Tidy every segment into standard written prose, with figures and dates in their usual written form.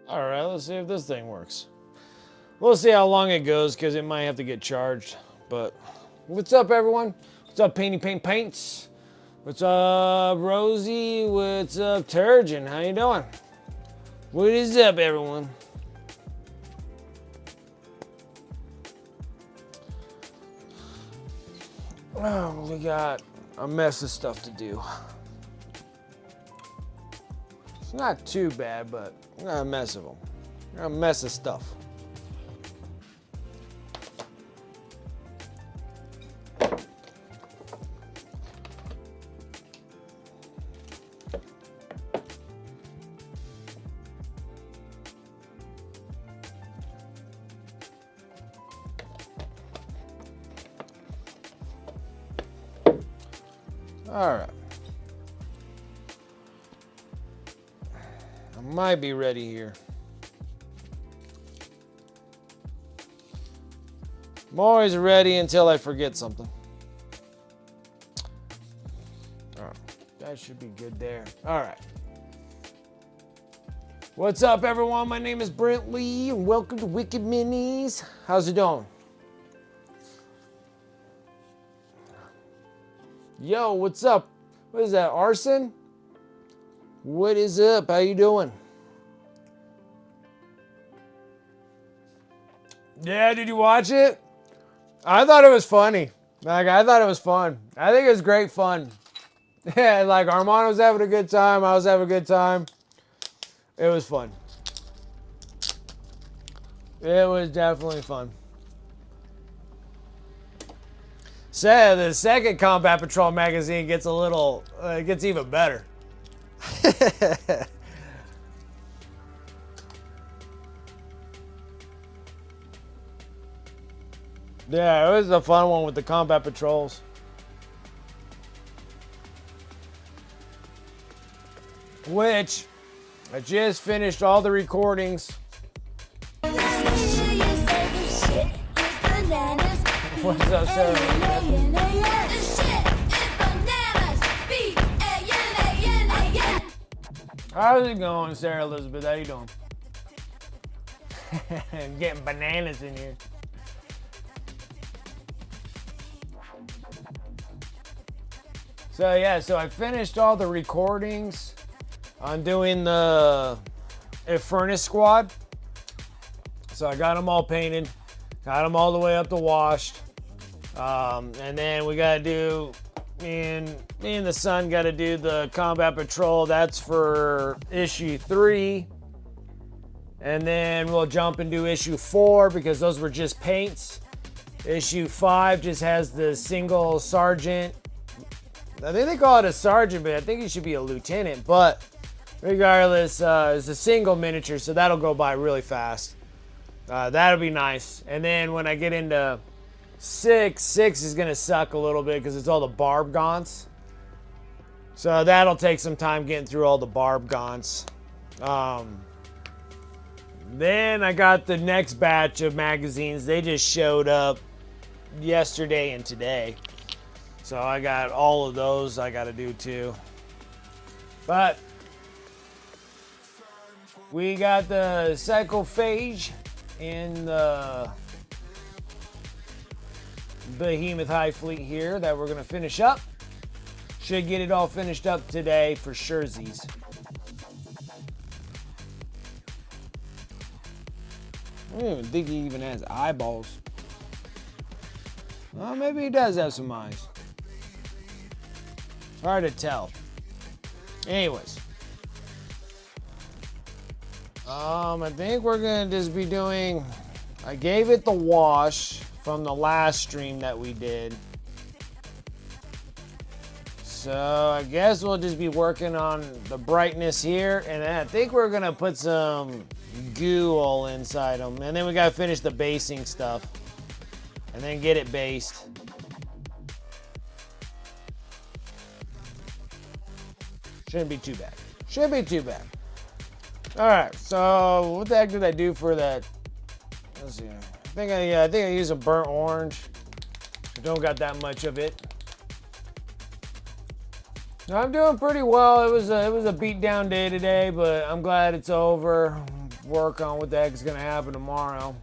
All right, let's see if this thing works. We'll see how long it goes because it might have to get charged. But what's up, everyone? What's up, Painty Paint Paints? What's up, Rosie? What's up, Turgeon? How you doing? What is up, everyone? Oh, we got a mess of stuff to do. It's not too bad, but we got a mess of them. We got a mess of stuff. All right. I might be ready here. I'm always ready until I forget something. All right. That should be good there. All right. What's up, everyone? My name is Brent Lee, and welcome to Wicked Minis. How's it going? Yo, what's up? What is that, Arson? What is up? How you doing? Yeah, did you watch it? I thought it was funny. I thought it was fun. I think it was great fun. Yeah, Armand was having a good time. I was having a good time. It was fun. It was definitely fun. So the second Combat Patrol magazine gets a little, gets even better. Yeah, it was a fun one with the Combat Patrols. Which, I just finished all the recordings. What's up, Sarah? How's it going, Sarah Elizabeth? How you doing? Getting bananas in here. So yeah, so I finished all the recordings on doing the Furnace Squad. So I got them all painted, got them all the way up to washed. And then we gotta do, me and the son gotta do the Combat Patrol. That's for issue 3. And then we'll jump and do issue 4 because those were just paints. Issue 5 just has the single sergeant. I think they call it a sergeant, but I think he should be a lieutenant. But regardless, it's a single miniature, so that'll go by really fast. That'll be nice. And then when I get into 6 is going to suck a little bit because it's all the barb gaunts. So that'll take some time getting through all the barb gaunts. Then I got the next batch of magazines. They just showed up yesterday and today. So I got all of those I got to do too. But we got the Psychophage in the Behemoth Hive fleet here that we're going to finish up. Should get it all finished up today for surezies. I don't even think he even has eyeballs. Well, maybe he does have some eyes. It's hard to tell. Anyways. I think we're going to just be doing... I gave it the wash from the last stream that we did. So I guess we'll just be working on the brightness here. And then I think we're going to put some goo all inside them. And then we got to finish the basing stuff. And then get it based. Shouldn't be too bad. Shouldn't be too bad. Alright, so what the heck did I do for that? Let's see. I think I used a burnt orange. I don't got that much of it. I'm doing pretty well. It was a beat down day today, but I'm glad it's over. work on what the heck is gonna happen tomorrow.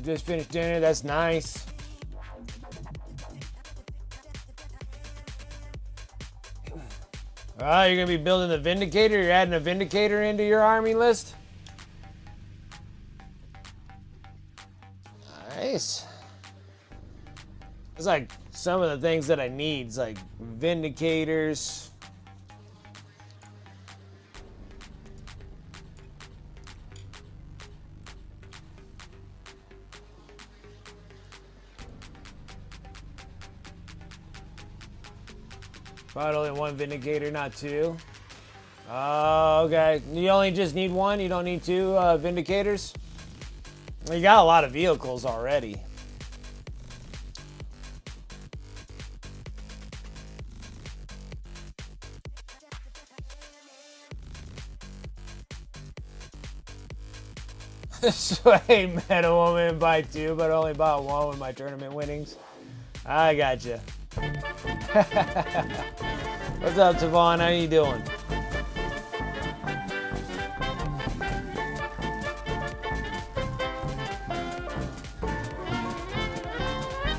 Just finished dinner, that's nice. Oh, you're gonna be building the Vindicator? You're adding a Vindicator into your army list? Nice. It's like some of the things that I need. It's like Vindicators. But only one Vindicator, not two. Oh, okay. You only just need one? You don't need two Vindicators? You got a lot of vehicles already. Sway Meta Woman buy two, but only bought one with my tournament winnings. I gotcha. What's up, Tavon? How you doing?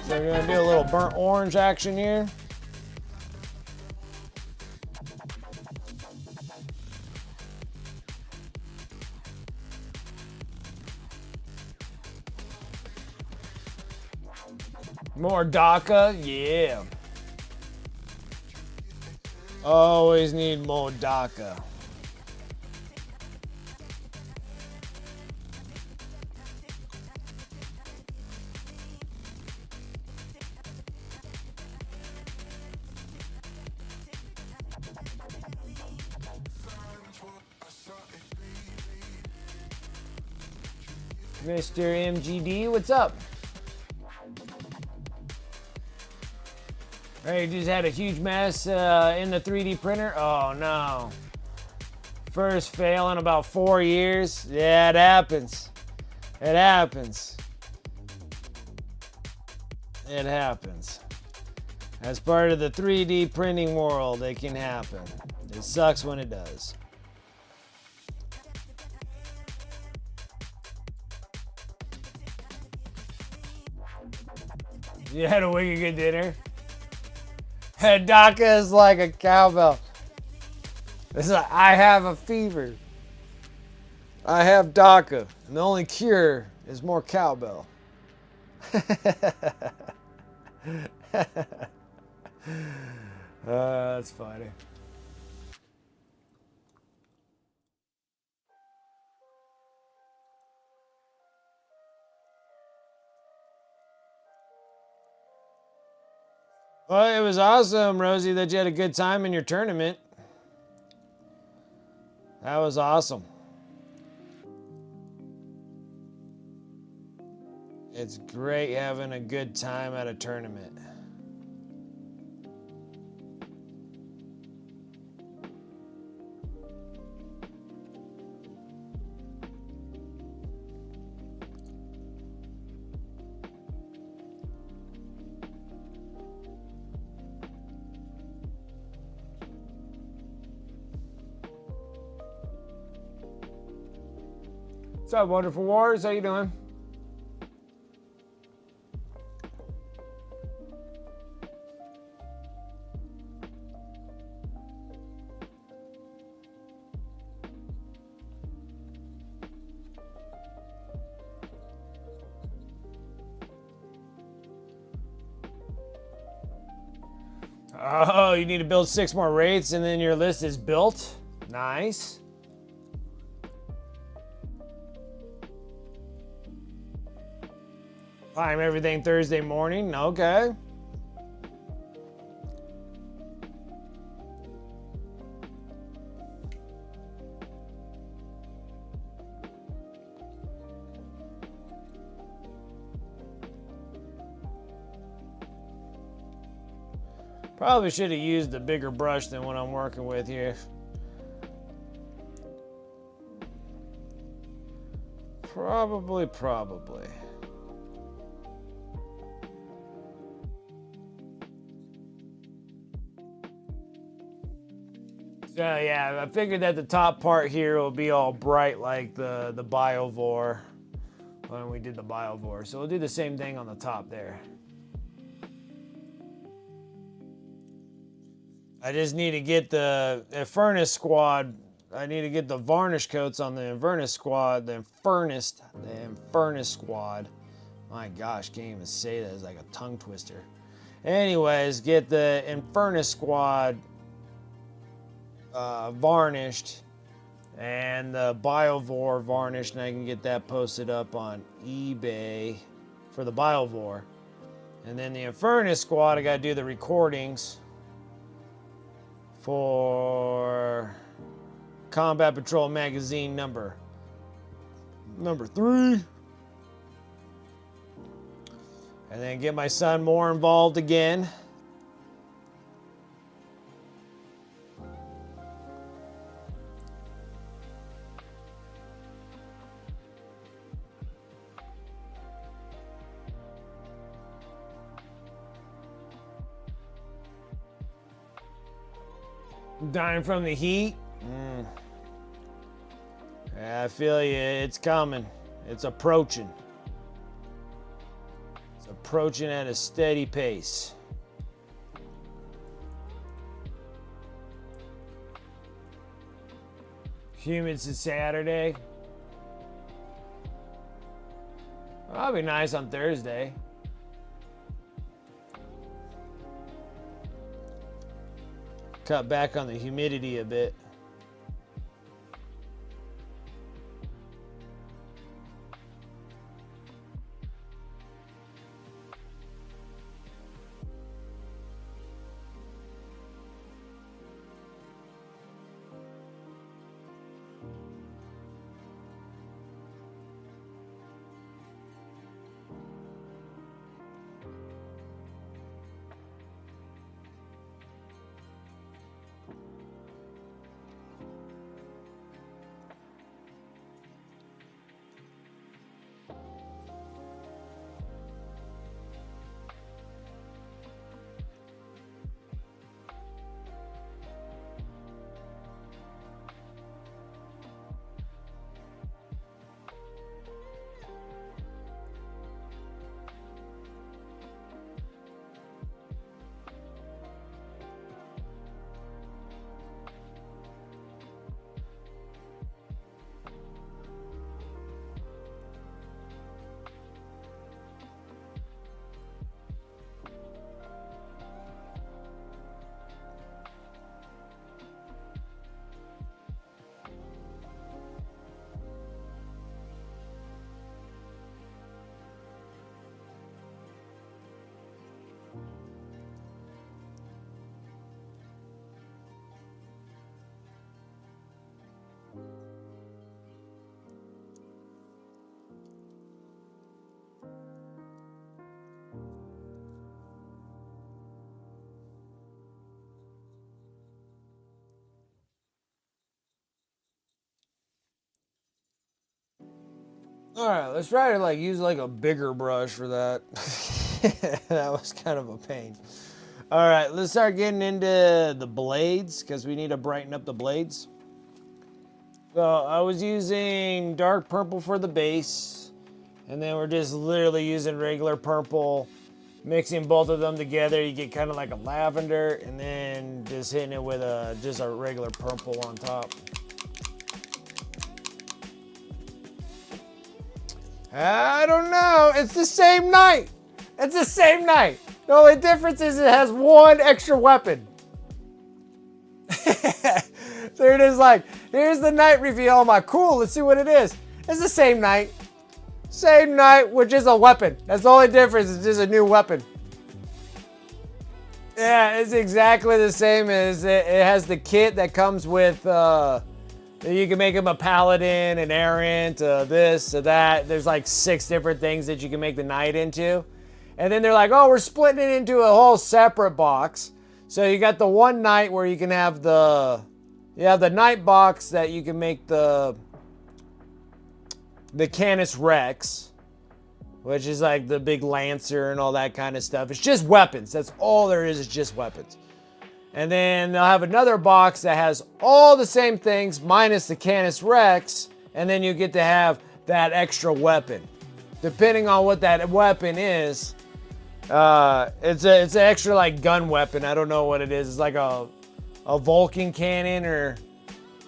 So we're gonna do a little burnt orange action here. More DACA, yeah. Always need more DACA. Mr. MGD, what's up? Hey, just had a huge mess in the 3D printer. Oh no. First fail in about 4 years. Yeah, it happens. It happens. It happens. As part of the 3D printing world, it can happen. It sucks when it does. You had a wicked good dinner? DACA is like a cowbell. It's like, I have a fever. I have DACA. And the only cure is more cowbell. That's funny. Well, it was awesome, Rosie, that you had a good time in your tournament. That was awesome. It's great having a good time at a tournament. What's up, Wonderful Wars? How you doing? Oh, you need to build 6 more rates and then your list is built? Nice. Climb everything Thursday morning. Okay. Probably should have used a bigger brush than what I'm working with here. Probably. So yeah, I figured that the top part here will be all bright like the Biovore when we did the Biovore. So we'll do the same thing on the top there. I just need to get the Furnace Squad. I need to get the varnish coats on the Inverness Squad. The Furnace Squad. My gosh, can't even say that. It's like a tongue twister. Anyways, get the Infernus Squad varnished and the Biovore varnished, and I can get that posted up on eBay for the Biovore. And then the Infernus Squad, I gotta do the recordings for Combat Patrol Magazine number 3. And then get my son more involved again. Dying from the heat? Yeah, I feel you. It's coming. It's approaching. It's approaching at a steady pace. Humid to Saturday. Well, that'll be nice on Thursday. Cut back on the humidity a bit. All right, let's try to use a bigger brush for that. That was kind of a pain. All right, let's start getting into the blades because we need to brighten up the blades. So I was using dark purple for the base, and then we're just literally using regular purple, mixing both of them together. You get kind of like a lavender, and then just hitting it with just a regular purple on top. I don't know. It's the same night. It's the same night. The only difference is it has one extra weapon. So it is here's the night reveal. I'm like, cool, let's see what it is. It's the same night. Same night with just a weapon. That's the only difference. It's just a new weapon. Yeah, it's exactly the same as it has the kit that comes with you can make him a paladin, an errant, this, that. There's 6 different things that you can make the knight into. And then they're like, oh, we're splitting it into a whole separate box. So you got the one knight where you can have the knight box that you can make the Canis Rex, which is the big lancer and all that kind of stuff. It's just weapons. That's all there is just weapons. And then they'll have another box that has all the same things minus the Canis Rex, and then you get to have that extra weapon. Depending on what that weapon is, it's an extra like gun weapon. I don't know what it is. It's like a Vulcan cannon or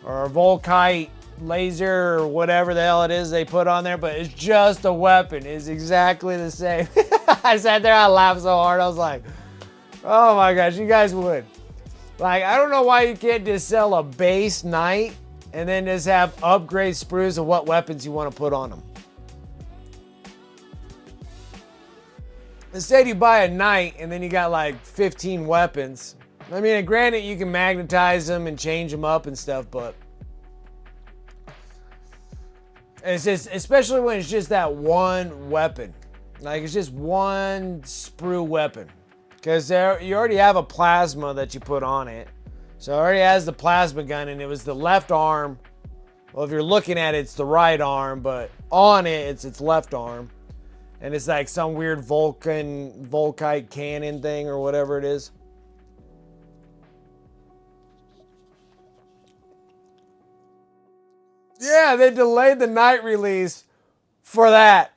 a Volkite laser or whatever the hell it is they put on there, but it's just a weapon. It's exactly the same. I sat there, I laughed so hard. I was like, oh my gosh, you guys would. Like, I don't know why you can't just sell a base knight and then just have upgrade sprues of what weapons you want to put on them. Instead, you buy a knight and then you got like 15 weapons. I mean, granted, you can magnetize them and change them up and stuff, but it's just, especially when it's just that one weapon. Like, it's just one sprue weapon. Because you already have a plasma that you put on it. So it already has the plasma gun, and it was the left arm. Well, if you're looking at it, it's the right arm, but on it, it's its left arm. And it's like some weird Volkite cannon thing or whatever it is. Yeah, they delayed the night release for that.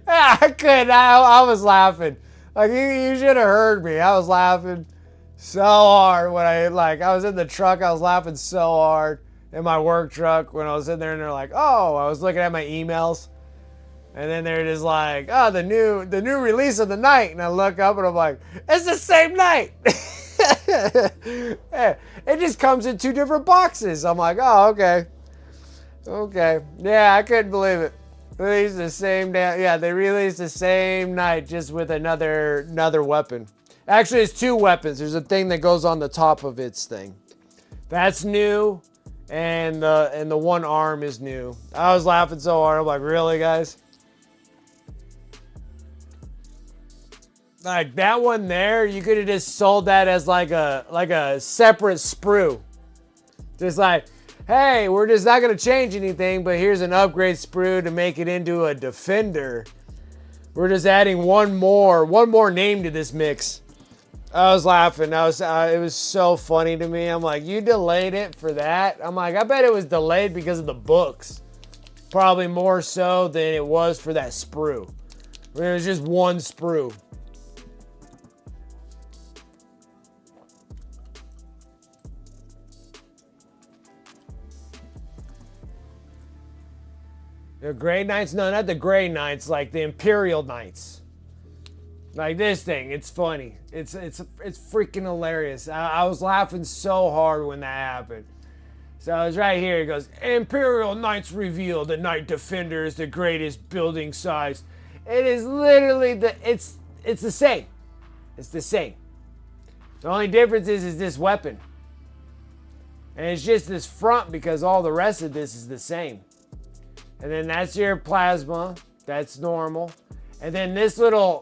I couldn't. I was laughing. Like, you should have heard me. I was laughing so hard when I was in the truck. I was laughing so hard in my work truck when I was in there, and they're like, oh, I was looking at my emails, and then they're just like, oh, the new release of the night, and I look up and I'm like, it's the same night. It just comes in 2 different boxes. I'm like, oh, okay. Yeah, I couldn't believe it. Released the same day. Yeah, they released the same night, just with another weapon. Actually, it's 2 weapons. There's a thing that goes on the top of its thing. That's new, and the one arm is new. I was laughing so hard. I'm like, really, guys? Like, that one there, you could have just sold that as like a separate sprue. Just like, hey, we're just not going to change anything, but here's an upgrade sprue to make it into a defender. We're just adding one more name to this mix. I was laughing. It was so funny to me. I'm like, you delayed it for that? I'm like, I bet it was delayed because of the books. Probably more so than it was for that sprue. I mean, it was just one sprue. The Grey Knights? No, not the Grey Knights, like the Imperial Knights. Like this thing, it's funny. It's freaking hilarious. I was laughing so hard when that happened. So it's right here. It goes, Imperial Knights reveal the Knight Defender is the greatest building size. It is literally it's the same. It's the same. The only difference is this weapon. And it's just this front because all the rest of this is the same. And then that's your plasma. That's normal. And then this little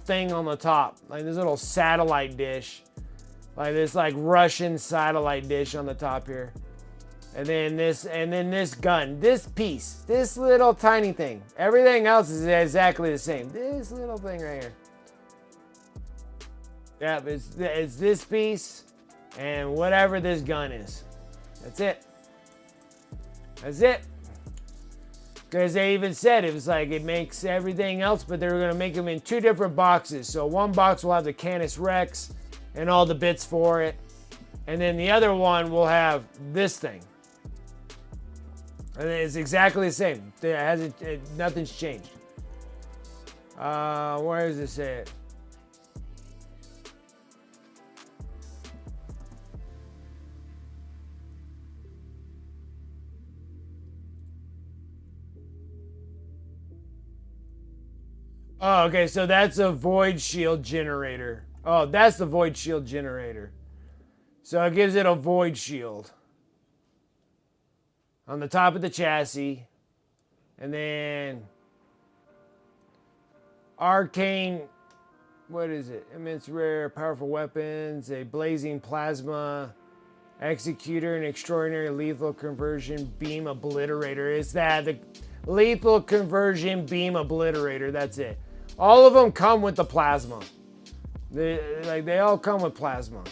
thing on the top, like this little satellite dish, like this like Russian satellite dish on the top here. And then this gun, this piece, this little tiny thing. Everything else is exactly the same. This little thing right here. Yeah, it's this piece and whatever this gun is. That's it. That's it. Because they even said it was like it makes everything else, but they were going to make them in 2 different boxes. So one box will have the Canis Rex and all the bits for it. And then the other one will have this thing. And it's exactly the same. Nothing's changed. Where does it say it? Oh, okay, so that's a void shield generator. Oh, that's the void shield generator. So it gives it a void shield on the top of the chassis. And then arcane, what is it? Immense rare, powerful weapons, a blazing plasma, executor, an extraordinary lethal conversion beam obliterator. Is that the lethal conversion beam obliterator? That's it. All of them come with the plasma. They all come with plasma.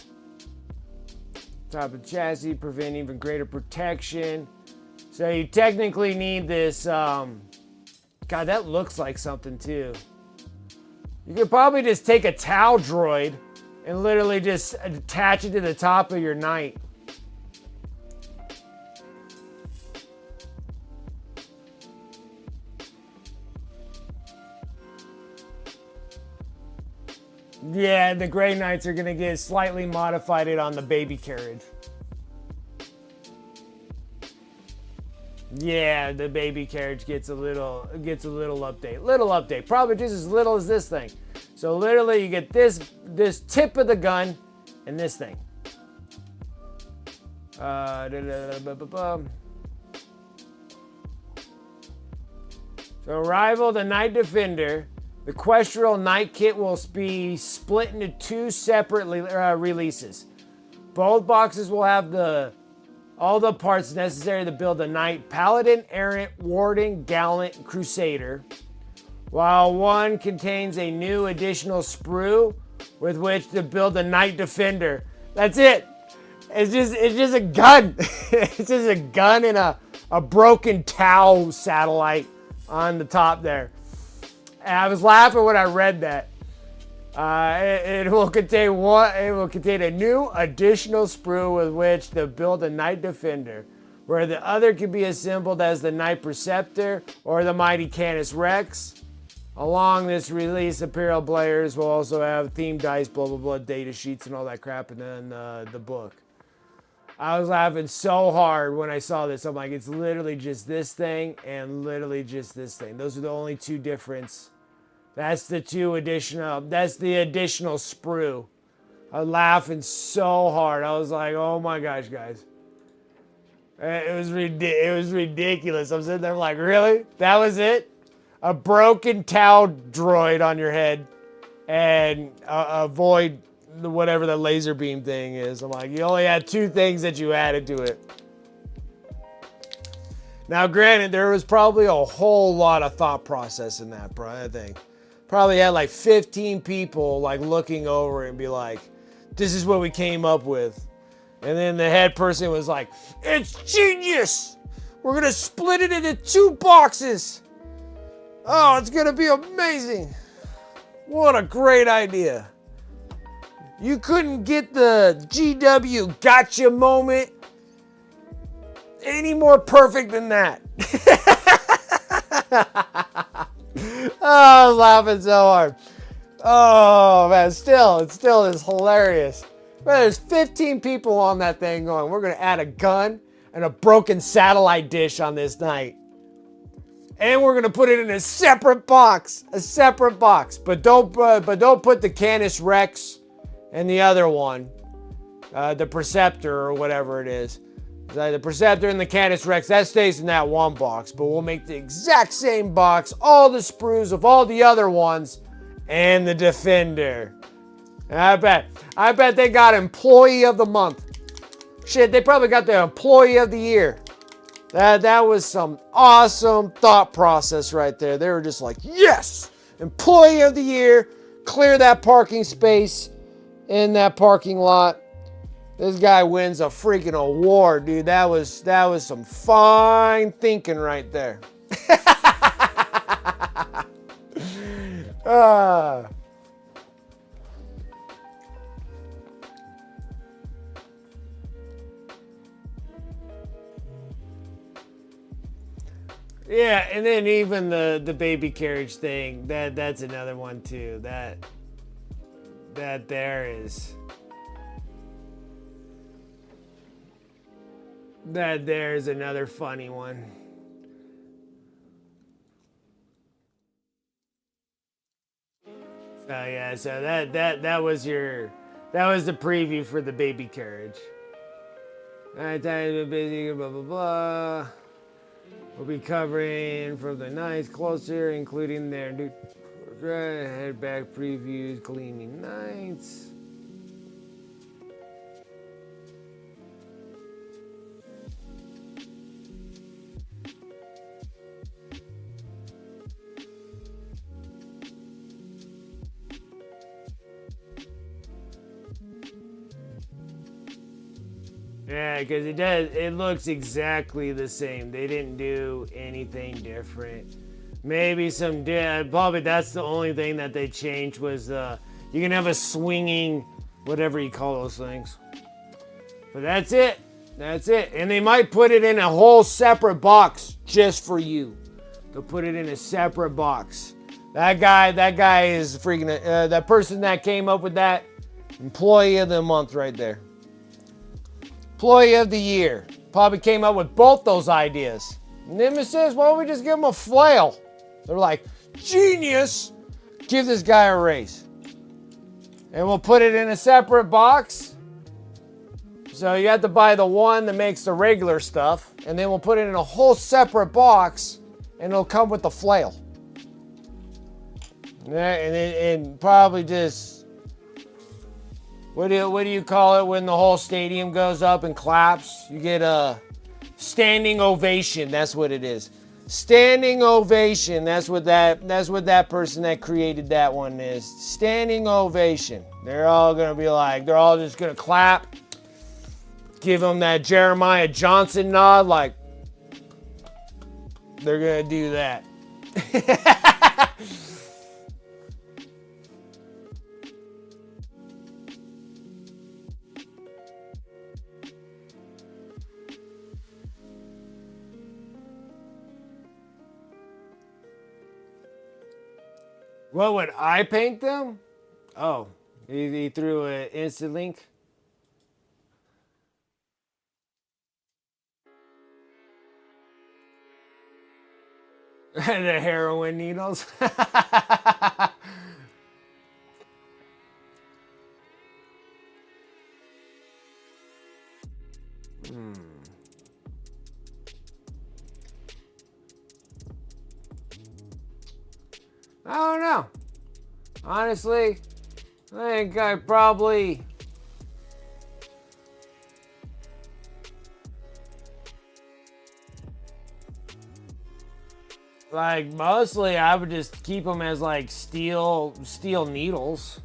Top of the chassis, prevent even greater protection. So you technically need this. God, that looks like something too. You could probably just take a towel droid and literally just attach it to the top of your Knight. Yeah, the Grey Knights are gonna get slightly modified it on the baby carriage. Yeah, the baby carriage gets a little update. Little update. Probably just as little as this thing. So literally you get this tip of the gun and this thing. So arrival the Knight Defender. The Questral Knight Kit will be split into 2 separate releases. Both boxes will have all the parts necessary to build a Knight Paladin, Errant, Warding, Gallant, Crusader, while one contains a new additional sprue with which to build a Knight Defender. That's it. It's just a gun. It's just a gun and a broken towel satellite on the top there. And I was laughing when I read that. It will contain a new additional sprue with which to build a Knight Defender, where the other can be assembled as the Knight Preceptor or the Mighty Canis Rex. Along this release, Imperial players will also have themed dice, blah blah blah, data sheets and all that crap, and then the book. I was laughing so hard when I saw this. I'm like, it's literally just this thing and literally just this thing. Those are the only two difference. That's the additional sprue. I was laughing so hard. I was like, oh my gosh, guys. It was ridiculous. I'm sitting there like, really? That was it? A broken towel droid on your head and avoid whatever the laser beam thing is. I'm like, you only had 2 things that you added to it. Now, granted, there was probably a whole lot of thought process in that, I think. Probably had like 15 people like looking over it and be like, this is what we came up with. And then the head person was like, it's genius. We're going to split it into 2 boxes. Oh, it's going to be amazing. What a great idea. You couldn't get the GW gotcha moment any more perfect than that. Oh, I was laughing so hard. Oh man, it still is hilarious. Man, there's 15 people on that thing going, we're gonna add a gun and a broken satellite dish on this Knight. And we're gonna put it in a separate box. But don't put the Canis Rex and the other one, the Preceptor or whatever it is. The Preceptor and the Canis Rex, that stays in that one box, but we'll make the exact same box, all the sprues of all the other ones, and the Defender. And I bet they got Employee of the Month. Shit, they probably got the Employee of the Year. That was some awesome thought process right there. They were just like, yes, Employee of the Year, clear that parking space in that parking lot. This guy wins a freaking award, dude. That was some fine thinking right there. Yeah, and then even the baby carriage thing, that's another one too. That there is. That there's another funny one. So yeah, so that was the preview for the baby carriage. Alright, time busy, blah blah blah. We'll be covering from the Knights closer, including their new head back previews, Gleaming Knights. Yeah, because it does. It looks exactly the same. They didn't do anything different. Maybe some did. Probably that's the only thing that they changed was you can have a swinging, whatever you call those things. But that's it. That's it. And they might put it in a whole separate box just for you. They'll put it in a separate box. That guy is freaking. That person that came up with that, employee of the month right there. Employee of the year. Probably came up with both those ideas. Nemesis, why don't we just give him a flail? They're like, genius! Give this guy a raise. And we'll put it in a separate box. So you have to buy the one that makes the regular stuff. And then we'll put it in a whole separate box. And it'll come with the flail. And probably just... What do you call it when the whole stadium goes up and claps? You get a standing ovation. That's what it is. Standing ovation. That's what that person that created that one is. Standing ovation. They're all gonna be like, they're all just gonna clap. Give them that Jeremiah Johnson nod, like they're gonna do that. What would I paint them? Oh, he threw an instant link. The heroin needles. I don't know. Honestly, I think I probably... Like, mostly I would just keep them as like steel needles.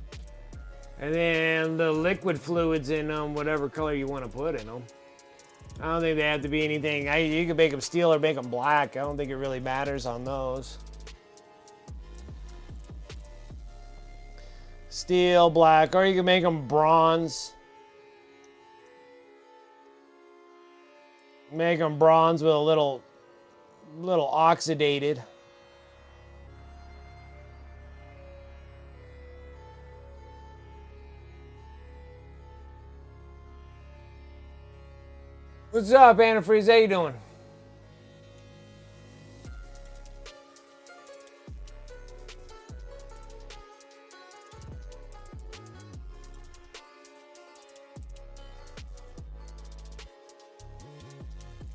And then the liquid fluids in them, whatever color you want to put in them. I don't think they have to be anything. You can make them steel or make them black. I don't think it really matters on those. Steel, black, or you can make them bronze. Make them bronze with a little oxidated. What's up, Antifreeze? How you doing?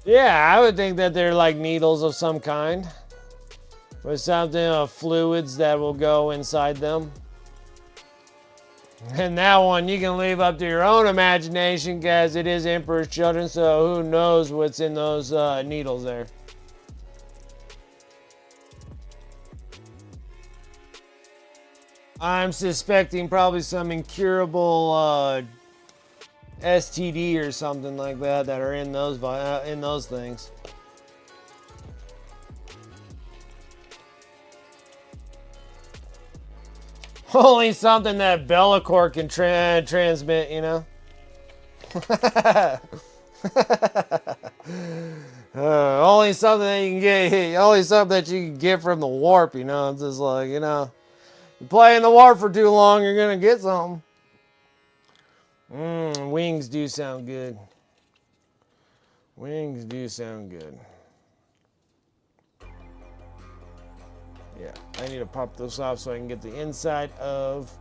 Yeah, I would think that they're like needles of some kind. With something of fluids that will go inside them. And that one you can leave up to your own imagination because it is Emperor's Children, so who knows what's in those needles there. I'm suspecting probably some incurable STD or something like that are in those things. Only something that Bellacore can transmit, you know. Only something that you can get. Only something that you can get from the warp, you know. It's just like, you know, you play in the warp for too long, you're gonna get something. Wings do sound good. Wings do sound good. Yeah, I need to pop those off so I can get the inside of...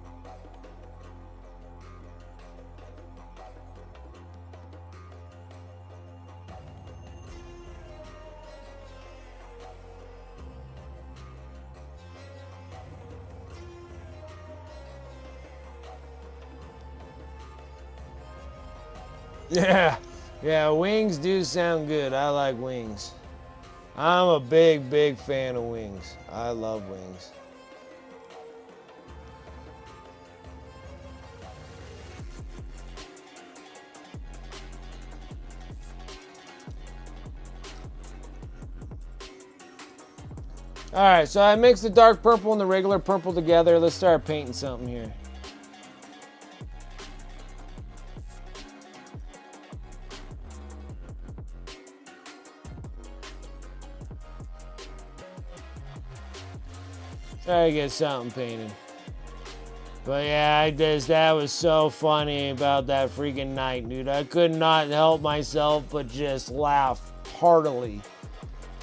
Yeah, wings do sound good. I like wings. I'm a big fan of wings. I love wings. Alright, so I mixed the dark purple and the regular purple together. Let's start painting something here. Try to get something painted. But yeah, that was so funny about that freaking night, dude. I could not help myself but just laugh heartily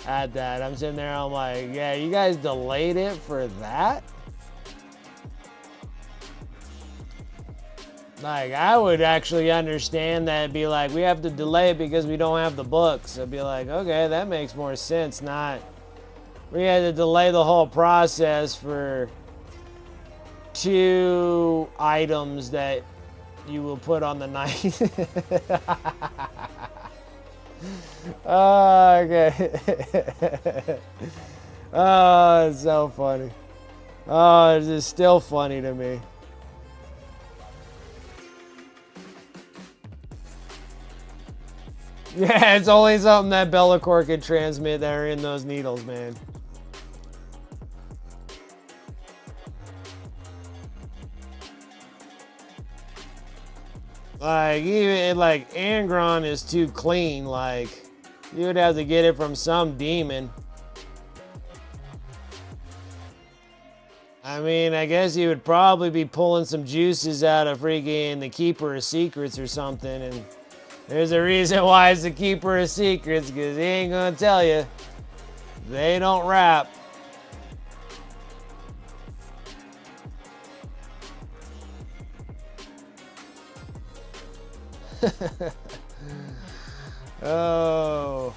at that. I'm sitting there, I'm like, yeah, you guys delayed it for that? Like, I would actually understand that. It'd be like, we have to delay it because we don't have the books. I'd be like, okay, that makes more sense. Not, we had to delay the whole process for 2 items that you will put on the night. Oh, okay. Oh, it's so funny. Oh, it's just still funny to me. Yeah, it's only something that Bellacore can transmit that are in those needles, man. Like, even, like, Angron is too clean. Like, you would have to get it from some demon. I mean, I guess you would probably be pulling some juices out of freaking the Keeper of Secrets or something. And there's a reason why it's the Keeper of Secrets, because he ain't gonna tell you. They don't rap. Oh.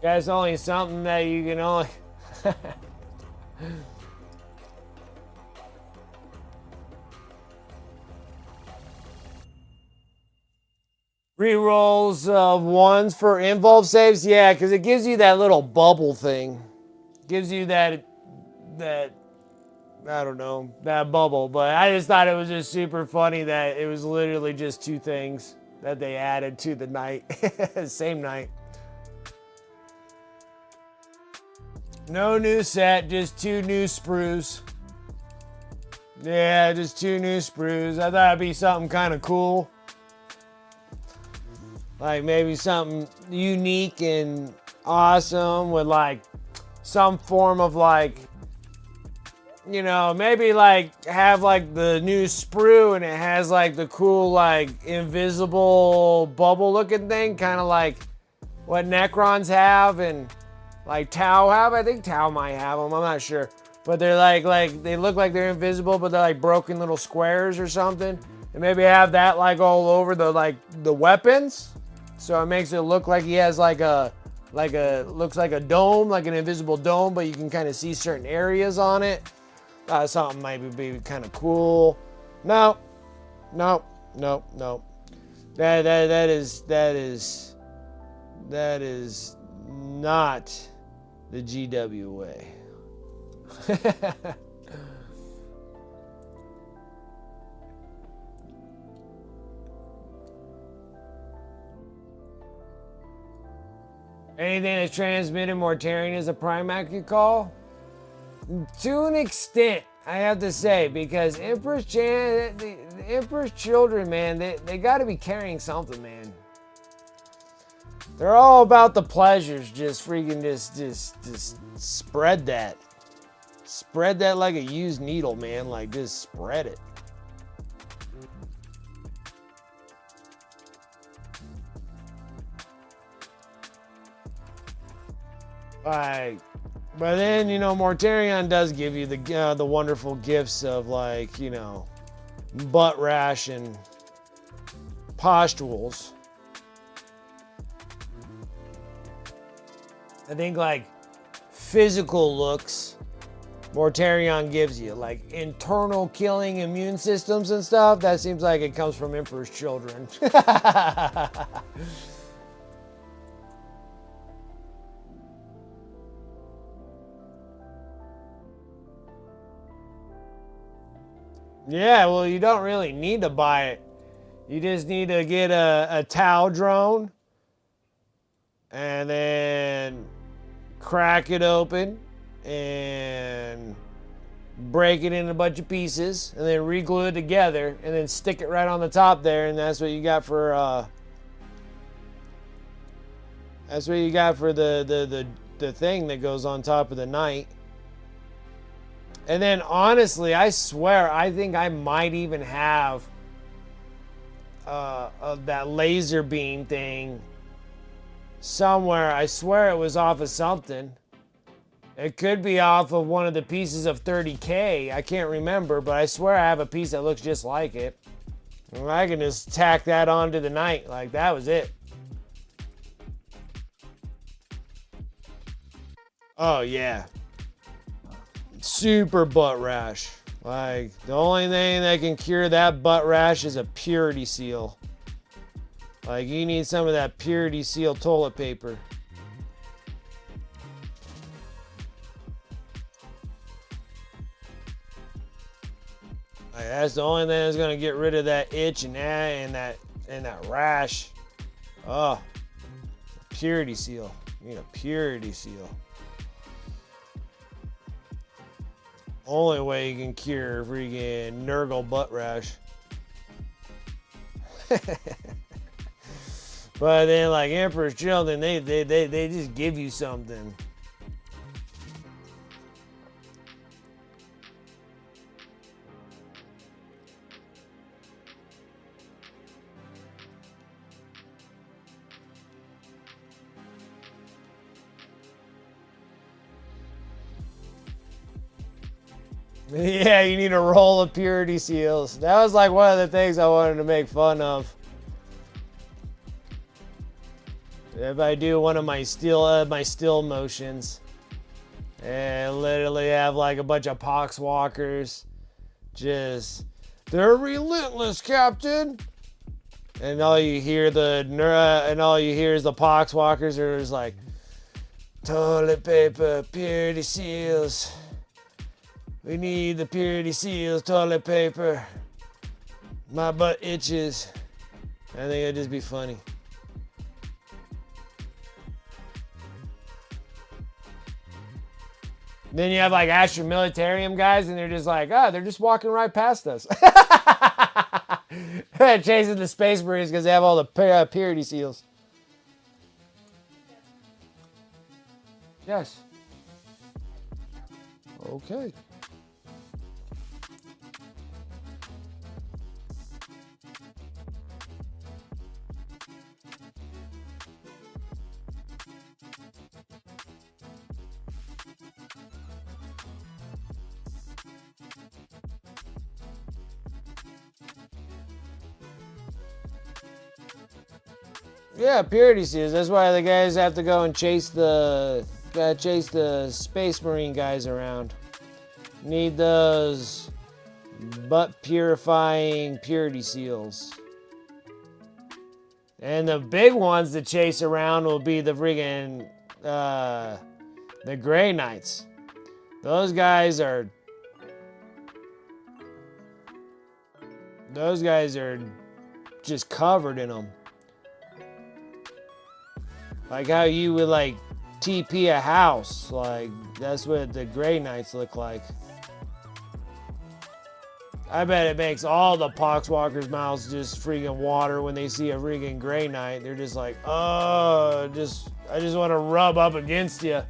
That's only something that you can only... Rerolls of 1s for involve saves? Yeah, because it gives you that little bubble thing. Gives you that, I don't know, that bubble. But I just thought it was just super funny that it was literally just 2 things that they added to the night. Same night. No new set, just 2 new sprues. Yeah, just 2 new sprues. I thought it'd be something kind of cool. Like maybe something unique and awesome with like some form of like, you know, maybe like have like the new sprue and it has like the cool like invisible bubble looking thing, kind of like what Necrons have and like Tau have. I think Tau might have them, I'm not sure. But they're like they look like they're invisible, but they're like broken little squares or something. And maybe have that like all over the weapons. So it makes it look like he has looks like a dome, like an invisible dome, but you can kind of see certain areas on it. Something might be kind of cool. No. That is not the GW way. Anything that's transmitted Mortarion is a Primac you call? To an extent, I have to say, because the Emperor's children, man, they got to be carrying something, man. They're all about the pleasures. Just freaking just spread that. Spread that like a used needle, man. Like, just spread it. Like, but then, you know, Mortarion does give you the wonderful gifts of, like, you know, butt rash and pustules. I think, like, physical looks, Mortarion gives you, like, internal killing immune systems and stuff. That seems like it comes from Emperor's children. Yeah, well, you don't really need to buy it. You just need to get a Tau drone. And then crack it open and break it in a bunch of pieces, and then re-glue it together, and then stick it right on the top there, and that's what you got for the thing that goes on top of the knight. And then honestly, I swear, I think I might even have that laser beam thing somewhere. I swear it was off of something. It could be off of one of the pieces of 30K. I can't remember, but I swear I have a piece that looks just like it. And I can just tack that onto the knight. Like, that was it. Oh, yeah. Super butt rash. Like, the only thing that can cure that butt rash is a purity seal. Like, you need some of that purity seal toilet paper. Like, that's the only thing that's gonna get rid of that itch and that rash. Oh, purity seal. You need a purity seal. Only way you can cure freaking Nurgle butt rash. But then, like Emperor's Children, they just give you something. Yeah, you need a roll of purity seals. That was like one of the things I wanted to make fun of. If I do one of my still motions, and literally have like a bunch of poxwalkers, just, they're relentless, Captain. And all you hear is the poxwalkers are just like, toilet paper, purity seals. We need the purity seals, toilet paper. My butt itches. I think it'd just be funny. Then you have like Astro Militarium guys, and they're just like, they're just walking right past us. Chasing the Space Marines because they have all the purity seals. Yes. Okay. Yeah, purity seals. That's why the guys have to go and chase the Space Marine guys around. Need those butt purifying purity seals. And the big ones to chase around will be the friggin' the Grey Knights. Those guys are just covered in them. Like how you would like TP a house. Like, that's what the Grey Knights look like. I bet it makes all the Poxwalkers' mouths just freaking water when they see a freaking Grey Knight. They're just like, oh, I just want to rub up against you.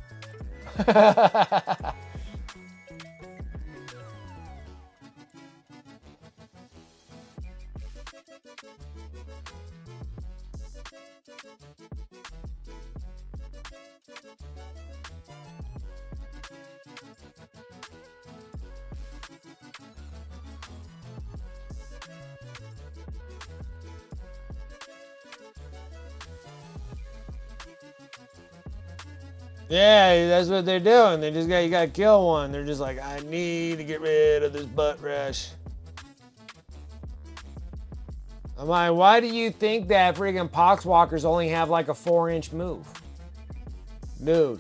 Yeah, that's what they're doing. You gotta kill one. They're just like, I need to get rid of this butt rash. I'm like, why do you think that friggin' Poxwalkers only have like a 4-inch move? Dude,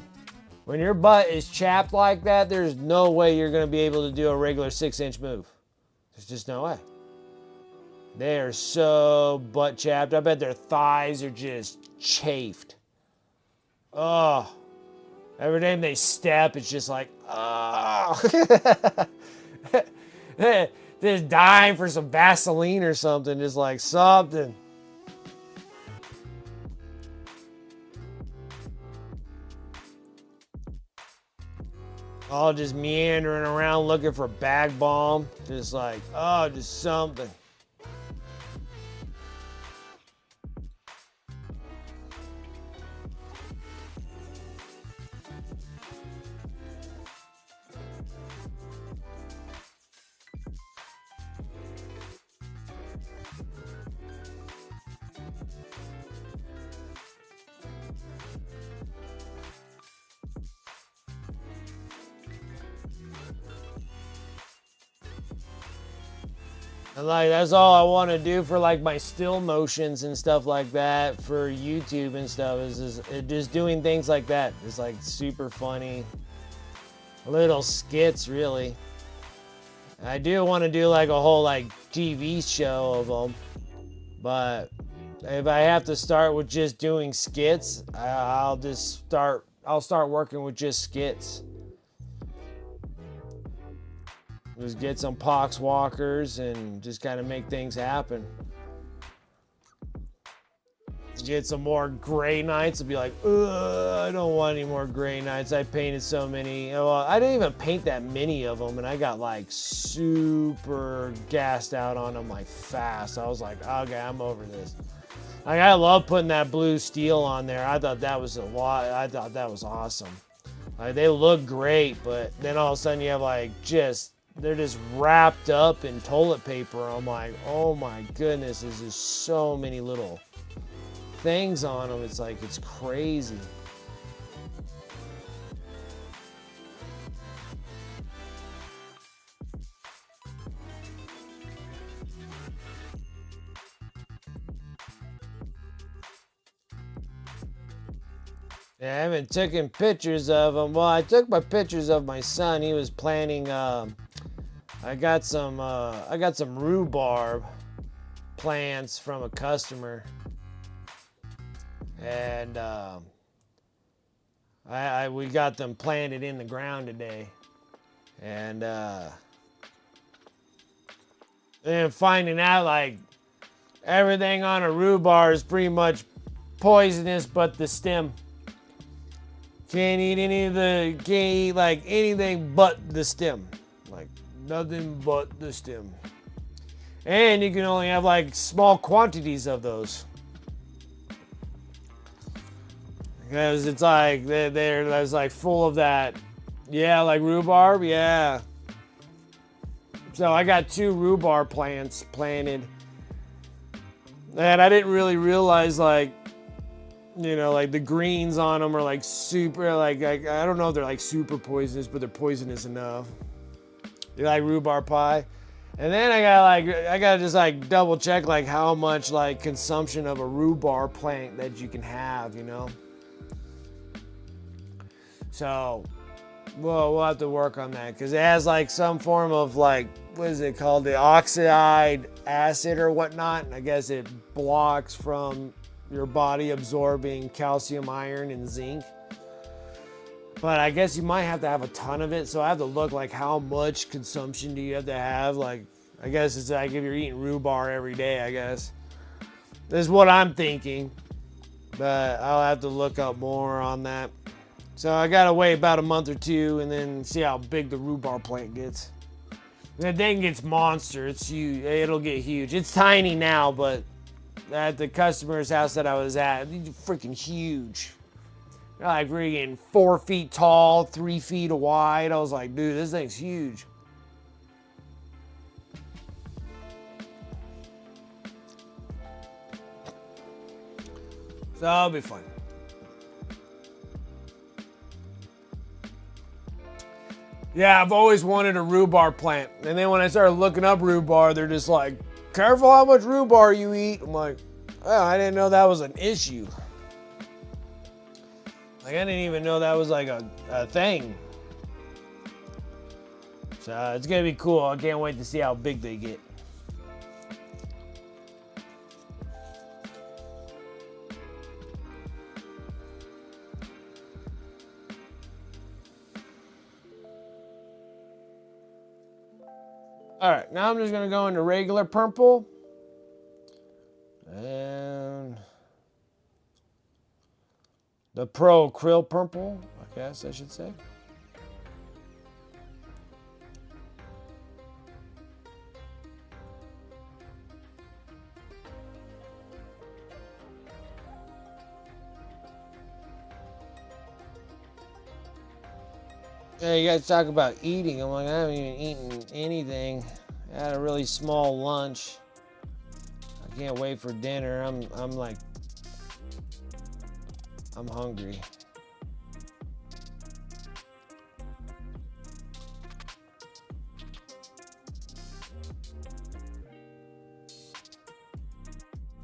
when your butt is chapped like that, there's no way you're gonna be able to do a regular 6-inch move. There's just no way. They are so butt chapped. I bet their thighs are just chafed. Oh. Every time they step, it's just like, oh. Just dying for some Vaseline or something, just like something. All just meandering around looking for bag balm. Just like, oh, just something. And like that's all I want to do for like my still motions and stuff like that for YouTube and stuff is just doing things like that. It's like super funny little skits really. I do want to do like a whole like TV show of them, but if I have to start with just doing skits, I'll start working with just skits. Just get some pox walkers and just kind of make things happen. Get some more gray nights and be like, ugh, I don't want any more gray nights. I painted so many. Well, I didn't even paint that many of them, and I got like super gassed out on them like fast. I was like, okay, I'm over this. Like, I love putting that blue steel on there. I thought that was a lot. I thought that was awesome. Like, they look great, but then all of a sudden you have like they're just wrapped up in toilet paper. I'm like, oh my goodness, there's just so many little things on them. It's like, it's crazy. Yeah, I haven't taken pictures of them. Well, I took my pictures of my son. He was planning, I got some rhubarb plants from a customer, and we got them planted in the ground today, and then finding out like everything on a rhubarb is pretty much poisonous, but the stem. Can't eat like anything but the stem. Like nothing but the stem. And you can only have like small quantities of those. Because it's like, there's like full of that. Yeah, like rhubarb, yeah. So I got 2 rhubarb plants planted. And I didn't really realize like, you know, like the greens on them are like super, like I don't know if they're like super poisonous, but they're poisonous enough. They're like rhubarb pie. And then I gotta just like double check like how much like consumption of a rhubarb plant that you can have, you know. So we'll have to work on that because it has like some form of like, what is it called, the oxide acid or whatnot, and I guess it blocks from your body absorbing calcium, iron, and zinc. But I guess you might have to have a ton of it, so I have to look like how much consumption do you have to have. Like, I guess it's like if you're eating rhubarb every day, I guess. This is what I'm thinking, but I'll have to look up more on that. So I gotta wait about a month or 2 and then see how big the rhubarb plant gets. That thing gets monster. It's huge. It'll get huge. It's tiny now, but at the customer's house that I was at, these are freaking huge. They're like freaking 4 feet tall, 3 feet wide. I was like, dude, this thing's huge. So that'll be fun. Yeah, I've always wanted a rhubarb plant. And then when I started looking up rhubarb, they're just like, careful how much rhubarb you eat. I'm like, oh, I didn't know that was an issue. Like, I didn't even know that was like a thing. So it's gonna be cool. I can't wait to see how big they get. All right, now I'm just gonna go into regular purple. And the Pro Krill Purple, I guess I should say. Yeah, you guys talk about eating. I'm like, I haven't even eaten anything. I had a really small lunch. I can't wait for dinner. I'm hungry.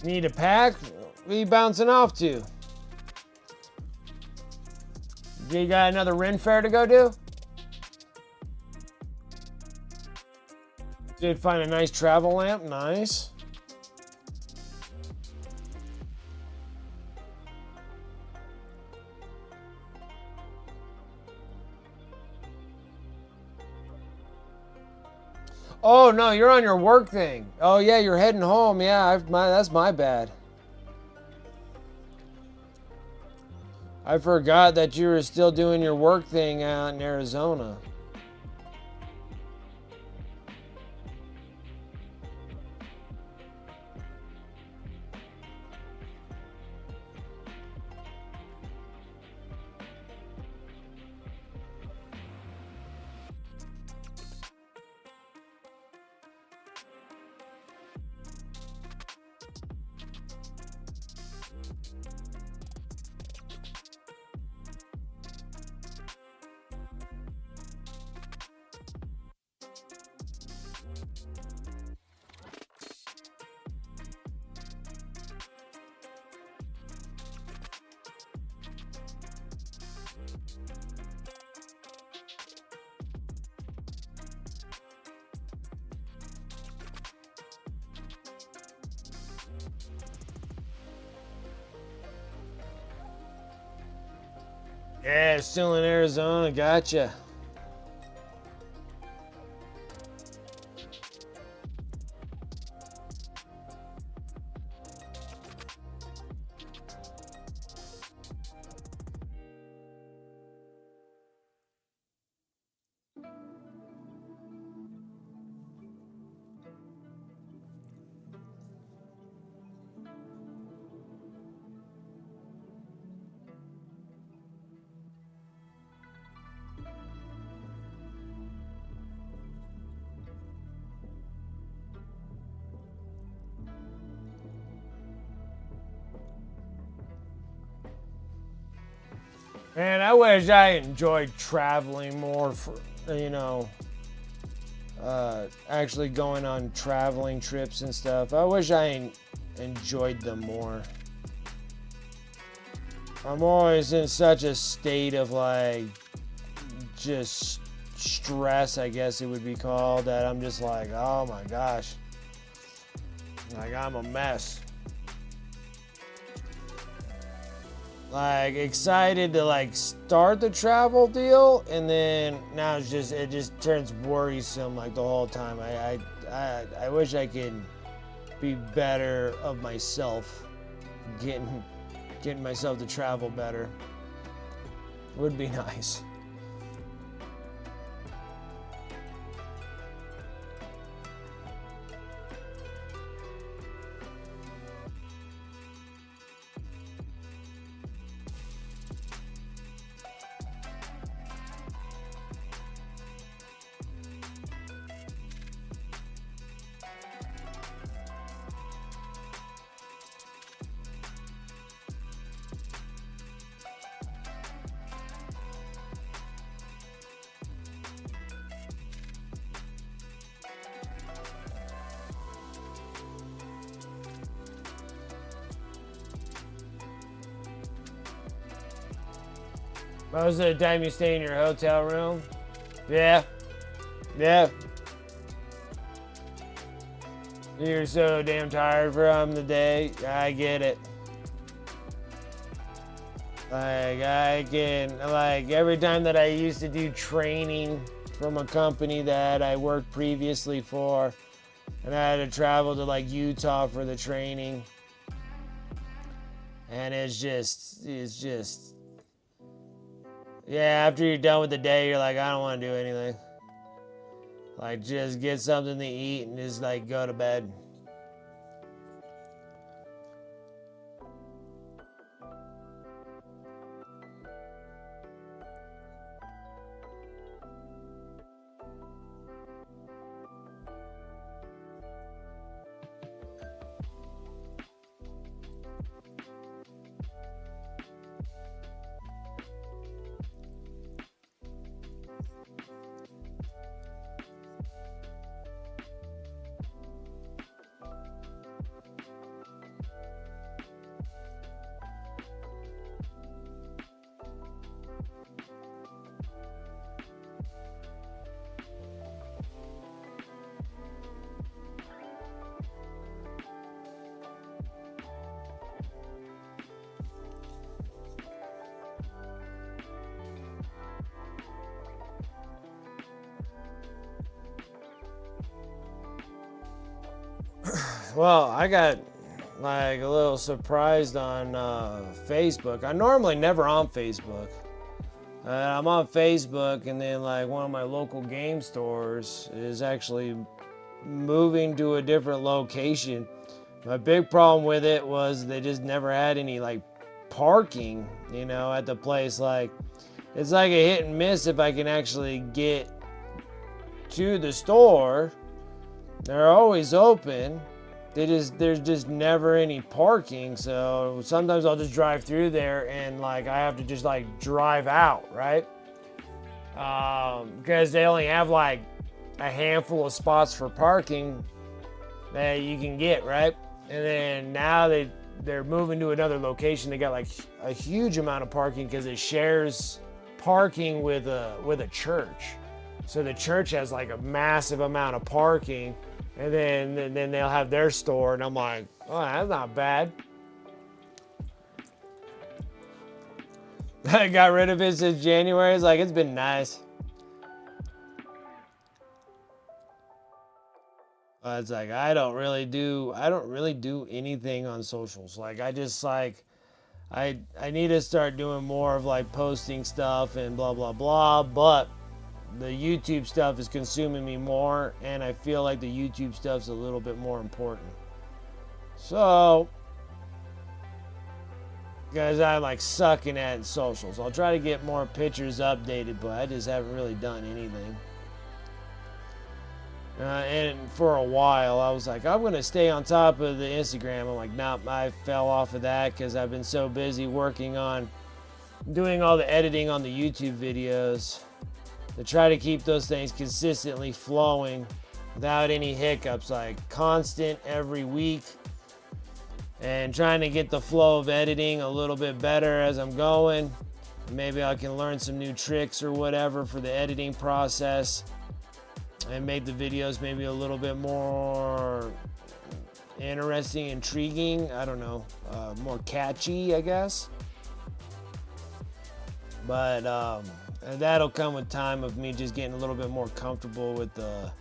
Need a pack? What are you bouncing off to? You got another Ren Fair to go do? Did find a nice travel lamp. Nice. Oh no, you're on your work thing. Oh yeah, you're heading home. Yeah, that's my bad. I forgot that you were still doing your work thing out in Arizona. Yeah, still in Arizona. Gotcha. Man, I wish I enjoyed traveling more for, actually going on traveling trips and stuff. I wish I enjoyed them more. I'm always in such a state of like, just stress, I guess it would be called, that I'm just like, oh my gosh. Like, I'm a mess. Like, excited to like start the travel deal, and then now it just turns worrisome like the whole time. I wish I could be better of myself, getting myself to travel better. Would be nice. Most of the time you stay in your hotel room? Yeah. Yeah. You're so damn tired from the day. I get it. Like, every time that I used to do training from a company that I worked previously for, and I had to travel to like Utah for the training. And it's just, yeah, after you're done with the day, you're like, I don't want to do anything. Like, just get something to eat and just like go to bed. Well, I got like a little surprised on Facebook. I'm normally never on Facebook. I'm on Facebook, and then like one of my local game stores is actually moving to a different location. My big problem with it was they just never had any like parking, you know, at the place. Like, it's like a hit and miss if I can actually get to the store. They're always open. There's just never any parking, so sometimes I'll just drive through there and like I have to just like drive out, right? Because they only have like a handful of spots for parking that you can get, right? And then now they're moving to another location. They got like a huge amount of parking because it shares parking with a church. So the church has like a massive amount of parking. And then they'll have their store, and I'm like, oh, that's not bad. I got rid of it since January. It's like, it's been nice. It's like I don't really do anything on socials. Like I just like I need to start doing more of like posting stuff and blah blah blah, but the YouTube stuff is consuming me more, and I feel like the YouTube stuff's a little bit more important. So, guys, I'm like sucking at socials. I'll try to get more pictures updated, but I just haven't really done anything. And for a while, I was like, I'm going to stay on top of the Instagram. I'm like, nah, I fell off of that because I've been so busy working on doing all the editing on the YouTube videos to try to keep those things consistently flowing without any hiccups, like constant every week, and trying to get the flow of editing a little bit better as I'm going. Maybe I can learn some new tricks or whatever for the editing process and make the videos maybe a little bit more interesting, intriguing, I don't know, more catchy, I guess. But and that'll come with time of me just getting a little bit more comfortable with the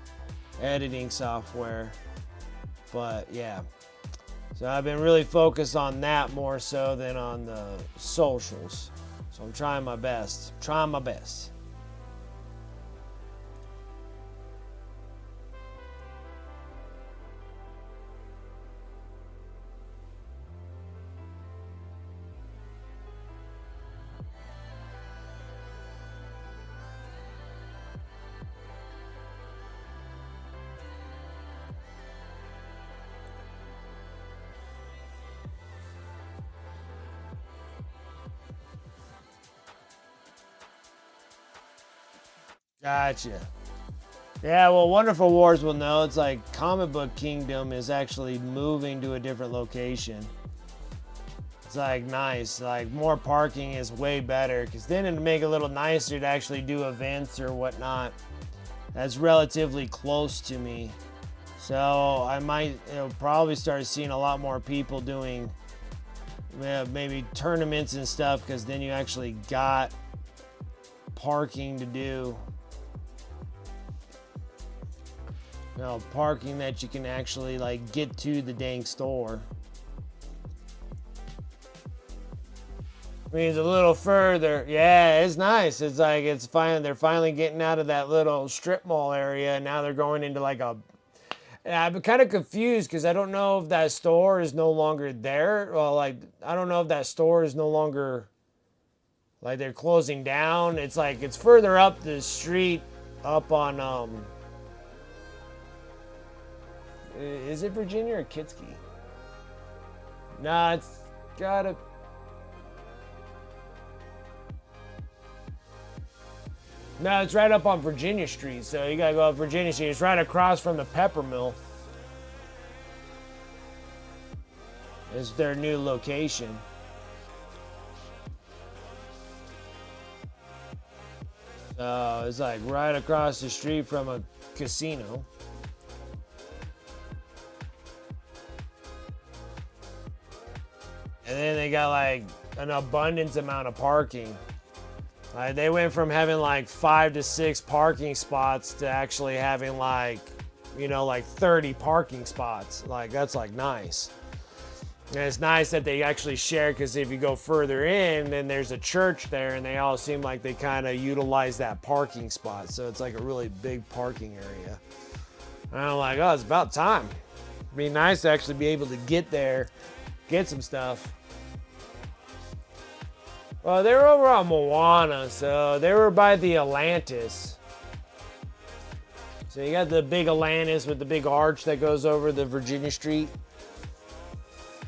editing software. But yeah, so I've been really focused on that more so than on the socials. So I'm trying my best. Gotcha. Yeah, well, Wonderful Wars will know. It's like Comic Book Kingdom is actually moving to a different location. It's like nice. Like more parking is way better because then it'd make it a little nicer to actually do events or whatnot. That's relatively close to me. So I might probably start seeing a lot more people doing maybe tournaments and stuff because then you actually got parking to do. you know, parking that you can actually like get to the dang store. I mean, it's a little further. Yeah, it's nice. It's like it's fine. They're finally getting out of that little strip mall area, and now they're going into like a. And I'm kind of confused because I don't know if that store is no longer there. Well, like I don't know if that store is no longer. Like they're closing down. It's like it's further up the street, up on Is it Virginia or Kitsky? Nah, it's gotta. No, it's right up on Virginia Street. So you gotta go up Virginia Street. It's right across from the pepper mill. It's their new location. It's like right across the street from a casino. And then they got like an abundance amount of parking. Like they went from having like 5 to 6 parking spots to actually having like, you know, like 30 parking spots. Like that's like nice. And it's nice that they actually share, because if you go further in, then there's a church there, and they all seem like they kind of utilize that parking spot. So it's like a really big parking area. And I'm like, oh, it's about time. It'd be nice to actually be able to get there, get some stuff. Well, they were over on Moana, so they were by the Atlantis. So you got the big Atlantis with the big arch that goes over the Virginia Street.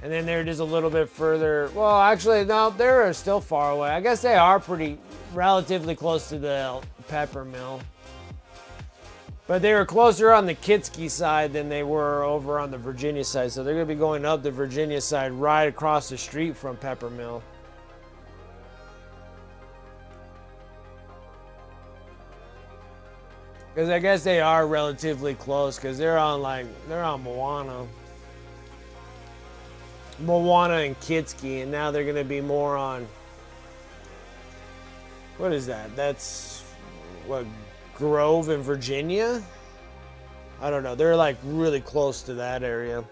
And then they're just a little bit further. Well, actually, no, they're still far away. I guess they are pretty relatively close to the pepper mill. But they were closer on the Kitsky side than they were over on the Virginia side. So they're going to be going up the Virginia side right across the street from Pepper Mill. Because I guess they are relatively close, because they're on Moana. Moana and Kitsky, and now they're going to be more on, what is that? That's, what, Grove in Virginia? I don't know. They're like really close to that area.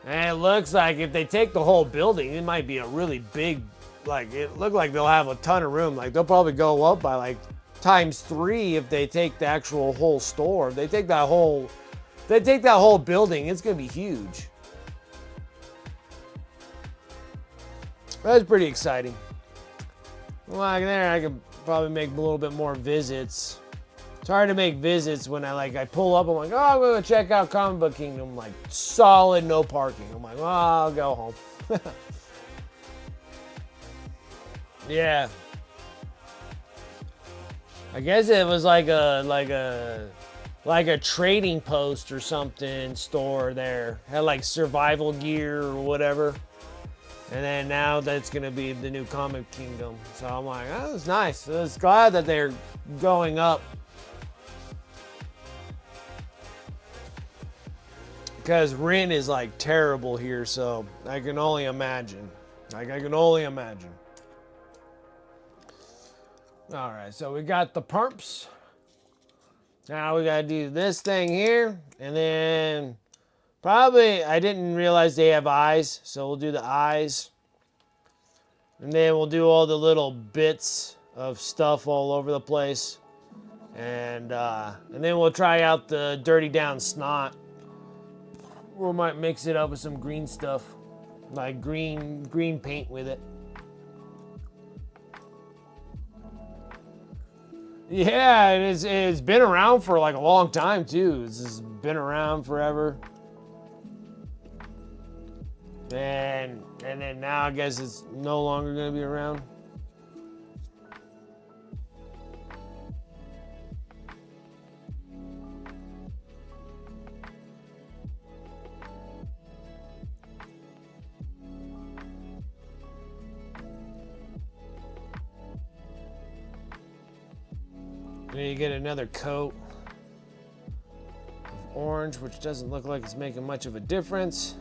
And it looks like if they take the whole building, it might be a really big, like, it looked like they'll have a ton of room. Like, they'll probably go up by like ×3 if they take the actual whole store. If they take that whole building, it's going to be huge. That's pretty exciting. Like there, I could probably make a little bit more visits. It's hard to make visits when I pull up. I'm like, oh, I'm going to check out Comic Book Kingdom. I'm like, solid, no parking. I'm like, oh, I'll go home. Yeah. I guess it was like a trading post or something store there. Had like survival gear or whatever. And then now that's going to be the new Comic Kingdom. So I'm like, oh, it's nice. I was glad that they're going up. Because rent is like terrible here, so I can only imagine. Like, I can only imagine. All right, so we got the pumps. Now we got to do this thing here. And then probably, I didn't realize they have eyes, so we'll do the eyes. And then we'll do all the little bits of stuff all over the place. And then we'll try out the Dirty Down Snot. We might mix it up with some green stuff. Like green paint with it. Yeah, it's been around for like a long time too. It's been around forever. And then now I guess it's no longer going to be around. Then you get another coat of orange, which doesn't look like it's making much of a difference.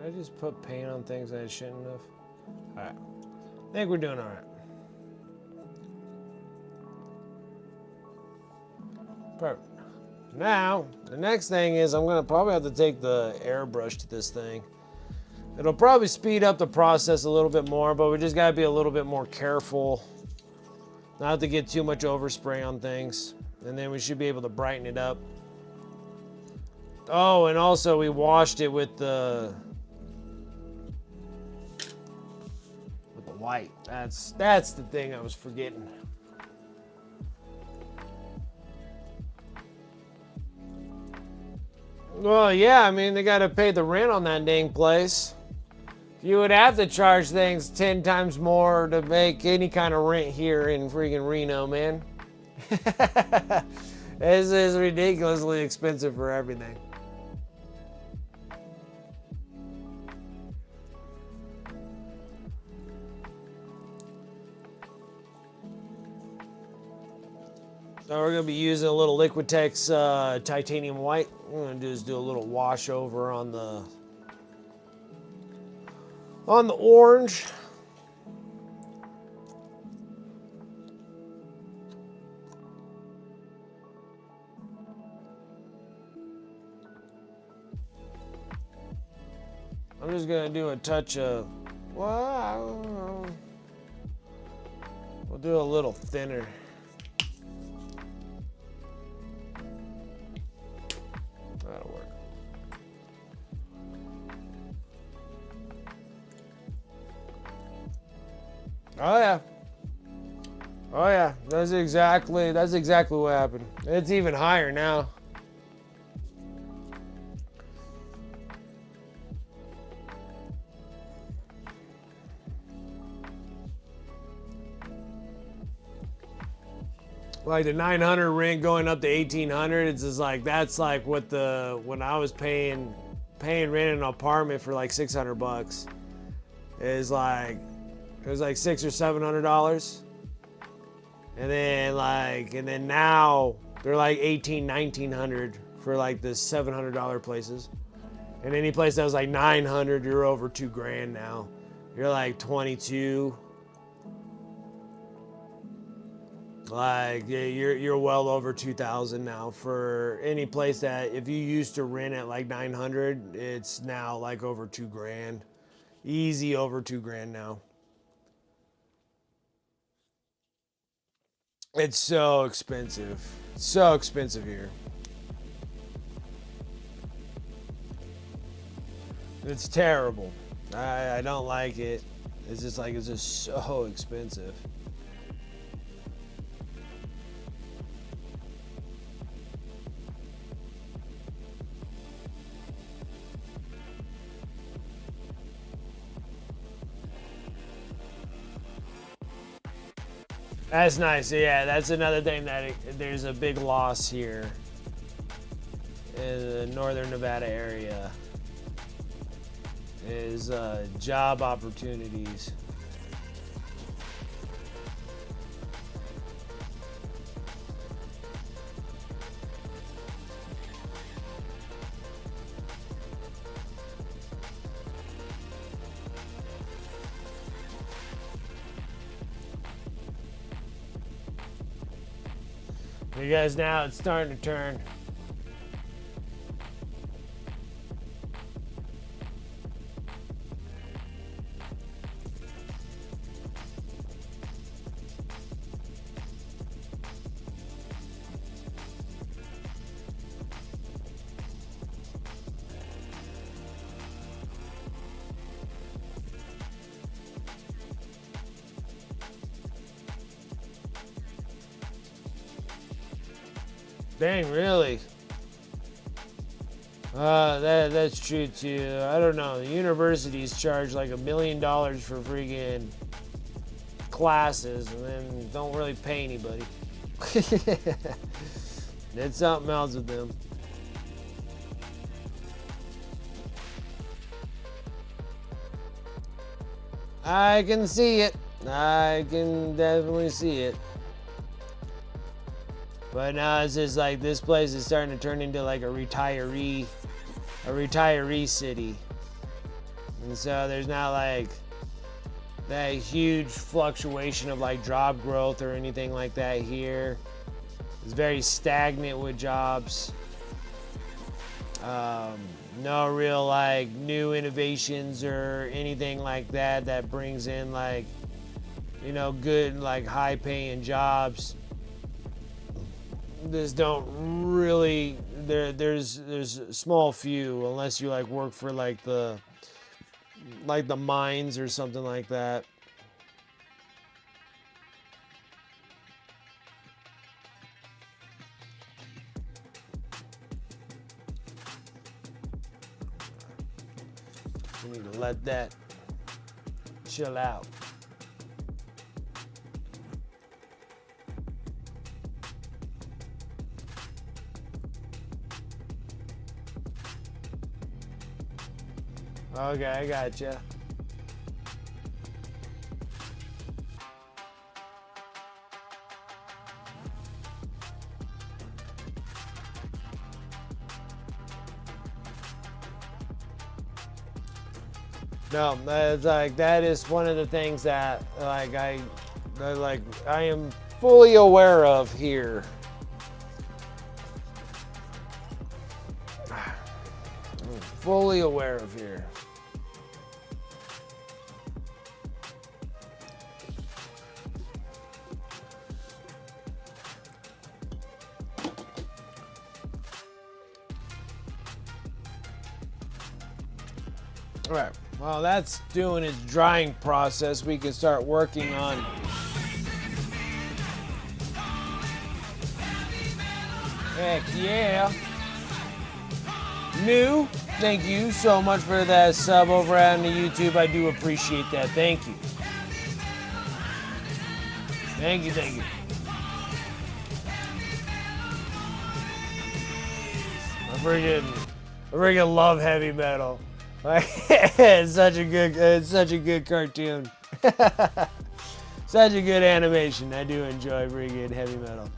I just put paint on things I shouldn't have? Alright. I think we're doing alright. Perfect. Now, the next thing is I'm going to probably have to take the airbrush to this thing. It'll probably speed up the process a little bit more, but we just got to be a little bit more careful. Not to get too much overspray on things. And then we should be able to brighten it up. Oh, and also we washed it with the white. That's the thing I was forgetting. Well, yeah, I mean, they got to pay the rent on that dang place. You would have to charge things 10 times more to make any kind of rent here in freaking Reno, man. This is ridiculously expensive for everything. So we're going to be using a little Liquitex titanium white. What I'm going to do is do a little wash over on the orange. I'm just going to do a touch of, well, we'll do a little thinner. That'll work. Oh yeah. Oh yeah. That's exactly what happened. It's even higher now. Like the 900 rent going up to 1800, it's just like, that's like what when I was paying rent in an apartment for like $600 is like, it was like $600 or $700. And then now they're like 1900 for like the $700 places. And any place that was like 900, you're over $2,000 now. You're like 22. Like you're well over 2,000 now for any place that if you used to rent at like 900, it's now like over $2,000, easy over $2,000 now. It's so expensive, here. It's terrible. I don't like it. It's just like it's just so expensive. That's nice. Yeah, that's another thing that there's a big loss here in the northern Nevada area is job opportunities. You guys, now it's starting to turn. Dang, really? That's true too. I don't know. The universities charge like $1 million for freaking classes and then don't really pay anybody. It's something else with them. I can see it. I can definitely see it. But now it's just like this place is starting to turn into like a retiree city. And so there's not like that huge fluctuation of like job growth or anything like that here. It's very stagnant with jobs. No real like new innovations or anything like that that brings in like, you know, good like high paying jobs. There's don't really there's a small few, unless you like work for like the mines or something like that. We need to let that chill out. Okay, I gotcha. No, that's like that is one of the things that I am fully aware of here. I'm fully aware of here. All right, while that's doing its drying process, we can start working on heck yeah. New, thank you so much for that sub over on the YouTube. I do appreciate that. Thank you. Thank you, thank you. I freaking love heavy metal. It's such a good cartoon. Such a good animation. I do enjoy freaking heavy metal.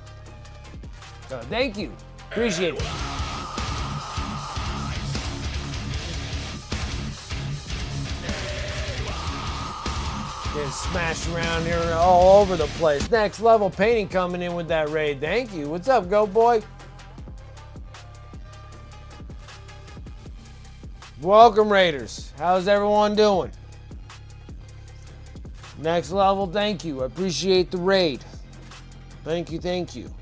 So thank you. Appreciate it. Getting smashed around here all over the place. Next level painting coming in with that raid. Thank you. What's up, Go Boy? Welcome, Raiders. How's everyone doing? Next level, thank you. I appreciate the raid. Thank you, thank you.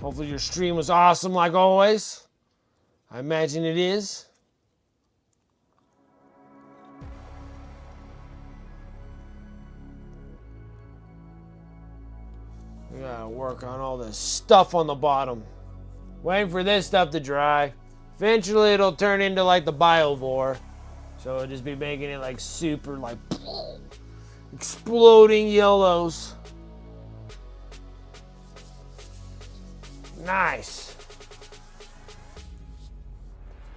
Hopefully your stream was awesome like always. I imagine it is. We gotta work on all this stuff on the bottom. Waiting for this stuff to dry. Eventually it'll turn into like the biovore. So it'll just be making it like super like exploding yellows. Nice.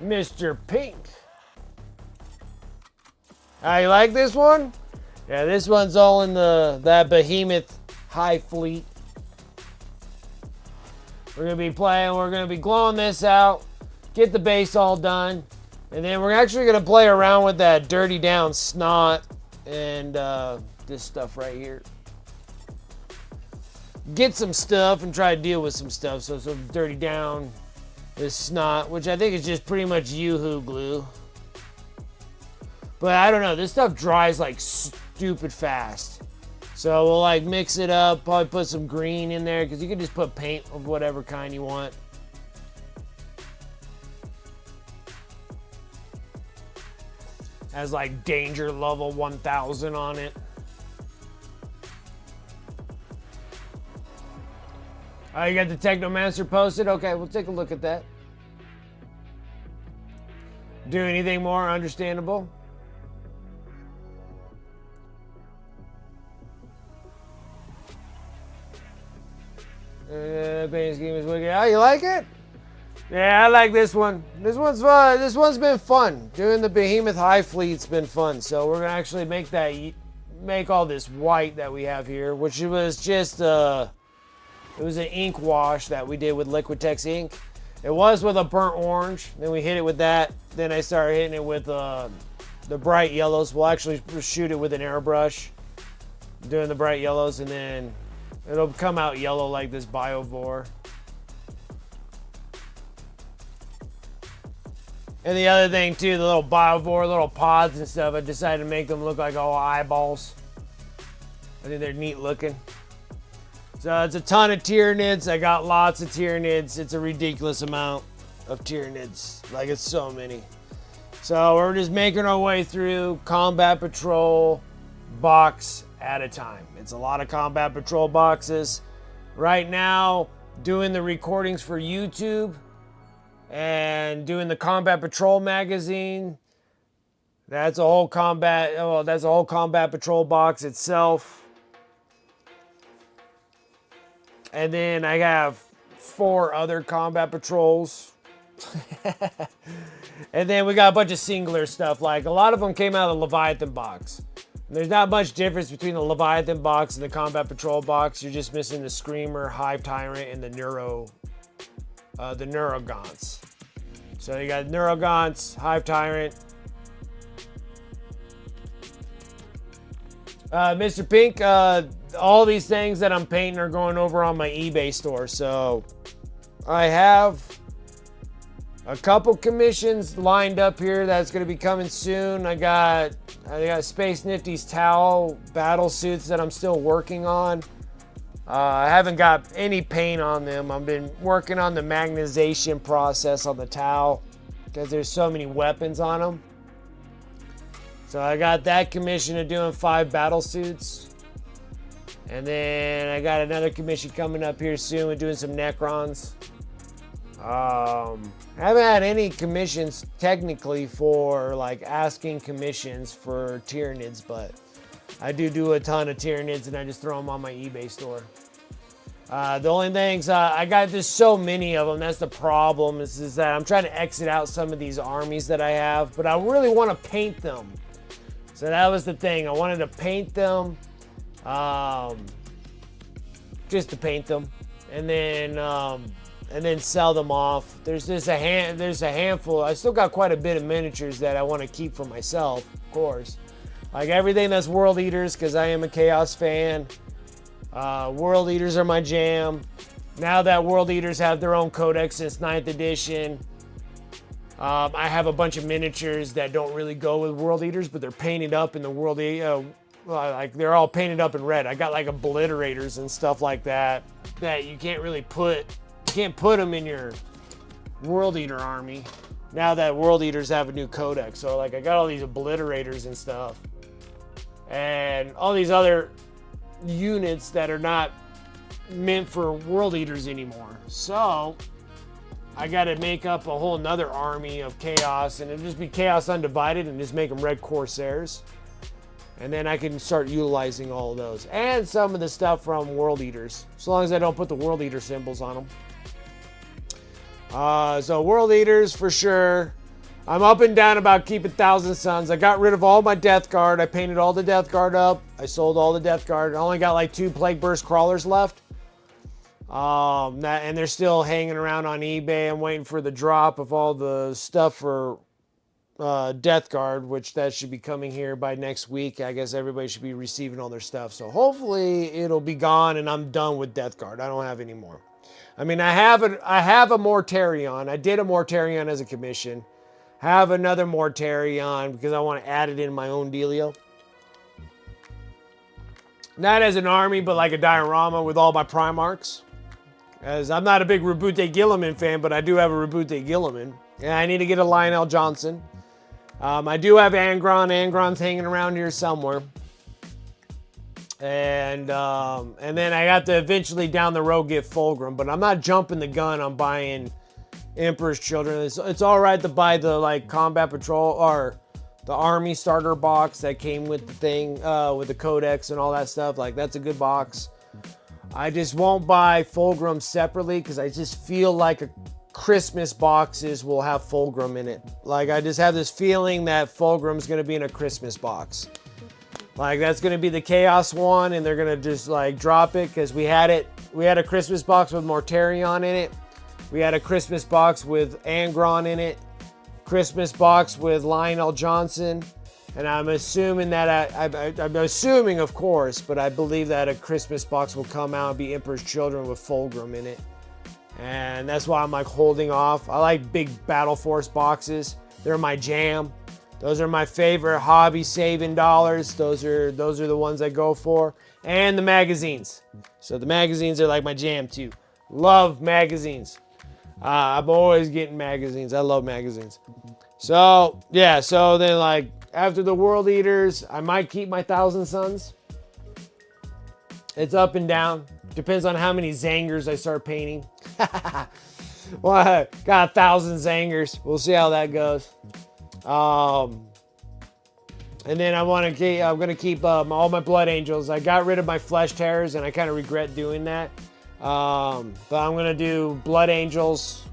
Mr. Pink. You like this one? Yeah, this one's all in that Behemoth Hive fleet. We're gonna be playing, we're gonna be glowing this out. Get the base all done, and then we're actually gonna play around with that dirty down snot and this stuff right here. Get some stuff and try to deal with some stuff. So dirty down this snot, which I think is just pretty much Yoo-hoo glue. But I don't know, this stuff dries like stupid fast. So we'll like mix it up, probably put some green in there, because you can just put paint of whatever kind you want. Has like danger level 1000 on it. Oh, you got the Technomancer posted? Okay, we'll take a look at that. Do anything more understandable? Painting scheme is wicked. Oh, you like it? Yeah, I like this one. This one's fun. This one's been fun. Doing the Behemoth Hive fleet's been fun. So we're gonna actually make all this white that we have here, which was just it was an ink wash that we did with Liquitex ink. It was with a burnt orange. Then we hit it with that. Then I started hitting it with the bright yellows. We'll actually shoot it with an airbrush, doing the bright yellows, and then it'll come out yellow like this Biovore. And the other thing too, the little Biovore, little pods and stuff, I decided to make them look like all eyeballs. I think they're neat looking. So it's a ton of Tyranids. I got lots of Tyranids. It's a ridiculous amount of Tyranids. Like, it's so many. So we're just making our way through Combat Patrol box at a time. It's a lot of Combat Patrol boxes. Right now, doing the recordings for YouTube and doing the Combat Patrol magazine. That's a whole Combat Patrol box itself. And then I have 4 other Combat Patrols. And then we got a bunch of singular stuff. Like, a lot of them came out of the Leviathan box. And there's not much difference between the Leviathan box and the Combat Patrol box. You're just missing the Screamer, Hive Tyrant, and the Neurogons. So you got Neurogons, Hive Tyrant. Mr. Pink, all these things that I'm painting are going over on my eBay store. So I have a couple commissions lined up here that's going to be coming soon. I got Space Nifty's towel battle suits that I'm still working on. I haven't got any paint on them. I've been working on the magnetization process on the towel because there's so many weapons on them. So I got that commission of doing 5 battle suits. And then I got another commission coming up here soon with doing some Necrons. I haven't had any commissions technically for like asking commissions for Tyranids, but I do a ton of Tyranids and I just throw them on my eBay store. The only things, I got just so many of them. That's the problem is that I'm trying to exit out some of these armies that I have, but I really want to paint them. So that was the thing. I wanted to paint them, just to paint them, and then sell them off. There's a handful. I still got quite a bit of miniatures that I want to keep for myself, of course. Like everything that's World Eaters, because I am a Chaos fan. World Eaters are my jam. Now that World Eaters have their own codex since 9th edition, I have a bunch of miniatures that don't really go with World Eaters, but they're painted up in the World like they're all painted up in red. I got like obliterators and stuff like that you can't really put. You can't put them in your World Eater army now that World Eaters have a new codex. So like I got all these obliterators and stuff, and all these other units that are not meant for World Eaters anymore. So I got to make up a whole nother army of Chaos, and it'll just be Chaos Undivided and just make them Red Corsairs. And then I can start utilizing all of those. And some of the stuff from World Eaters. As long as I don't put the World Eater symbols on them. So World Eaters for sure. I'm up and down about keeping Thousand Suns. I got rid of all my Death Guard. I painted all the Death Guard up. I sold all the Death Guard. I only got like 2 Plague Burst Crawlers left. And they're still hanging around on eBay. I'm waiting for the drop of all the stuff for Death Guard, which that should be coming here by next week. I guess everybody should be receiving all their stuff. So hopefully it'll be gone and I'm done with Death Guard. I don't have any more. I mean, I have a Mortarion. I did a Mortarion as a commission. Have another Mortarion because I want to add it in my own dealio. Not as an army, but like a diorama with all my Primarchs. As I'm not a big Rabute Gilliman fan, but I do have a Rabute Gilliman. And I need to get a Lionel Johnson. I do have Angron. Angron's hanging around here somewhere. And then I got to eventually down the road get Fulgrim, but I'm not jumping the gun on buying Emperor's Children. It's all right to buy the like Combat Patrol or the Army starter box that came with the thing, with the Codex and all that stuff. Like, that's a good box. I just won't buy Fulgrim separately because I just feel like Christmas boxes will have Fulgrim in it. Like, I just have this feeling that Fulgrim's going to be in a Christmas box. Like, that's going to be the Chaos one, and they're going to just, like, drop it because we had a Christmas box with Mortarion in it. We had a Christmas box with Angron in it, Christmas box with Lionel Johnson, and I'm assuming that I'm assuming, of course, but I believe that a Christmas box will come out and be Emperor's Children with Fulgrim in it. And that's why I'm like holding off. I like big Battle Force boxes. They're my jam. Those are my favorite hobby saving dollars. Those are the ones I go for. And the magazines. So the magazines are like my jam too. Love magazines. I'm always getting magazines. I love magazines. So yeah, so then like after the World Eaters, I might keep my Thousand Suns. It's up and down. Depends on how many Zangers I start painting. Well, I got 1,000 Zangers. We'll see how that goes. And then I'm gonna keep all my Blood Angels. I got rid of my Flesh Terrors, and I kind of regret doing that. But I'm gonna do Blood Angels.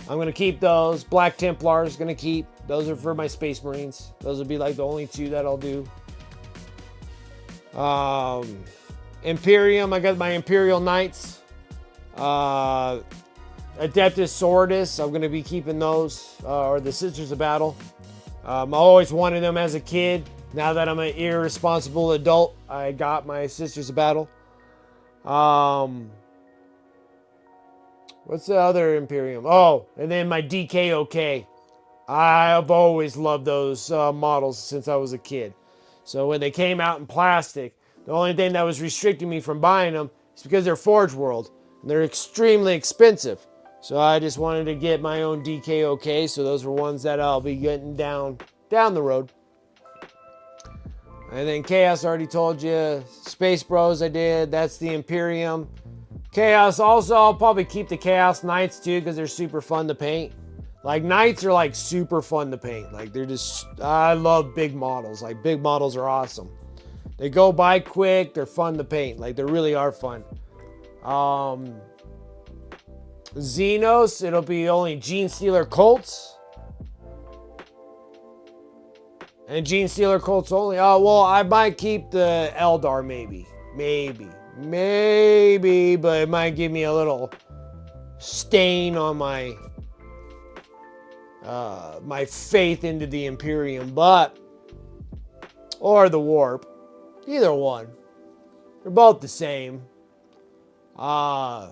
I'm gonna keep those. Black Templars gonna keep. Those are for my Space Marines. Those will be like the only 2 that I'll do. Imperium, I got my Imperial Knights. Adeptus Sortis, I'm gonna be keeping those, or the Sisters of Battle. I always wanted them as a kid. Now that I'm an irresponsible adult, I got my Sisters of Battle. What's the other Imperium? Oh, and then my DKOK. I've always loved those models since I was a kid. So when they came out in plastic, the only thing that was restricting me from buying them is because they're Forge World. And they're extremely expensive. So I just wanted to get my own DKOK. So those are ones that I'll be getting down the road. And then Chaos, I already told you. Space Bros I did. That's the Imperium. Chaos also, I'll probably keep the Chaos Knights too because they're super fun to paint. Like Knights are like super fun to paint. Like they're just, I love big models. Like big models are awesome. They go by quick. They're fun to paint. Like they really are fun. Xenos, it'll be only Gene Stealer Colts. And Gene Stealer Colts only. Oh, well, I might keep the Eldar maybe. Maybe, but it might give me a little stain on my my faith into the Imperium, or the Warp. Either one. They're both the same. I'm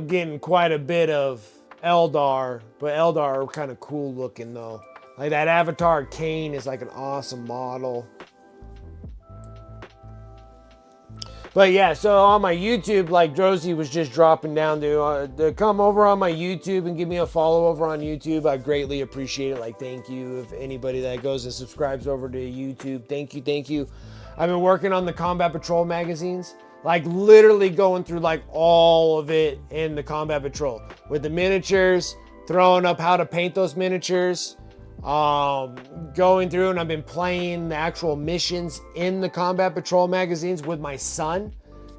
getting quite a bit of Eldar, but Eldar are kind of cool looking though. Like that Avatar Kane is like an awesome model. But yeah, so on my YouTube, like Drosy was just dropping down to come over on my YouTube and give me a follow over on YouTube. I greatly appreciate it. Like, thank you. If anybody that goes and subscribes over to YouTube, thank you. I've been working on the Combat Patrol magazines. Like literally going through like all of it in the Combat Patrol. With the miniatures, throwing up how to paint those miniatures. Going through, and I've been playing the actual missions in the Combat Patrol magazines with my son,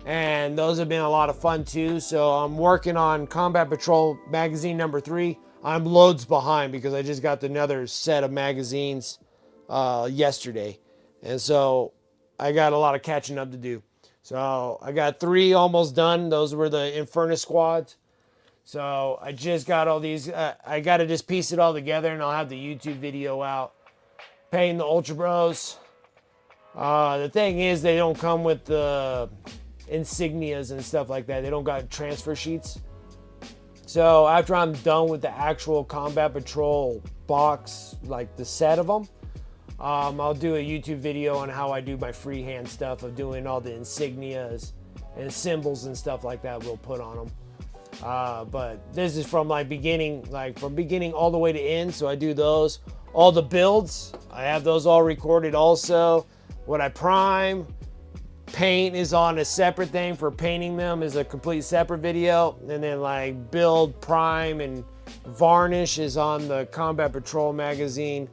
and those have been a lot of fun too. So I'm working on Combat Patrol magazine number 3. I'm loads behind because I just got another set of magazines yesterday, and so I got a lot of catching up to do. So I got 3 almost done. Those were the Infernus squads. So I just got all these, I got to just piece it all together, and I'll have the YouTube video out. Painting the Ultra Bros. The thing is, they don't come with the insignias and stuff like that. They don't got transfer sheets. So after I'm done with the actual Combat Patrol box, like the set of them, I'll do a YouTube video on how I do my freehand stuff of doing all the insignias and symbols and stuff like that we'll put on them. But this is from like beginning all the way to end. So I do those, all the builds. I have those all recorded also. What I prime, paint is on a separate thing for painting them is a complete separate video. And then like build, prime, and varnish is on the Combat Patrol magazine.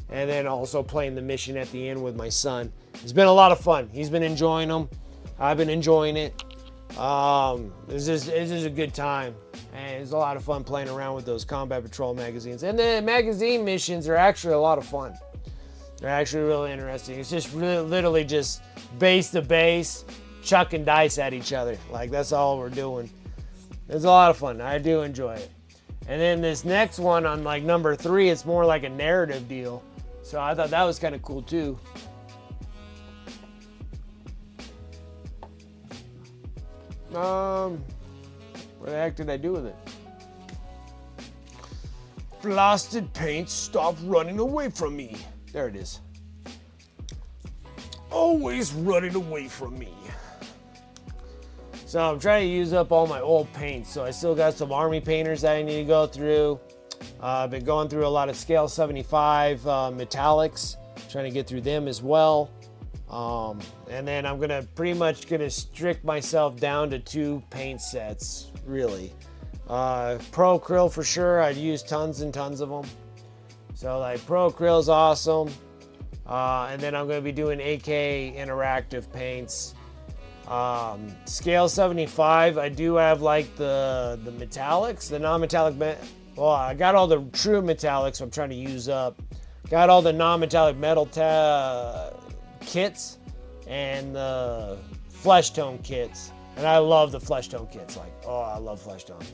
And then also playing the mission at the end with my son. It's been a lot of fun. He's been enjoying them. I've been enjoying it. It's just a good time, and it's a lot of fun playing around with those Combat Patrol magazines. And the magazine missions are actually a lot of fun. They're actually really interesting. It's just literally just base to base, chucking dice at each other. Like that's all we're doing. It's a lot of fun. I do enjoy it. And then this next one on like number 3, it's more like a narrative deal. So I thought that was kind of cool too. What the heck did I do with it? Blasted paint, stop running away from me. There it is. Always running away from me. So I'm trying to use up all my old paints. So I still got some army painters that I need to go through. I've been going through a lot of scale 75 metallics, trying to get through them as well. And then I'm pretty much gonna strict myself down to 2 paint sets, really. Pro Acryl for sure. I'd use tons and tons of them. So like Pro Acryl is awesome. And then I'm gonna be doing AK interactive paints. Scale 75, I do have like the metallics, the non-metallic. Well, I got all the true metallics, so I'm trying to use up. Got all the non-metallic metal kits and the flesh tone kits. And I love the flesh tone kits. Like, oh, I love flesh tone.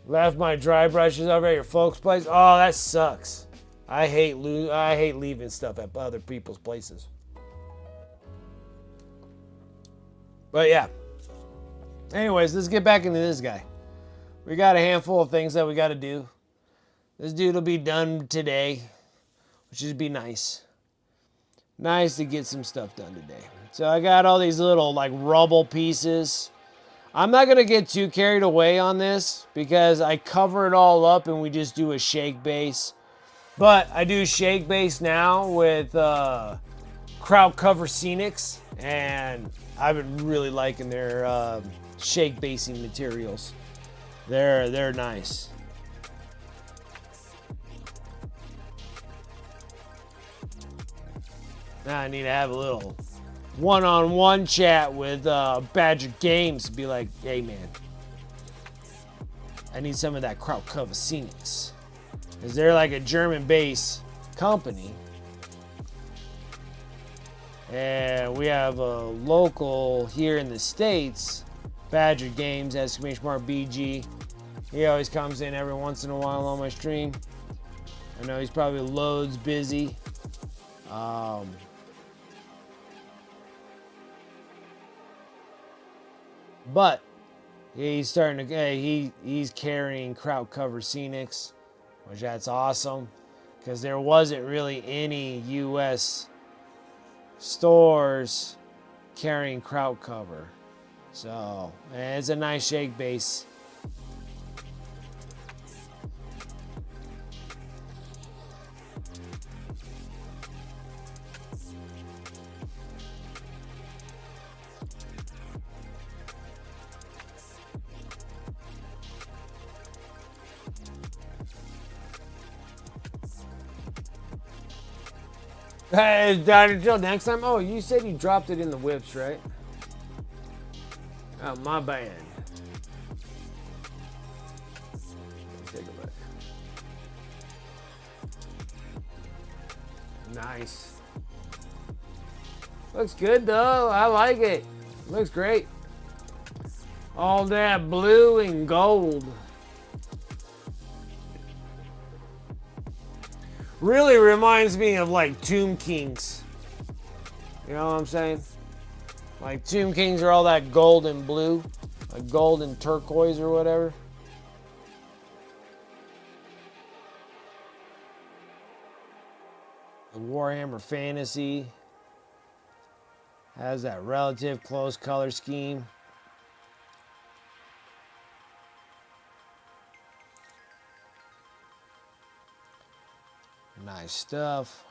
Left my dry brushes over at your folks' place. Oh, that sucks. I hate leaving stuff at other people's places. But yeah. Anyways, let's get back into this guy. We got a handful of things that we got to do. This dude will be done today, which would be nice. Nice to get some stuff done today. So I got all these little like rubble pieces. I'm not going to get too carried away on this because I cover it all up and we just do a shake base. But I do shake base now with Kraut Cover Scenics, and I've been really liking their shake basing materials. They're nice. Now I need to have a little one-on-one chat with Badger Games to be like, hey man, I need some of that Kraut Cover Scenics. Because they're like a German-based company. And we have a local here in the States, Badger Games, exclamation mark BG. He always comes in every once in a while on my stream. I know he's probably loads busy. But he's starting to, he's carrying Kraut Cover Scenics, which that's awesome, because there wasn't really any U.S. stores carrying Kraut Cover. So, it's a nice shake base. Hey, until next time. Oh, you said you dropped it in the whips, right? Oh, my bad. Let's take a look. Nice. Looks good though. I like it. Looks great. All that blue and gold. Really reminds me of like Tomb Kings. You know what I'm saying? Like Tomb Kings are all that gold and blue, like gold and turquoise or whatever. The Warhammer Fantasy has that relative close color scheme. Nice stuff.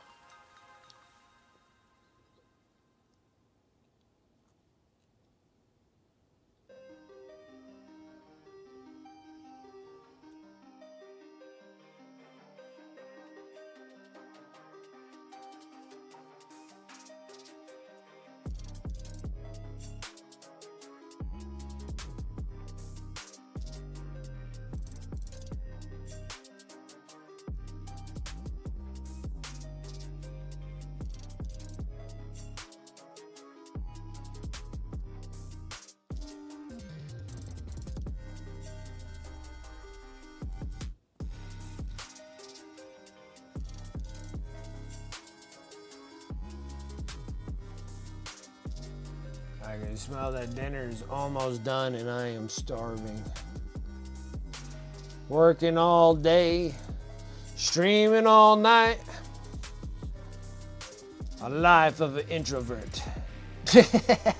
I can smell that dinner is almost done and I am starving. Working all day, streaming all night. A life of an introvert. That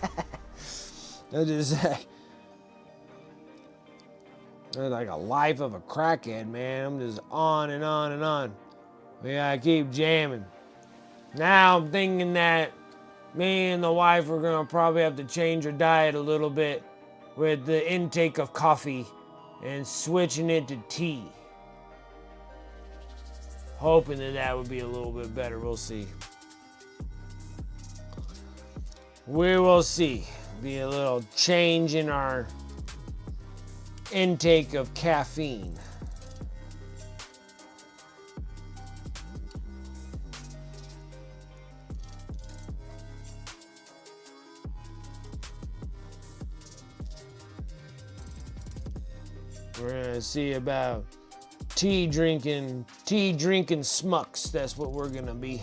is like a life of a crackhead, man. I'm just on and on and on. We gotta keep jamming. Now I'm thinking that me and the wife are gonna probably have to change our diet a little bit with the intake of coffee and switching it to tea. Hoping that would be a little bit better. We'll see. We will see. Be a little change in our intake of caffeine. We're gonna see about tea drinking smucks. That's what we're gonna be.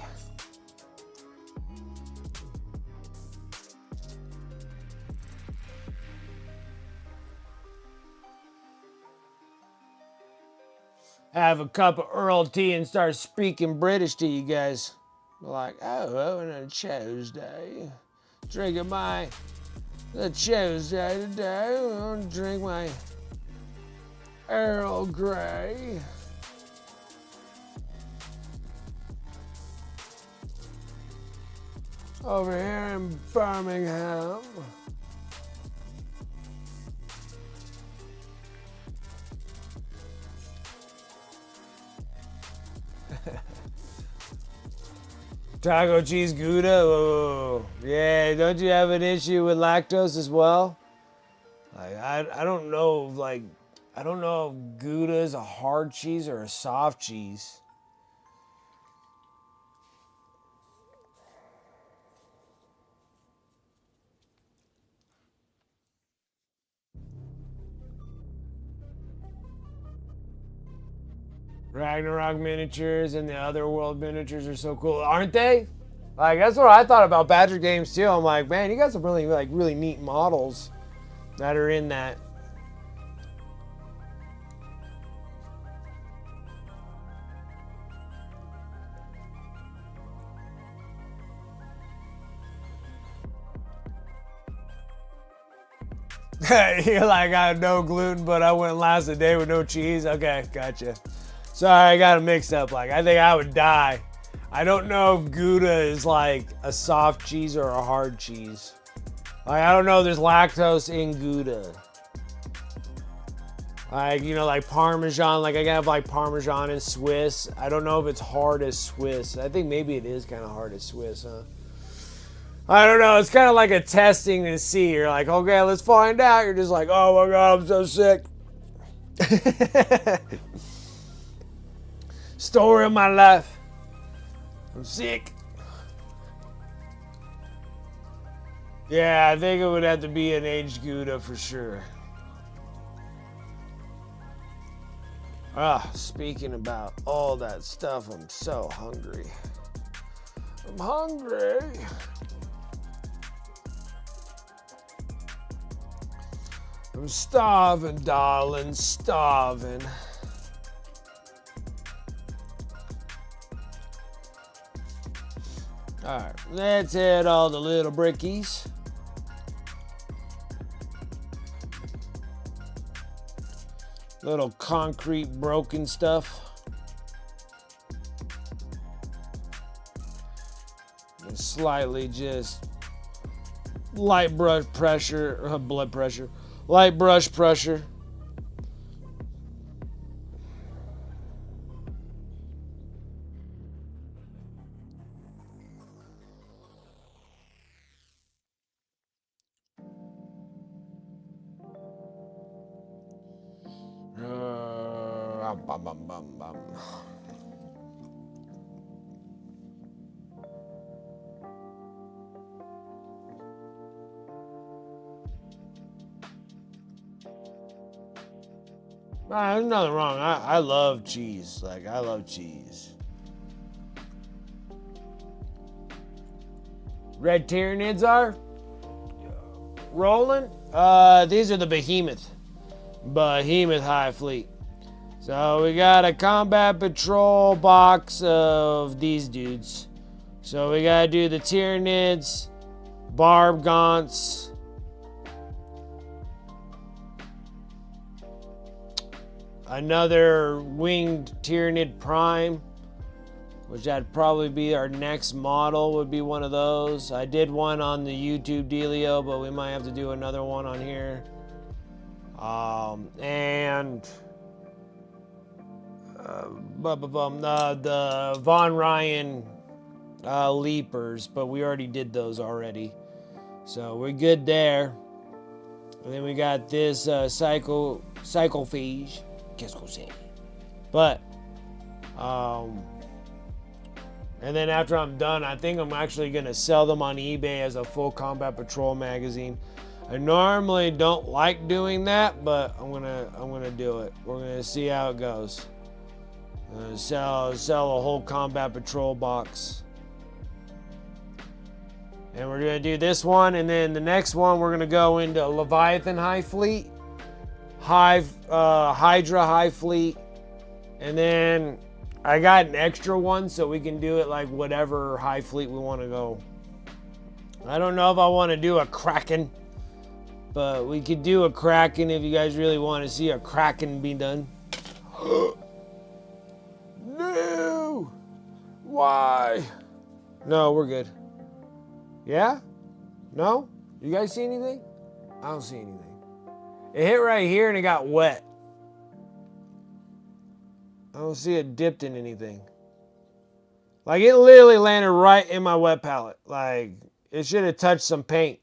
Have a cup of Earl tea and start speaking British to you guys. Like, oh, on a Tuesday, drinking the Tuesday today, I'm gonna drink my Earl Grey. Over here in Birmingham. Taco cheese Gouda. Oh, yeah, don't you have an issue with lactose as well? Like, I don't know, like, I don't know if Gouda is a hard cheese or a soft cheese. Ragnarok miniatures and the Otherworld miniatures are so cool, aren't they? Like, that's what I thought about Badger games too. I'm like, man, you got some really neat models that are in that. You're like, I have no gluten, but I wouldn't last a day with no cheese. Okay, gotcha. Sorry, I got it mixed up. Like, I think I would die. I don't know if Gouda is like a soft cheese or a hard cheese. Like, I don't know if there's lactose in Gouda. Like, you know, like Parmesan. Like, I can have like Parmesan and Swiss. I don't know if it's hard as Swiss. I think maybe it is kind of hard as Swiss, huh? I don't know. It's kind of like a testing to see. You're like, okay, let's find out. You're just like, oh my God, I'm so sick. Story of my life. I'm sick. Yeah, I think it would have to be an aged Gouda for sure. Speaking about all that stuff, I'm so hungry. I'm hungry. I'm starving, darling, starving. All right, let's hit all the little brickies. Little concrete broken stuff. And slightly just light brush pressure, blood pressure. Light brush pressure. Bum, bum, bum. There's nothing wrong. I love cheese. Like, I love cheese. Red Tyranids are? rolling. These are the Behemoth Hive fleet. So we got a combat patrol box of these dudes. So we gotta do the Tyranid's, Barb Gaunts, another winged Tyranid Prime, which that'd probably be our next model, would be one of those. I did one on the YouTube dealio, but we might have to do another one on here. And the Von Ryan Leapers, but we already did those already. So we're good there. And then we got this Psychophage. But, and then after I'm done, I think I'm actually going to sell them on eBay as a full Combat Patrol magazine. I normally don't like doing that, but I'm gonna do it. We're gonna see how it goes. I'm gonna sell a whole Combat Patrol box. And we're gonna do this one, and then the next one we're gonna go into Leviathan Hive Fleet, HYDRA Hive Fleet, and then I got an extra one so we can do it like whatever Hive Fleet we want to go. I don't know if I want to do a Kraken, but we could do a Kraken if you guys really want to see a Kraken be done. No! Why? No, we're good. Yeah? No? You guys see anything? I don't see anything. It hit right here and it got wet. I don't see it dipped in anything. Like, it literally landed right in my wet palette. Like, it should have touched some paint.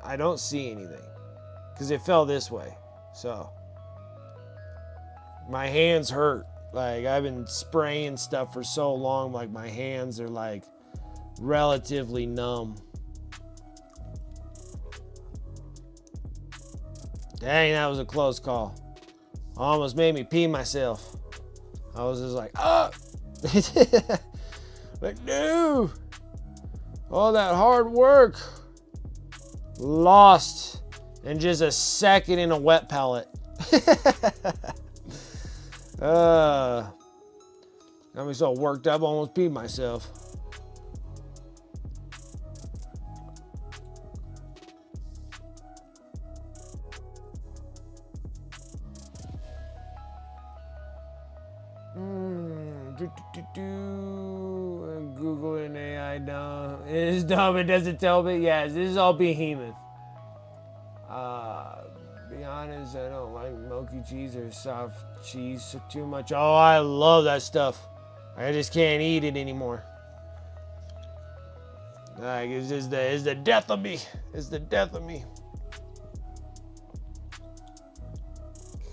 I don't see anything. Because it fell this way. So. My hands hurt. Like, I've been spraying stuff for so long. Like, my hands are, like, relatively numb. Dang, that was a close call. Almost made me pee myself. I was just like, ah! Like, no! All that hard work lost in just a second in a wet palette. Got me so worked up, I almost peed myself. Google and AI dumb. It is dumb, it doesn't tell me. Yes, this is all Behemoth. Be honest, I don't like milky cheese or soft cheese too much. Oh, I love that stuff. I just can't eat it anymore. Like, it's the death of me. It's the death of me.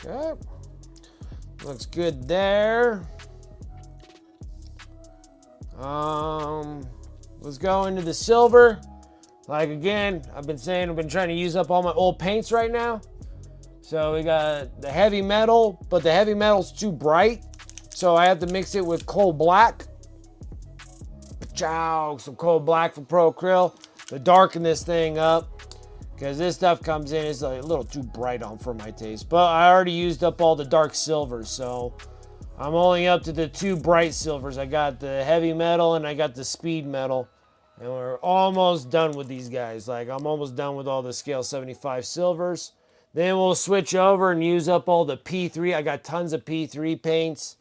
Okay. Looks good there. Let's go into the silver. Like, again, I've been trying to use up all my old paints right now. So we got the heavy metal, but the heavy metal's too bright. So I have to mix it with coal black. Chow, some coal black from Pro Acryl to darken this thing up. Because this stuff comes in, it's a little too bright for my taste. But I already used up all the dark silvers, so I'm only up to the 2 bright silvers. I got the heavy metal and I got the speed metal. And we're almost done with these guys. Like, I'm almost done with all the scale 75 silvers. Then we'll switch over and use up all the P3. I got tons of P3 paints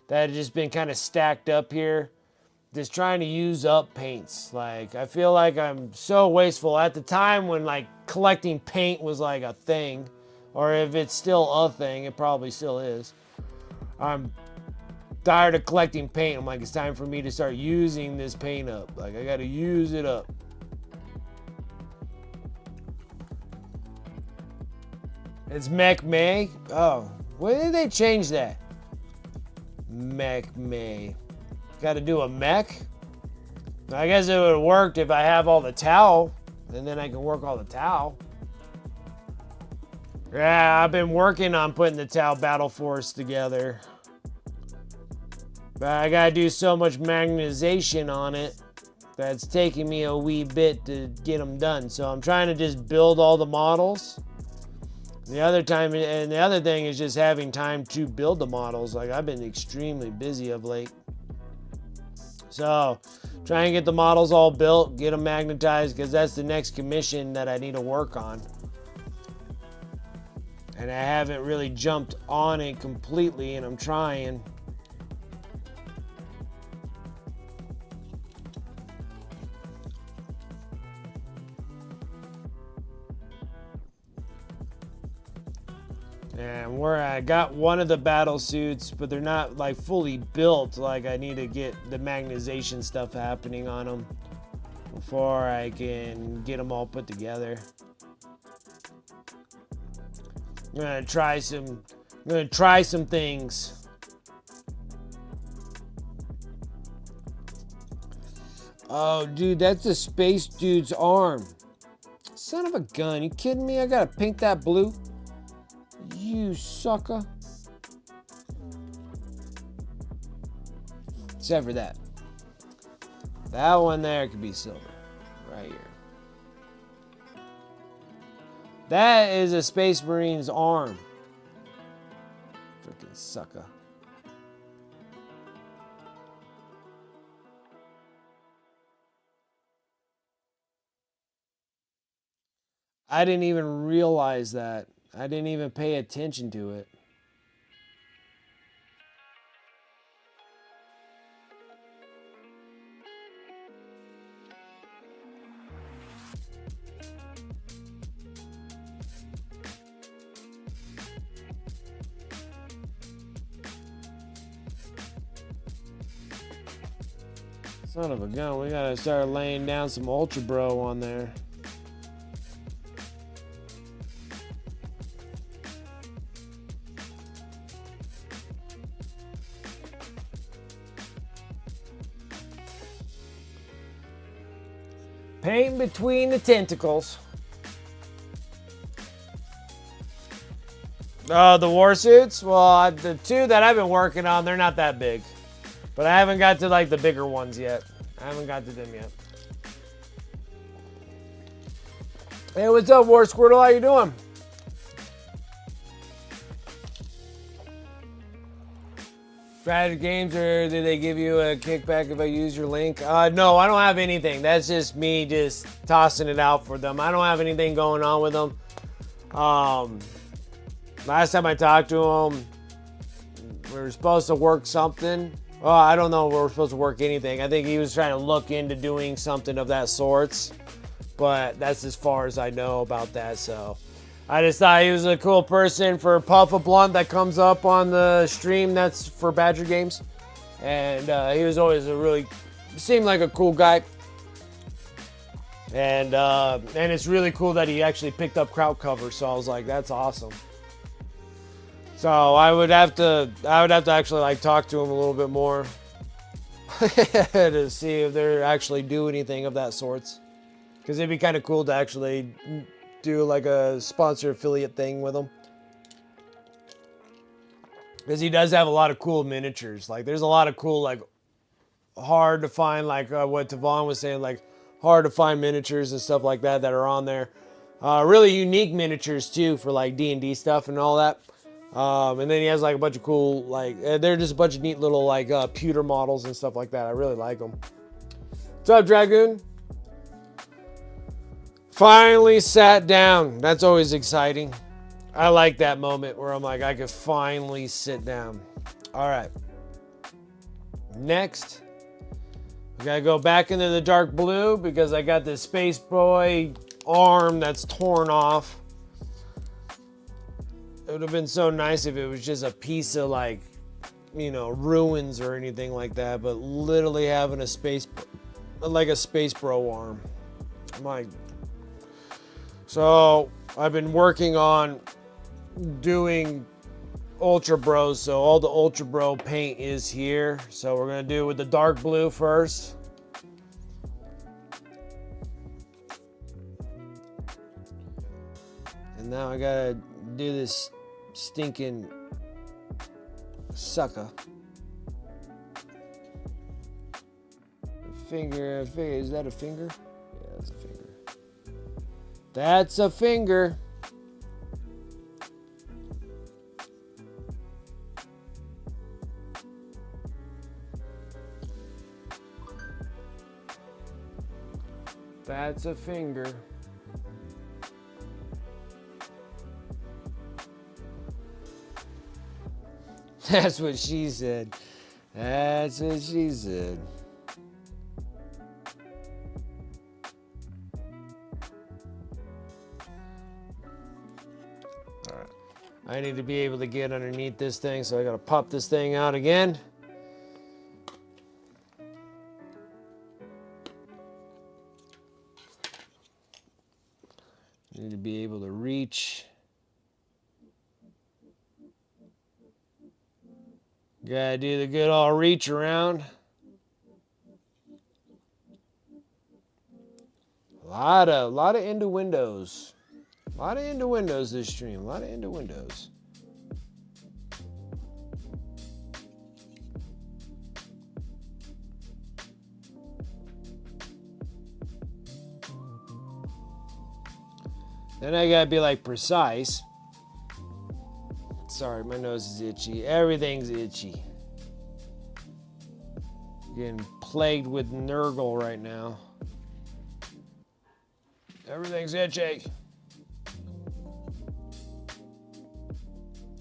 that have just been kind of stacked up here. Just trying to use up paints. Like, I feel like I'm so wasteful. At the time when, like, collecting paint was like a thing, or if it's still a thing, it probably still is. I'm tired of collecting paint. I'm like, it's time for me to start using this paint up. Like, I gotta use it up. It's Mech May. Oh, when did they change that? Mech May. Got to do a mech? I guess it would have worked if I have all the towel, and then I can work all the towel. Yeah, I've been working on putting the Tau Battle Force together. But I gotta do so much magnetization on it that's taking me a wee bit to get them done. So I'm trying to just build all the models. The other time, and the other thing is just having time to build the models. Like, I've been extremely busy of late. So try and get the models all built, get them magnetized, because that's the next commission that I need to work on. And I haven't really jumped on it completely, and I'm trying. And where I got one of the battle suits, but they're not like fully built. Like, I need to get the magnetization stuff happening on them before I can get them all put together. I'm gonna try some things. Oh, dude, that's a space dude's arm. Son of a gun, you kidding me? I gotta paint that blue? You sucker. Except for that. That one there could be silver. Right here. That is a Space Marine's arm. Freaking sucker. I didn't even realize that. I didn't even pay attention to it. Son of a gun, we gotta start laying down some Ultra Bro on there. Paint between the tentacles. Oh, the war suits? Well, the two that I've been working on, they're not that big. But I haven't got to like the bigger ones yet. I haven't got to them yet. Hey, what's up, War Squirtle? How you doing? Strategy games, or did they give you a kickback if I use your link? No, I don't have anything. That's just me just tossing it out for them. I don't have anything going on with them. Last time I talked to him, we were supposed to work something. Well, I don't know if we were supposed to work anything. I think he was trying to look into doing something of that sorts. But that's as far as I know about that, so. I just thought he was a cool person for Puff a Blunt that comes up on the stream that's for Badger Games. And he was always seemed like a cool guy. And it's really cool that he actually picked up crowd cover, so I was like, that's awesome. So I would have to actually like talk to him a little bit more to see if they actually do anything of that sorts. Because it'd be kind of cool to actually do like a sponsor affiliate thing with him. Because he does have a lot of cool miniatures. Like, there's a lot of cool, like, hard to find, like what Tavon was saying, like hard to find miniatures and stuff like that are on there. Really unique miniatures too for like D&D stuff and all that. And then he has like a bunch of cool, like, they're just a bunch of neat little like pewter models and stuff like that. I really like them. What's up, Dragoon? Finally sat down. That's always exciting. I like that moment where I'm like, I could finally sit down. All right. Next, we gotta go back into the dark blue because I got this Space Boy arm that's torn off. It would have been so nice if it was just a piece of like, you know, ruins or anything like that, but literally having a Space Bro arm. I'm like, so I've been working on doing Ultra Bros, so all the Ultra Bro paint is here. So we're gonna do it with the dark blue first. And now I gotta do this stinking sucker. finger. Is that a finger? Yeah, that's a finger. That's a finger. That's a finger. That's what she said. That's what she said. All right. I need to be able to get underneath this thing, so I gotta pop this thing out again. Need to be able to reach. Gotta do the good old reach around. A lot of into windows. A lot of into windows this stream. A lot of into windows. Then I gotta be like precise. Sorry, my nose is itchy. Everything's itchy. Getting plagued with Nurgle right now. Everything's itchy.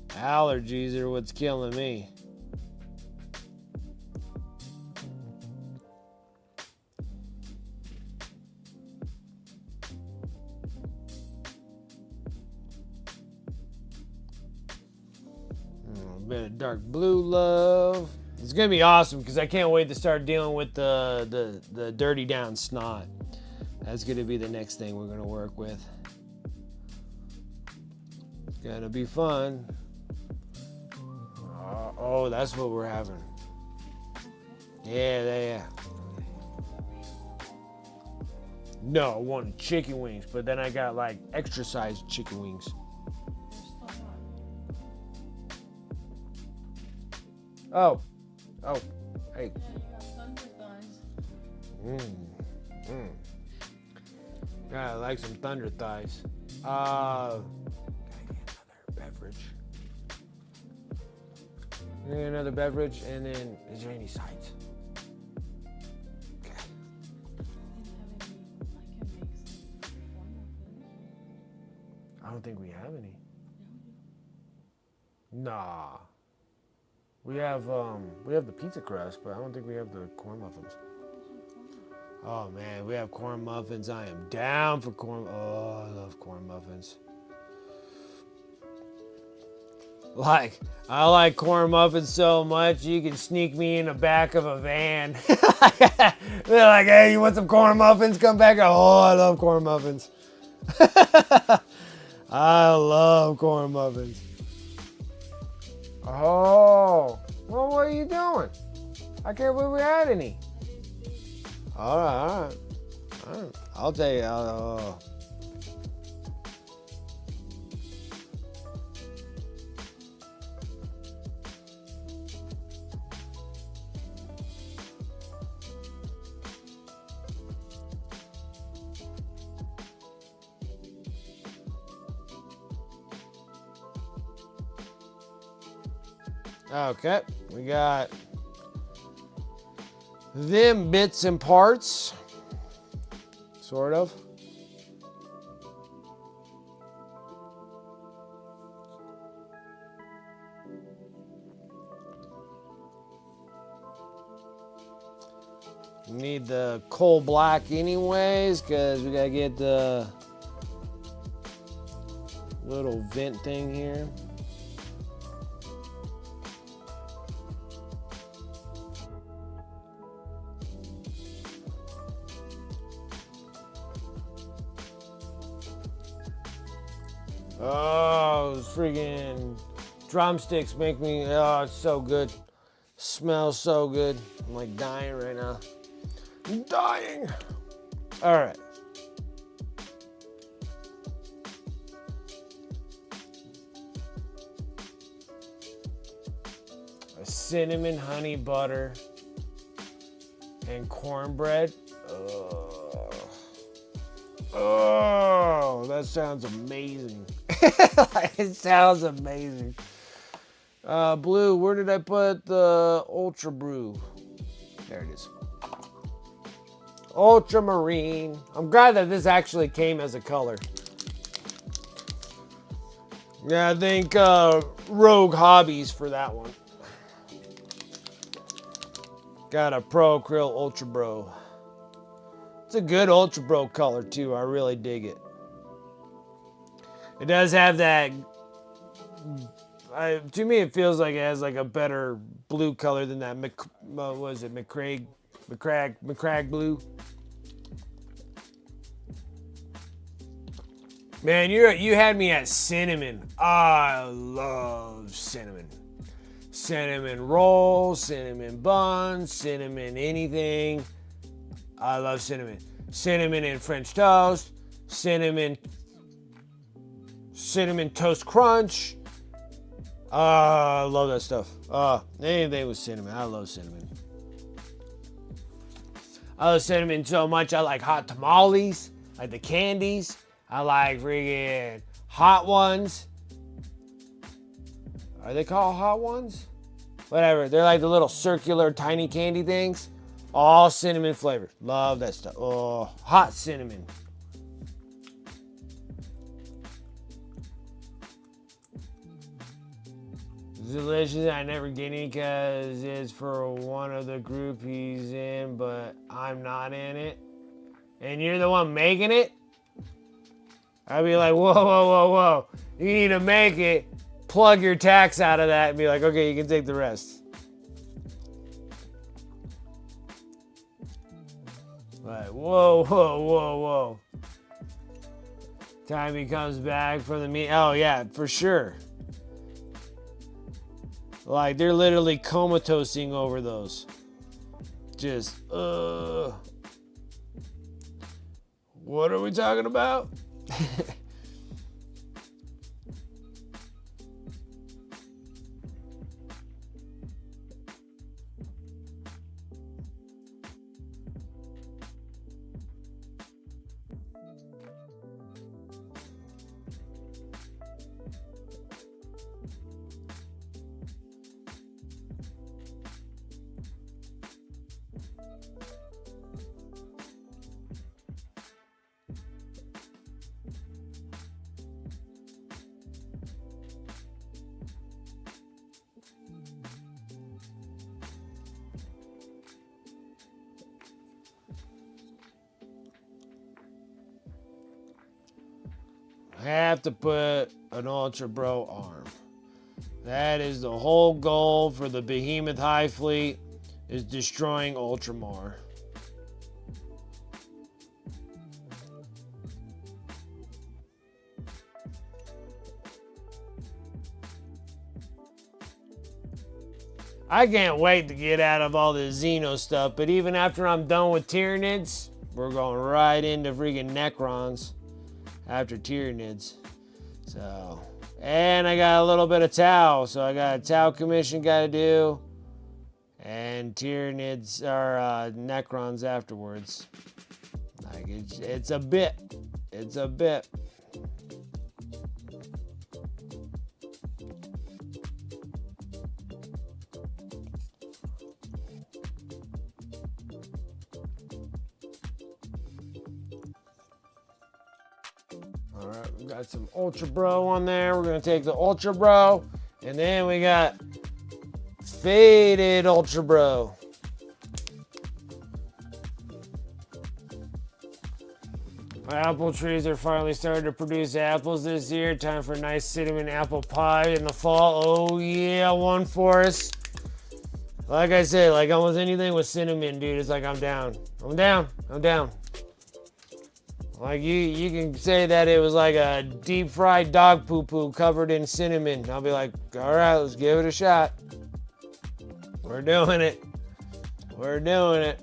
Allergies are what's killing me. Bit of dark blue love. It's gonna be awesome because I can't wait to start dealing with the dirty down snot. That's gonna be the next thing we're gonna work with. It's gonna be fun. Oh, that's what we're having. Yeah. No, I wanted chicken wings, but then I got like extra sized chicken wings. Oh, hey. Yeah, I like some thunder thighs. Gotta get another beverage. Get another beverage, and then is there any sides? Okay. I don't think we have any. Nah. We have the pizza crust, but I don't think we have the corn muffins. Oh man, we have corn muffins. I am down for corn. Oh, I love corn muffins. I like corn muffins so much, you can sneak me in the back of a van. They're like, hey, you want some corn muffins? Come back. Oh, I love corn muffins. I love corn muffins. Oh, well, what are you doing? I can't believe we had any. All right. I'll tell you. Okay, we got them bits and parts, sort of. Need the coal black anyways, because we gotta get the little vent thing here. Oh, those freaking drumsticks make me, oh, it's so good. Smells so good. I'm like dying right now. I'm dying. All right. A cinnamon honey butter and cornbread. Oh, that sounds amazing. It sounds amazing. Blue, where did I put the Ultra Brew? There it is. Ultramarine. I'm glad that this actually came as a color. Yeah, I think Rogue Hobbies for that one. Got a Pro Krill Ultra Bro. It's a good Ultra Bro color too. I really dig it. It does have that. To me, it feels like it has like a better blue color than that. What is it? McCrag blue. Man, you had me at cinnamon. I love cinnamon. Cinnamon rolls, cinnamon buns, cinnamon anything. I love cinnamon. Cinnamon in French toast, cinnamon toast crunch. I love that stuff. Anything with cinnamon. I love cinnamon. I love cinnamon so much. I like hot tamales, like the candies. I like freaking hot ones. Are they called hot ones? Whatever. They're like the little circular tiny candy things. All cinnamon flavored. Love that stuff. Oh, hot cinnamon. Delicious. I never get any because it's for one of the group he's in, but I'm not in it. And you're the one making it? I'd be like, whoa, whoa, whoa, whoa. You need to make it, plug your tax out of that, and be like, okay, you can take the rest. Like, whoa, whoa, whoa, whoa. Time he comes back from the meet. Oh, yeah, for sure. Like, they're literally comatosing over those. Just, What are we talking about? I have to put an Ultra Bro arm. That is the whole goal for the Behemoth Hive fleet, is destroying Ultramar. I can't wait to get out of all the Xeno stuff, but even after I'm done with Tyranids, we're going right into freaking Necrons after Tyranids. So, and I got a little bit of Tau, so I got a Tau commission got to do, and Tyranids or Necrons afterwards. Like it's a bit. It's a bit. All right, we got some Ultra Bro on there. We're gonna take the Ultra Bro, and then we got Faded Ultra Bro. My apple trees are finally starting to produce apples this year. Time for a nice cinnamon apple pie in the fall. Oh yeah, one for us. Like I said, like almost anything with cinnamon, dude, it's like I'm down. I'm down. I'm down. Like you can say that it was like a deep fried dog poo poo covered in cinnamon. I'll be like, all right, let's give it a shot. We're doing it. We're doing it.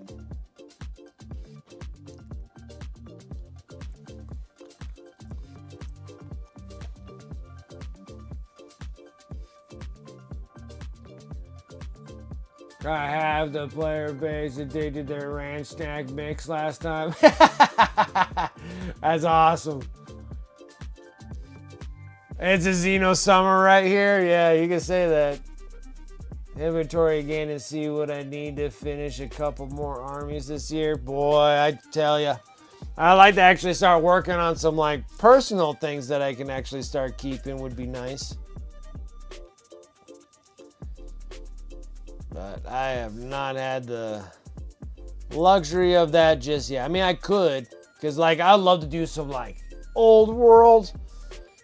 I have the player base that they did their ranch snack mix last time. That's awesome. It's a Xeno summer right here. Yeah, you can say that. Inventory again and see what I need to finish a couple more armies this year. Boy, I tell ya. I like to actually start working on some like personal things that I can actually start keeping would be nice. But I have not had the luxury of that just yet. I mean, I could, because like I'd love to do some like old world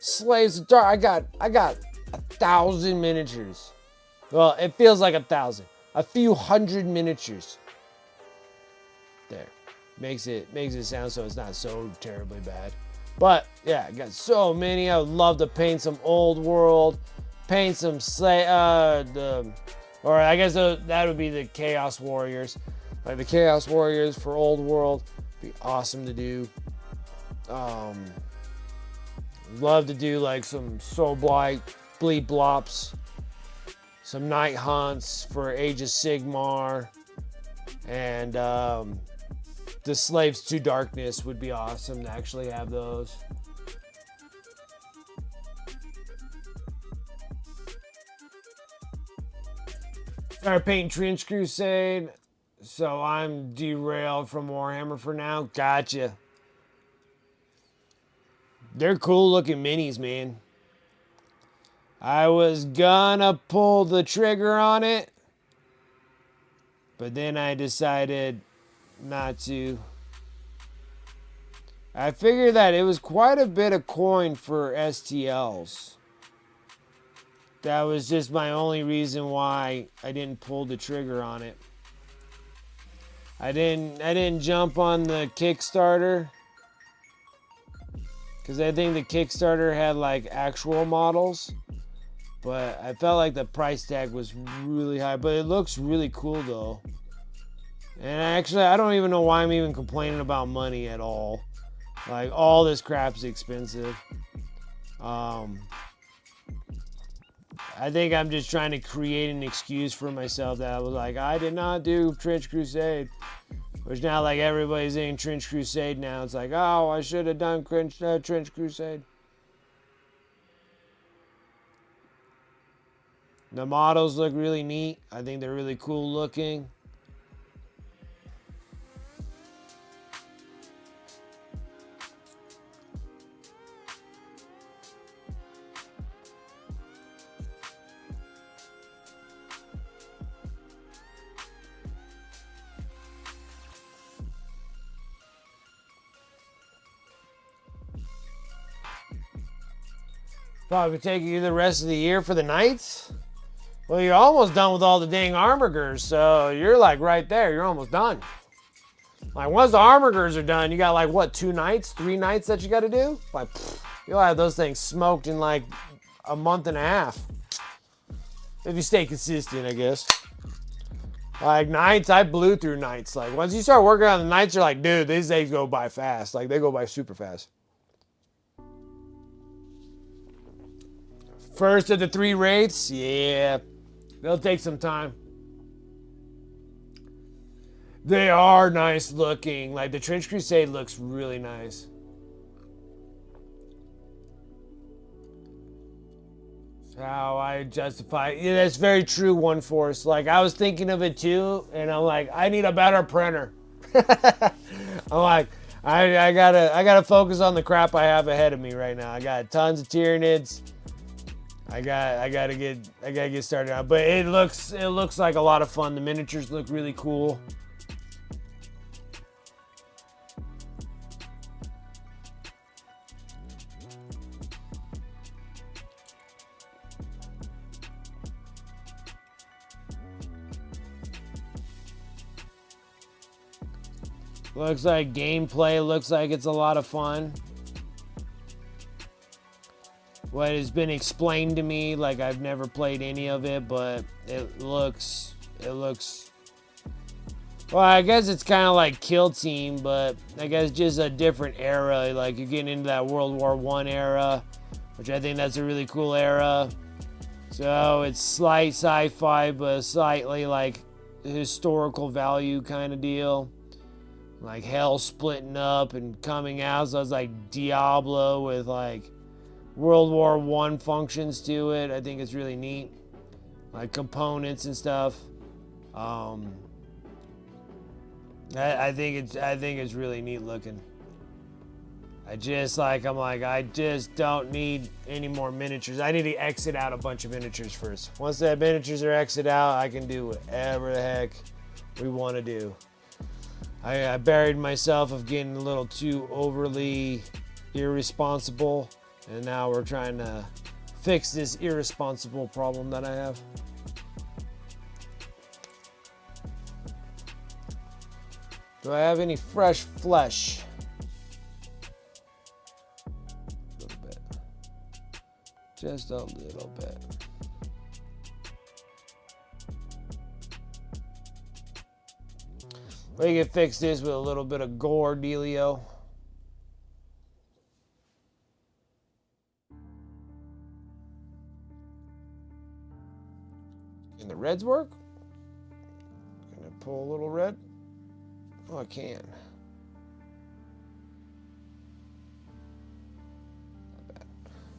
Slaves of Dark. I got 1,000 miniatures. Well, it feels like 1,000. A few hundred miniatures. There. Makes it sound so it's not so terribly bad. But yeah, I got so many. I would love to paint some old world, paint some or I guess that would be the Chaos Warriors. Like the Chaos Warriors for old world. Be awesome to do. Love to do like some Soul Blight, Bleed Blops, some Night Hunts for Age of Sigmar, and the Slaves to Darkness would be awesome to actually have those. Started painting Trench Crusade, so I'm derailed from Warhammer for now. Gotcha. They're cool looking minis, man. I was gonna pull the trigger on it, but then I decided not to. I figured that it was quite a bit of coin for STLs. That was just my only reason why I didn't pull the trigger on it. I didn't jump on the Kickstarter because I think the Kickstarter had like actual models, but I felt like the price tag was really high. But it looks really cool though. And actually, I don't even know why I'm even complaining about money at all. Like, all this crap's expensive. I think I'm just trying to create an excuse for myself that I was like, I did not do Trench Crusade. Which now, like, everybody's in Trench Crusade now. It's like, oh, I should have done Trench Crusade. The models look really neat. I think they're really cool looking. Probably take you the rest of the year for the Knights. Well, you're almost done with all the dang Armigers, so you're like right there. You're almost done. Like once the Armigers are done, you got like what, 2 nights, 3 nights that you got to do? Like you'll have those things smoked in like a month and a half. If you stay consistent, I guess. Like Knights, I blew through Knights. Like once you start working on the Knights, you're like, dude, these days go by fast. Like they go by super fast. First of the 3 raids, yeah, they'll take some time. They are nice looking. Like the Trench Crusade looks really nice. How I justify, yeah, that's very true, One Force. Like I was thinking of it too, and I'm like, I need a better printer. I'm like, I gotta focus on the crap I have ahead of me right now. I got tons of Tyranids. I gotta get started on, but it looks like a lot of fun. The miniatures look really cool. Looks like gameplay looks like it's a lot of fun. What has been explained to me, like I've never played any of it, but it looks, well, I guess it's kind of like Kill Team, but I guess just a different era. Like you're getting into that World War I era, which I think that's a really cool era. So it's slight sci-fi, but slightly like historical value kind of deal. Like hell splitting up and coming out. So it's like Diablo with like World War I functions to it. I think it's really neat. Like components and stuff. I think it's really neat looking. I just don't need any more miniatures. I need to exit out a bunch of miniatures first. Once that miniatures are exit out, I can do whatever the heck we want to do. I buried myself of getting a little too overly irresponsible, and now we're trying to fix this irresponsible problem that I have. Do I have any fresh flesh? A little bit. Just a little bit. We can fix this with a little bit of gore dealio. Can the reds work? Can I pull a little red? Oh, I can. Not bad.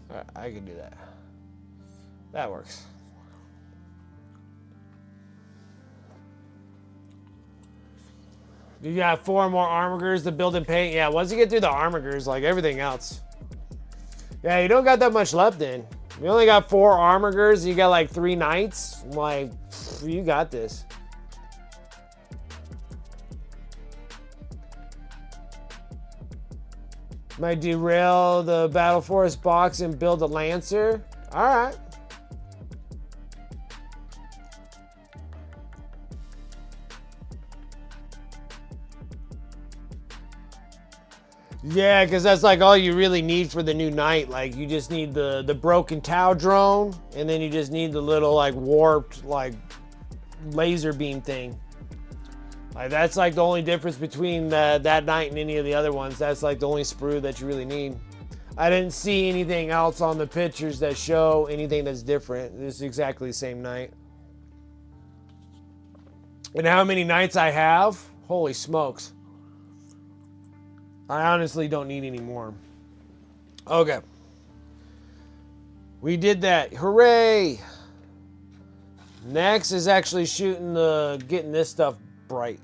All right, I can do that. That works. You got 4 more armigers to build and paint. Yeah, once you get through the armigers, like everything else. Yeah, you don't got that much left in. You only got 4 armigers. You got like 3 knights. Like, you got this. Might derail the Battle Forest box and build a Lancer. All right. Yeah, because that's like all you really need for the new knight. Like you just need the broken Tau drone, and then you just need the little like warped like laser beam thing. Like that's like the only difference between that knight and any of the other ones. That's like the only sprue that you really need. I didn't see anything else on the pictures that show anything that's different. It's exactly the same knight. And how many knights I have? Holy smokes. I honestly don't need any more. Okay. We did that. Hooray! Next is actually getting this stuff bright.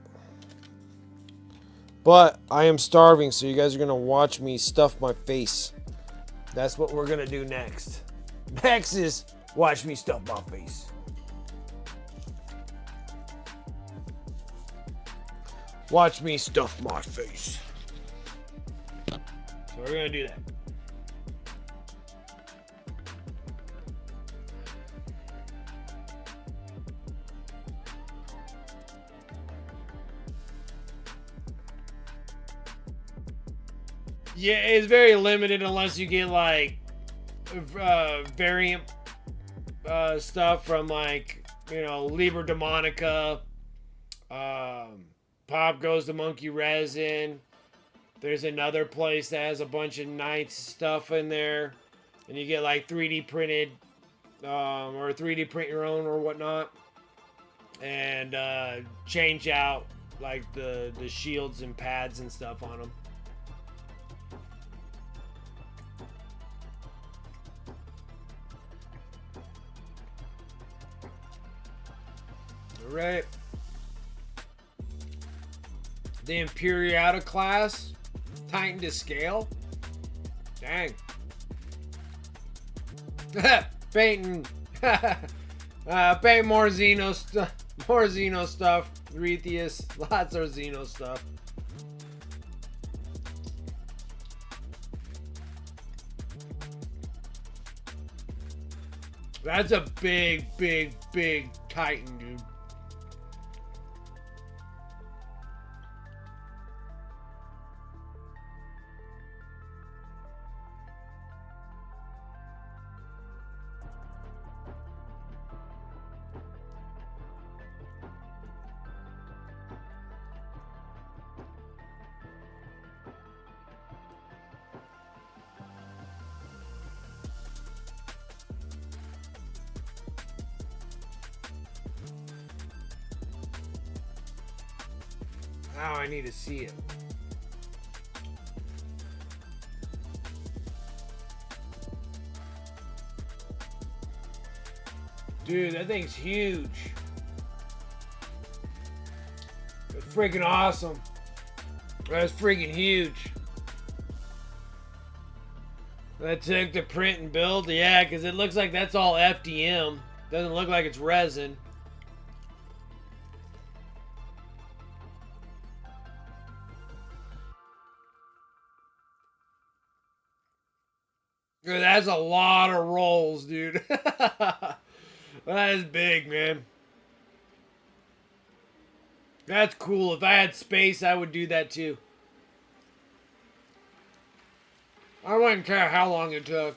But I am starving, so you guys are going to watch me stuff my face. That's what we're going to do next. Next is watch me stuff my face. Watch me stuff my face. So we're going to do that. Yeah, it's very limited unless you get like variant stuff from like, you know, Liber Demonica, Pop Goes the Monkey Resin. There's another place that has a bunch of Knights stuff in there. And you get like 3D printed or 3D print your own or whatnot. And change out like the shields and pads and stuff on them. Alright. The Imperiata class tightened to scale. Dang. Painting. Paint more Xeno stuff. More Xeno stuff. Retheus. Lots of Xeno stuff. That's a big, big, big Titan, dude. Now I need to see it. Dude, that thing's huge. It's freaking awesome. That's freaking huge. That took to print and build? Yeah, because it looks like that's all FDM. Doesn't look like it's resin. Dude, that's a lot of rolls, dude. That is big, man. That's cool. If I had space, I would do that too. I wouldn't care how long it took.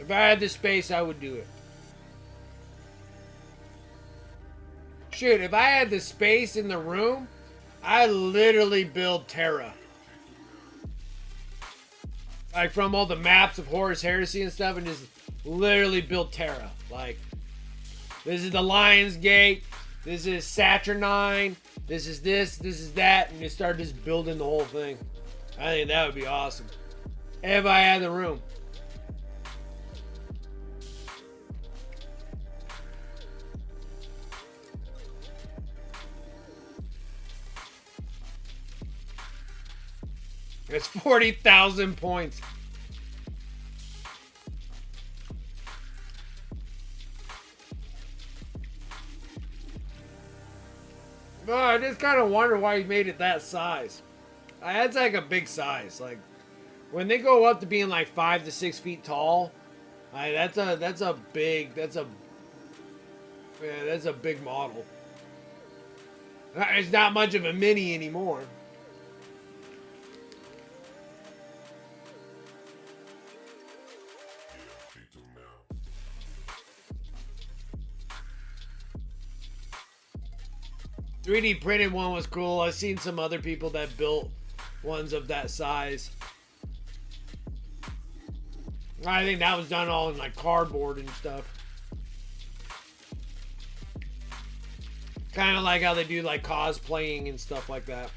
If I had the space, I would do it. Shoot, if I had the space in the room, I'd literally build Terra. Like from all the maps of Horus Heresy and stuff, and just literally build Terra. Like, this is the Lion's Gate, this is Saturnine, this is this is that, and you start just building the whole thing. I think that would be awesome. If I had the room. It's 40,000 points. No, I just kind of wonder why he made it that size. That's like a big size. Like when they go up to being like 5 to 6 feet tall, that's a big model. It's not much of a mini anymore. .3D printed one was cool. I've seen some other people that built ones of that size. I think that was done all in like cardboard and stuff. Kind of like how they do like cosplaying and stuff like that.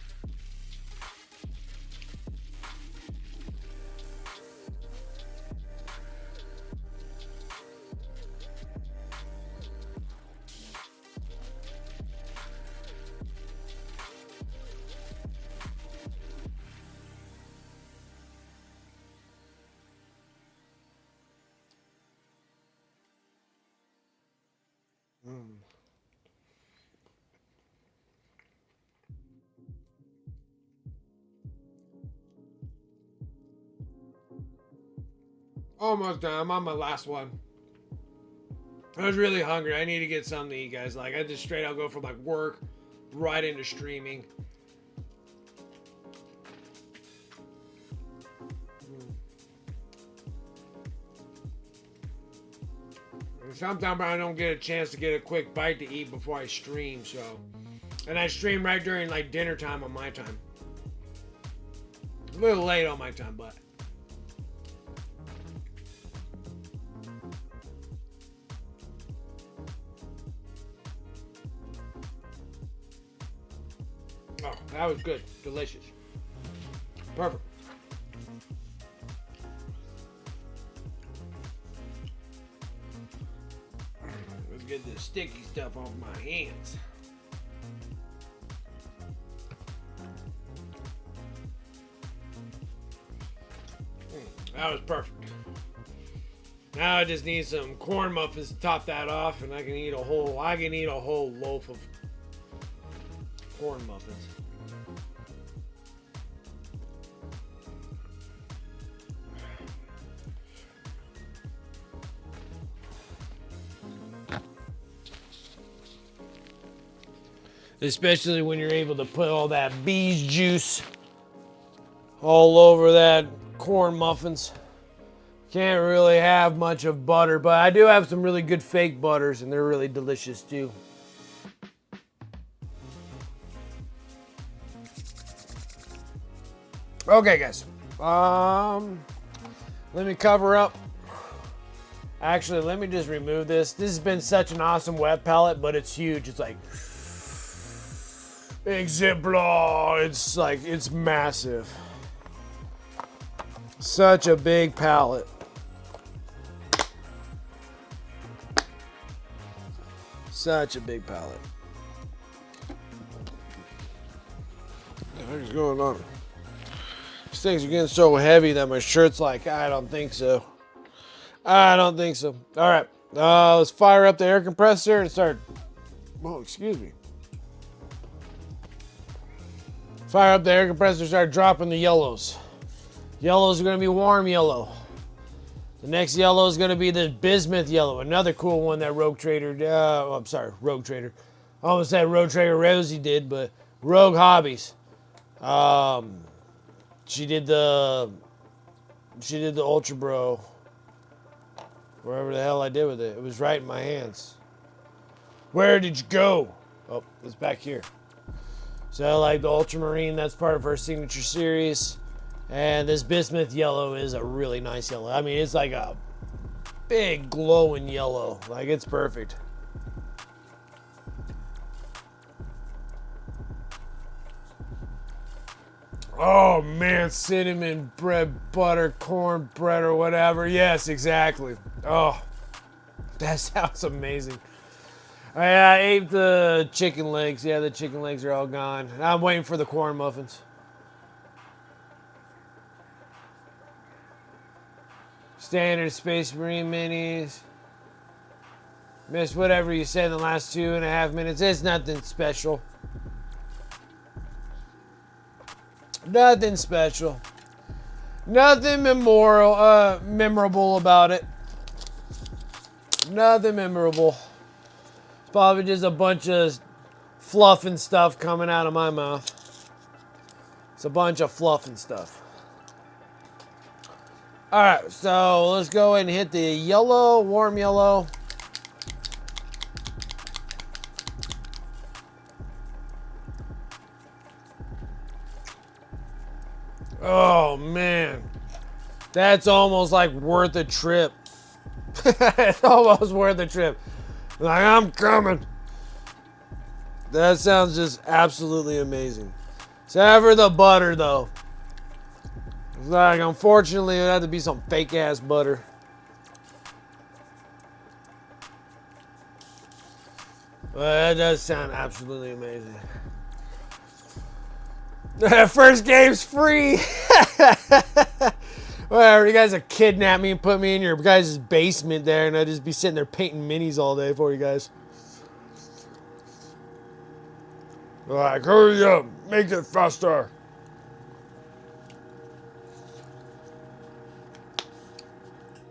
Almost done. I'm on my last one. I was really hungry. I need to get something to eat, guys. Like, I just straight out go from like work right into streaming. And sometimes I don't get a chance to get a quick bite to eat before I stream, so. And I stream right during like dinner time on my time. A little late on my time, but. Oh, that was good. Delicious. Perfect. Let's get this sticky stuff off my hands. That was perfect. Now I just need some corn muffins to top that off, and I can eat a whole loaf of corn muffins. Especially when you're able to put all that bees juice all over that corn muffins. Can't really have much of butter, but I do have some really good fake butters, and they're really delicious too. Okay, guys. Let me cover up. Actually, let me just remove this. This has been such an awesome wet palette, but it's huge. It's like Big Ziploc. It's like, it's massive. Such a big pallet. Such a big pallet. What the heck is going on? These things are getting so heavy that my shirt's like, I don't think so. I don't think so. All right, let's fire up the air compressor and start. Oh, excuse me. Fire up the air compressor, start dropping the yellows. Yellows are gonna be warm yellow. The next yellow is gonna be the bismuth yellow, another cool one that Rogue Trader, I'm sorry, Rogue Trader. I almost said Rogue Trader Rosie did, but Rogue Hobbies. She did the Ultra Bro. Wherever the hell I did with it. It was right in my hands. Where did you go? Oh, it's back here. So I like the Ultramarine. That's part of her signature series. And this bismuth yellow is a really nice yellow. I mean, it's like a big glowing yellow. Like, it's perfect. Oh man, cinnamon bread, butter, corn bread, or whatever. Yes, exactly. Oh, that sounds amazing. I ate the chicken legs. Yeah, the chicken legs are all gone. I'm waiting for the corn muffins. Standard Space Marine minis. Missed whatever you said in the last 2.5 minutes. It's nothing special. Nothing special. Nothing memorable about it. Nothing memorable. It's probably just a bunch of fluff and stuff coming out of my mouth. It's a bunch of fluff and stuff. Alright, so let's go ahead and hit the yellow, warm yellow. Oh man, that's almost like worth a trip. It's almost worth a trip. Like, I'm coming. That sounds just absolutely amazing. Except for the butter though. It's like, unfortunately, it had to be some fake ass butter. But that does sound absolutely amazing. First game's free. Whatever, you guys will kidnap me and put me in your guys' basement there, and I'll just be sitting there painting minis all day for you guys. Like, hurry up, make it faster.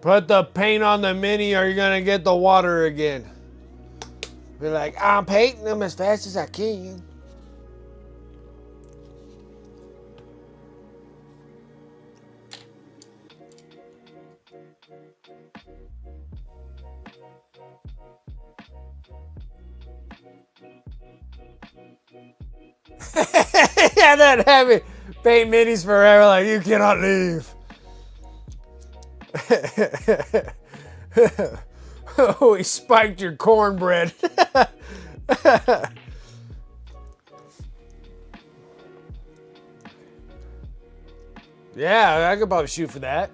Put the paint on the mini or you're gonna get the water again. Be like, I'm painting them as fast as I can. Yeah, that heavy paint minis forever, like, you cannot leave. Oh, he spiked your cornbread. Yeah, I could probably shoot for that.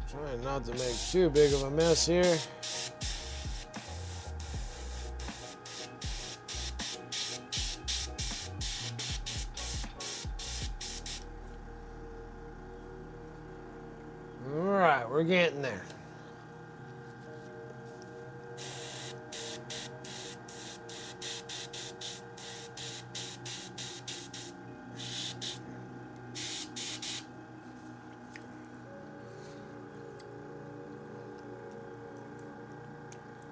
Trying not to make too big of a mess here. We're getting there.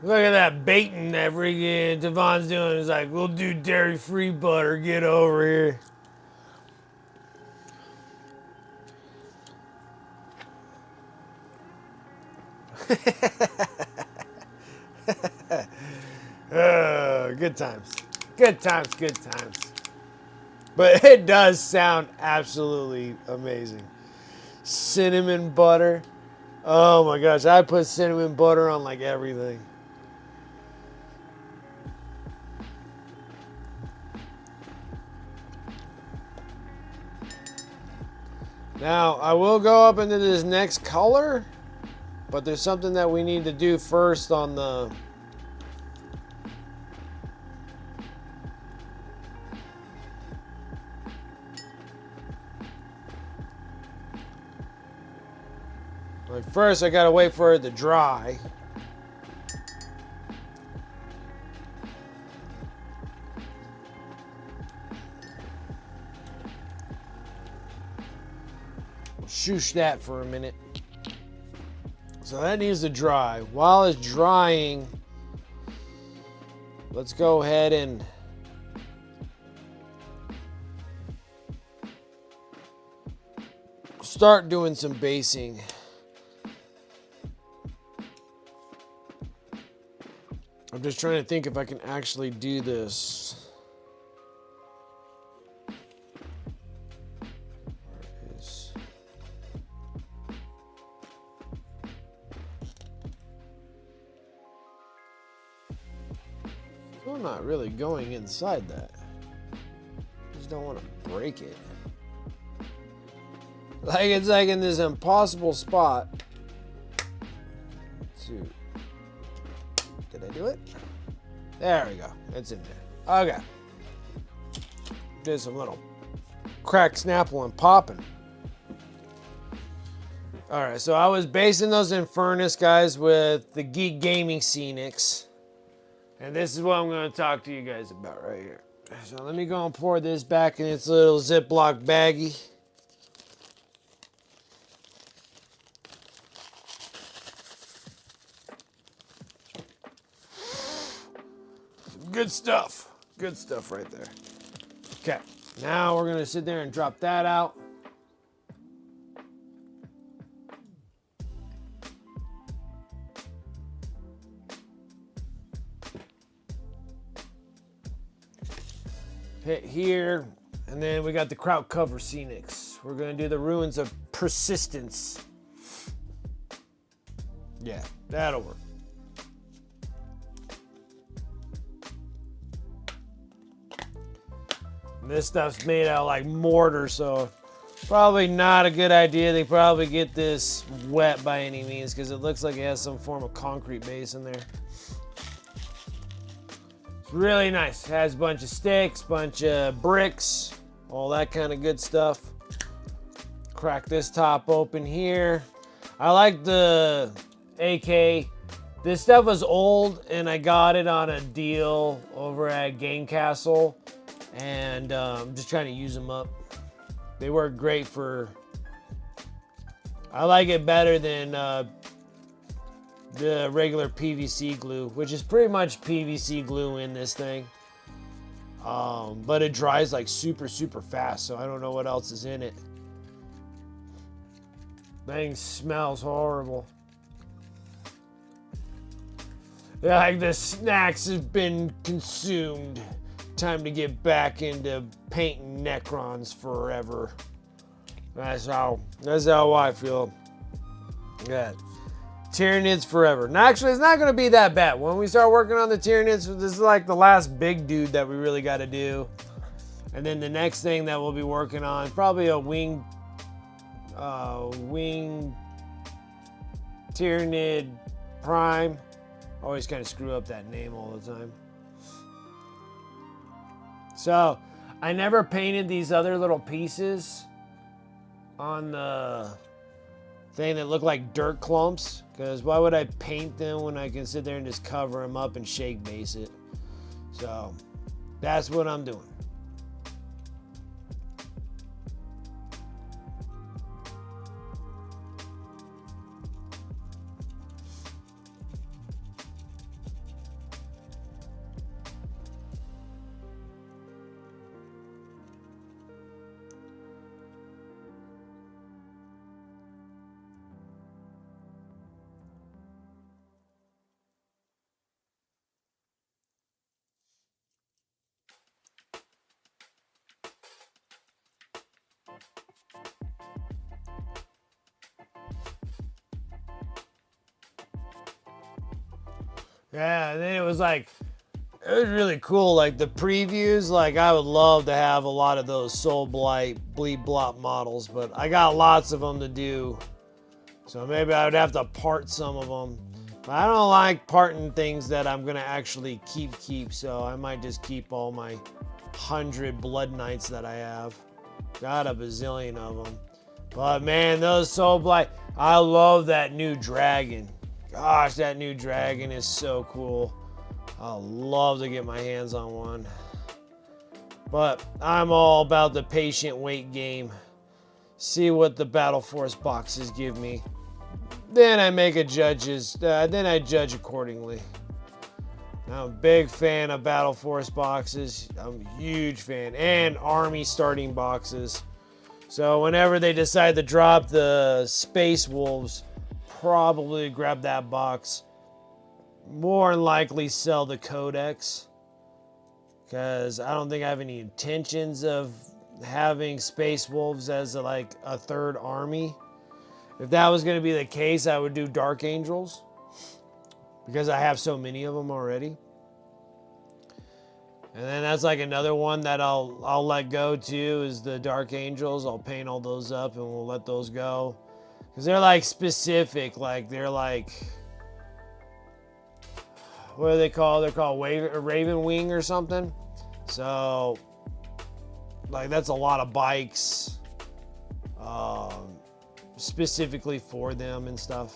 Look at that baiting that freaking Devon's doing. He's like, we'll do dairy-free butter. Get over here. Good times. Good times, good times. But it does sound absolutely amazing. Cinnamon butter. Oh my gosh, I put cinnamon butter on like everything. Now, I will go up into this next color, but there's something that we need to do first on the... Like first, I gotta wait for it to dry. Shoosh that for a minute. So that needs to dry. While it's drying, let's go ahead and start doing some basing. I'm just trying to think if I can actually do this. I'm not really going inside that. I just don't want to break it. Like it's like in this impossible spot. Did I do it? There we go. It's in there. Okay. Did some little crack, snapple, and popping. Alright, so I was basing those in furnace, guys, with the Geek Gaming Scenics. And this is what I'm going to talk to you guys about right here. So let me go and pour this back in its little Ziploc baggie. Good stuff. Good stuff right there. Okay, now we're going to sit there and drop that out. Hit here, and then we got the Kraut Cover Scenics. We're going to do the Ruins of Persistence. Yeah, that'll work. This stuff's made out of like mortar, so probably not a good idea. They probably get this wet by any means because it looks like it has some form of concrete base in there. It's really nice. It has a bunch of sticks, bunch of bricks, all that kind of good stuff. Crack this top open here. I like the AK. This stuff was old and I got it on a deal over at Game Castle. And I'm just trying to use them up. They work great for... I like it better than the regular PVC glue, which is pretty much PVC glue in this thing. But it dries like super, super fast, so I don't know what else is in it. Thing smells horrible. Yeah, like the snacks have been consumed. Time to get back into painting Necrons forever. That's how I feel. Yeah. Tyranids forever. Now, actually, it's not going to be that bad. When we start working on the Tyranids, this is like the last big dude that we really got to do. And then the next thing that we'll be working on is probably a wing Tyranid Prime. Always kind of screw up that name all the time. So, I never painted these other little pieces on the thing that look like dirt clumps. Because why would I paint them when I can sit there and just cover them up and shake base it? So that's what I'm doing. Yeah, and then it was like, it was really cool. Like the previews, like I would love to have a lot of those Soul Blight Bleed Blop models, but I got lots of them to do. So maybe I would have to part some of them. But I don't like parting things that I'm going to actually keep, so I might just keep all my 100 Blood Knights that I have. Got a bazillion of them. But man, those Soul Blight, I love that new dragon. Gosh, that new dragon is so cool. I'd love to get my hands on one. But I'm all about the patient wait game. See what the Battle Force boxes give me. Then I make a then I judge accordingly. I'm a big fan of Battle Force boxes. I'm a huge fan. And Army starting boxes. So whenever they decide to drop the Space Wolves, probably grab that box. More than likely sell the Codex, because I don't think I have any intentions of having Space Wolves as like a third army. If that was going to be the case, I would do Dark Angels, because I have so many of them already. And then that's like another one that I'll let go too, is the Dark Angels. I'll paint all those up and we'll let those go. Because they're like specific, like they're like, what are they called? They're called Raven Wing or something. So, like that's a lot of bikes specifically for them and stuff.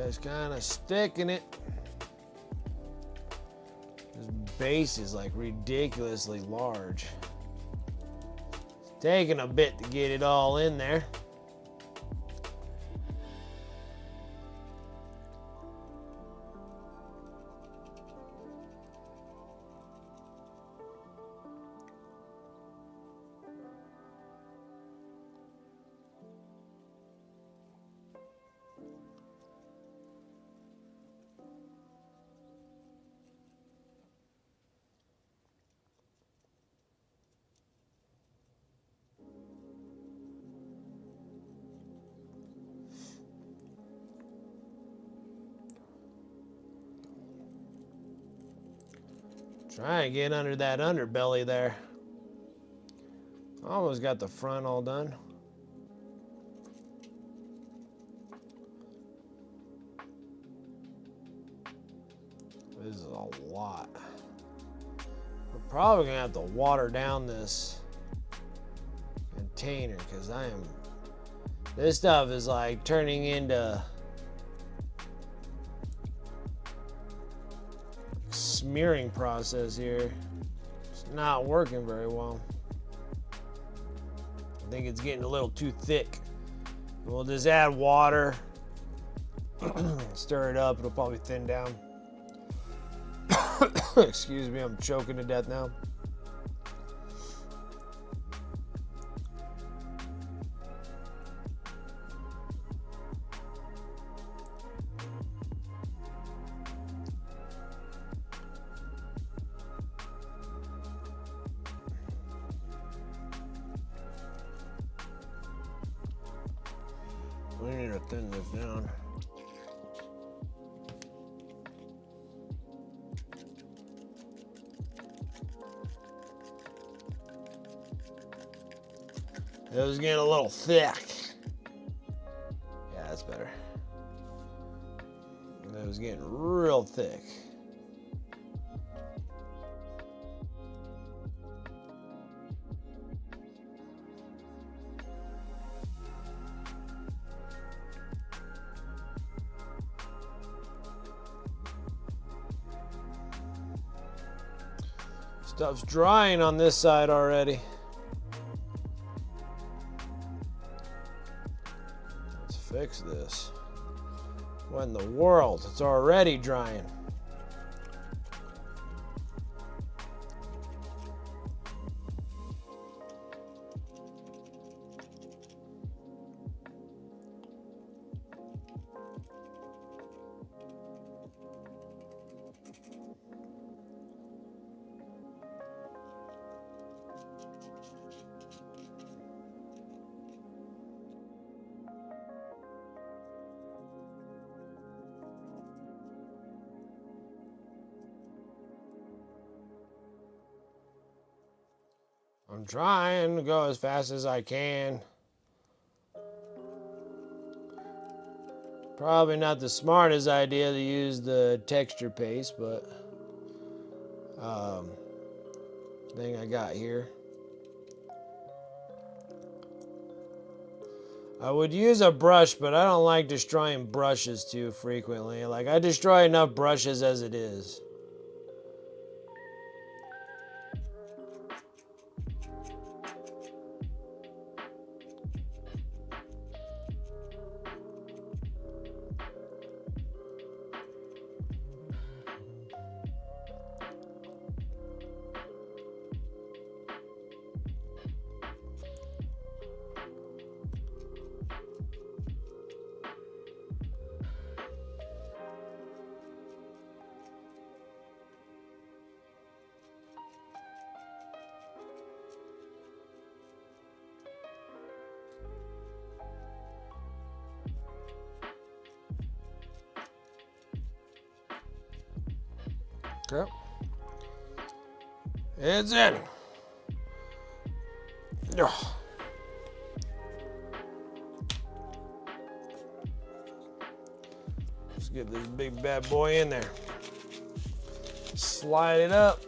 Just kind of sticking it. This base is like ridiculously large. It's taking a bit to get it all in there. Try and get under that underbelly there. Almost got the front all done. This is a lot. We're probably gonna have to water down this container, because this stuff is like turning into smearing process here. It's not working very well. I think it's getting a little too thick. We'll just add water, stir it up, it'll probably thin down. Excuse me, I'm choking to death now. We need to thin this down. It was getting a little thick. Yeah, that's better. It was getting real thick. Stuff's drying on this side already. Let's fix this. What in the world? It's already drying. I'm trying to go as fast as I can. Probably not the smartest idea to use the texture paste, but thing I got here. I would use a brush, but I don't like destroying brushes too frequently. Like, I destroy enough brushes as it is. Okay. It's in. Ugh. Let's get this big bad boy in there. Slide it up.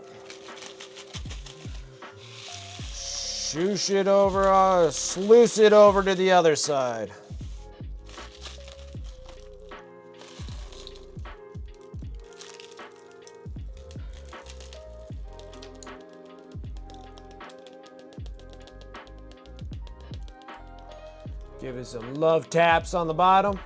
Shoosh it over, sluice it over to the other side. Give it some love taps on the bottom.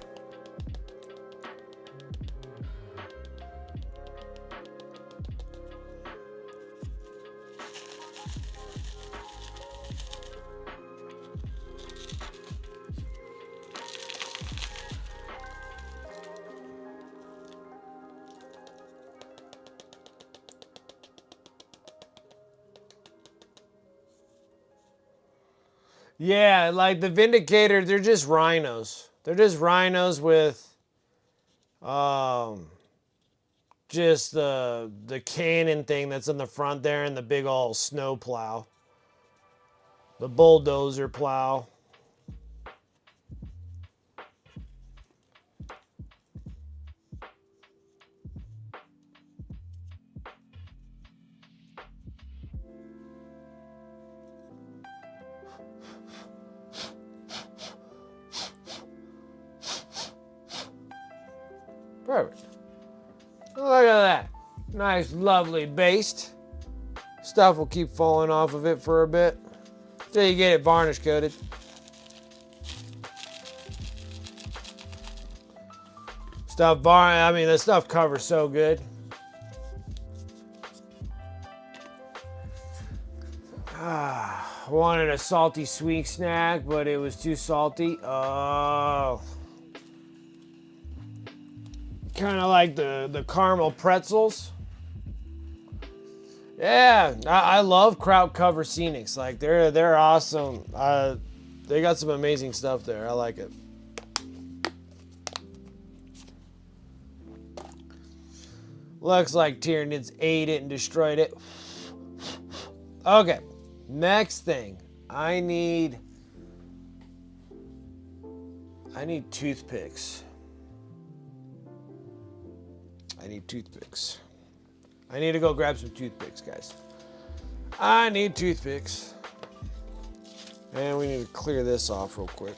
Yeah, like the Vindicator, they're just rhinos. They're just rhinos with just the cannon thing that's in the front there and the big old snow plow. The bulldozer plow. Perfect. Look at that. Nice, lovely baste. Stuff will keep falling off of it for a bit till you get it varnish coated. The stuff covers so good. Wanted a salty sweet snack, but it was too salty. Oh. Kind of like the caramel pretzels. Yeah, I love Kraut Cover Scenics. Like they're awesome. They got some amazing stuff there. I like it. Looks like Tyranids ate it and destroyed it. Okay, next thing. I need toothpicks. I need toothpicks. I need to go grab some toothpicks, guys. I need toothpicks. And we need to clear this off real quick.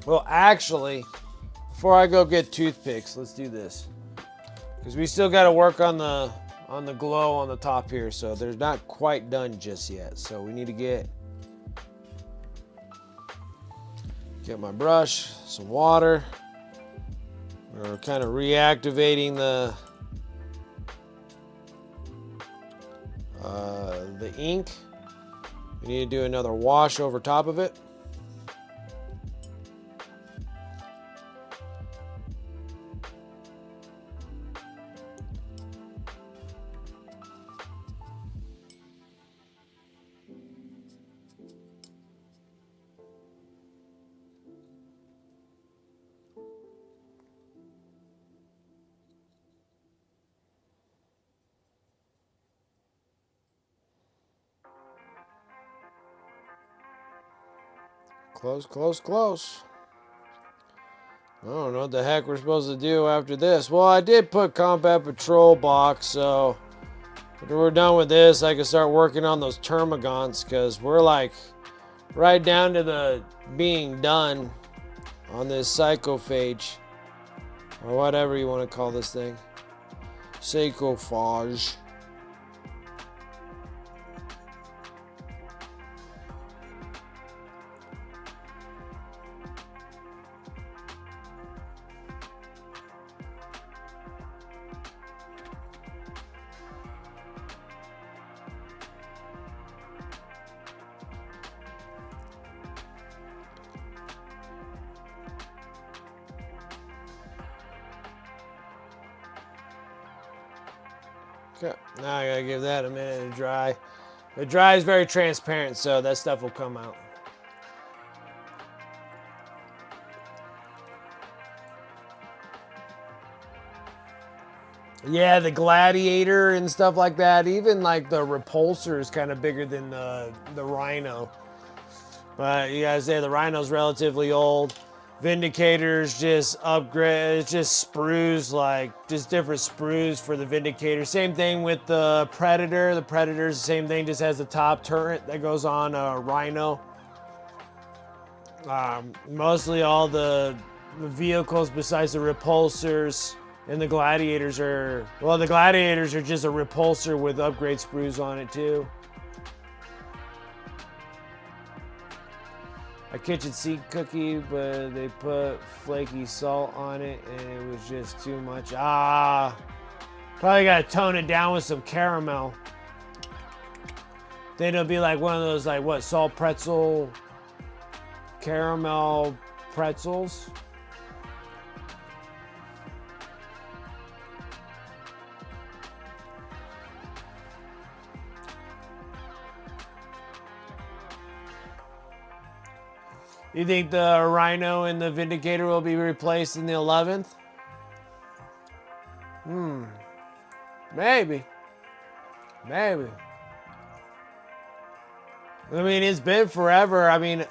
Well, actually, before I go get toothpicks, let's do this. Because we still got to work on the glow on the top here, so they're not quite done just yet. So we need to get my brush, some water. We're kind of reactivating the ink. We need to do another wash over top of it. Close, close, close. I don't know what the heck we're supposed to do after this. Well, I did put Combat Patrol box, so after we're done with this, I can start working on those termagants, because we're like right down to the being done on this Psychophage, or whatever you want to call this thing. Psychophage. Okay, now I gotta give that a minute to dry. The dry is very transparent, so that stuff will come out. Yeah, the gladiator and stuff like that. Even like the repulsor is kind of bigger than the rhino. But you guys say the rhino's relatively old. Vindicator's just upgrade. It's just sprues, like just different sprues for the Vindicator. Same thing with the Predator. The Predator's the same thing, just has the top turret that goes on a Rhino. Mostly all the vehicles besides the repulsors and the gladiators are, well, the gladiators are just a repulsor with upgrade sprues on it too. A kitchen sink cookie, but they put flaky salt on it and it was just too much. Probably gotta tone it down with some caramel. Then it'll be like one of those, like what, salt pretzel, caramel pretzels. You think the Rhino and the Vindicator will be replaced in the 11th? Maybe. Maybe. I mean, it's been forever. I mean,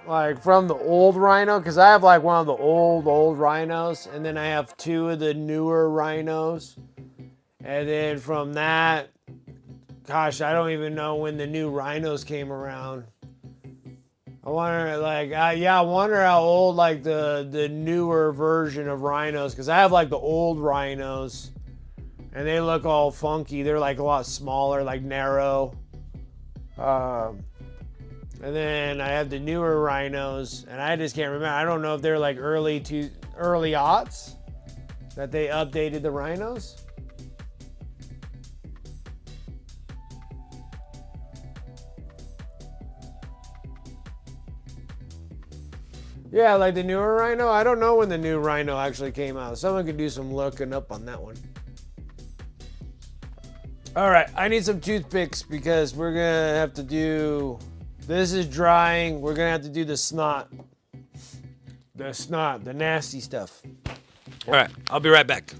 like from the old Rhino, because I have like one of the old Rhinos, and then I have two of the newer Rhinos. And then from that, gosh, I don't even know when the new Rhinos came around. I wonder, like, yeah, I wonder how old, like, the newer version of Rhinos, because I have, like, the old Rhinos, and they look all funky. They're, like, a lot smaller, like, narrow. And then I have the newer Rhinos, and I just can't remember. I don't know if they're, like, early aughts that they updated the Rhinos. Yeah, like the newer Rhino. I don't know when the new Rhino actually came out. Someone could do some looking up on that one. All right, I need some toothpicks because we're gonna have to do, this is drying. We're gonna have to do the snot. The nasty stuff. All right, I'll be right back.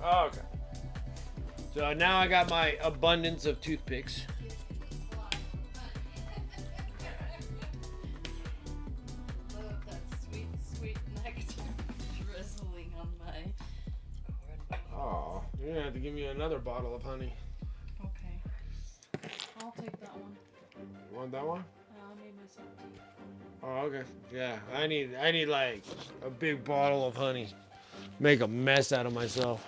Oh, okay. So now I got my abundance of toothpicks. Love that sweet, sweet nectar drizzling on my corn. Oh, you're gonna have to give me another bottle of honey. Okay. I'll take that one. You want that one? I made myself tea. Oh, okay. Yeah, I need like a big bottle of honey. Make a mess out of myself.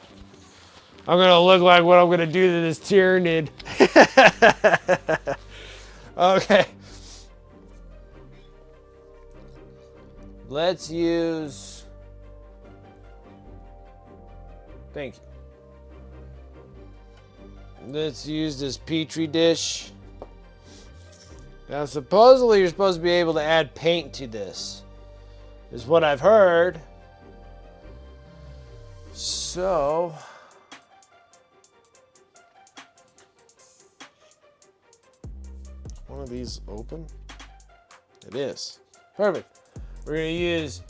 I'm gonna look like what I'm gonna do to this Tyranid. Okay. Let's use. Thank you. Let's use this petri dish. Now, supposedly, you're supposed to be able to add paint to this, is what I've heard. So, one of these open? It is. Perfect. We're going to use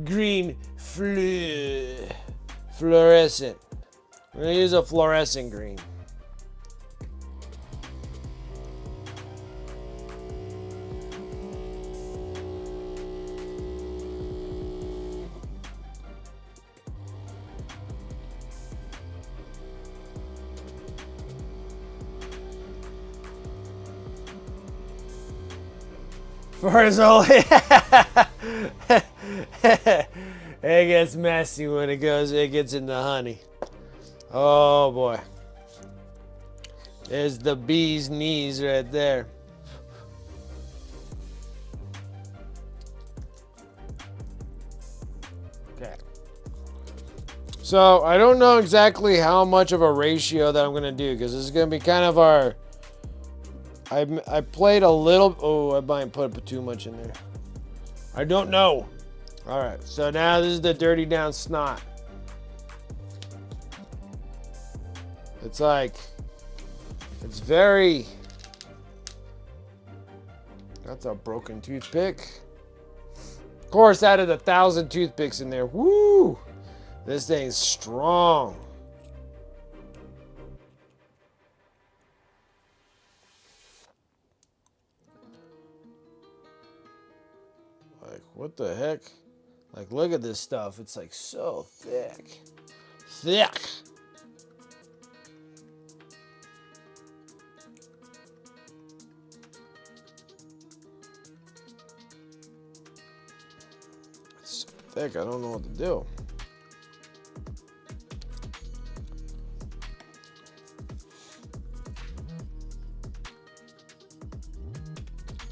green fluorescent. We're going to use a fluorescent green. First only. It gets messy when it gets in the honey. Oh boy. There's the bee's knees right there. Okay. So I don't know exactly how much of a ratio that I'm gonna do, because this is gonna be kind of our. I played a little. Oh, I might put too much in there. I don't know. All right, so now this is the dirty down snot. It's like, it's very. That's a broken toothpick. Of course, out of the 1,000 toothpicks in there, woo! This thing's strong. Like, what the heck? Like, look at this stuff. It's like so thick. Thick. It's so thick, I don't know what to do.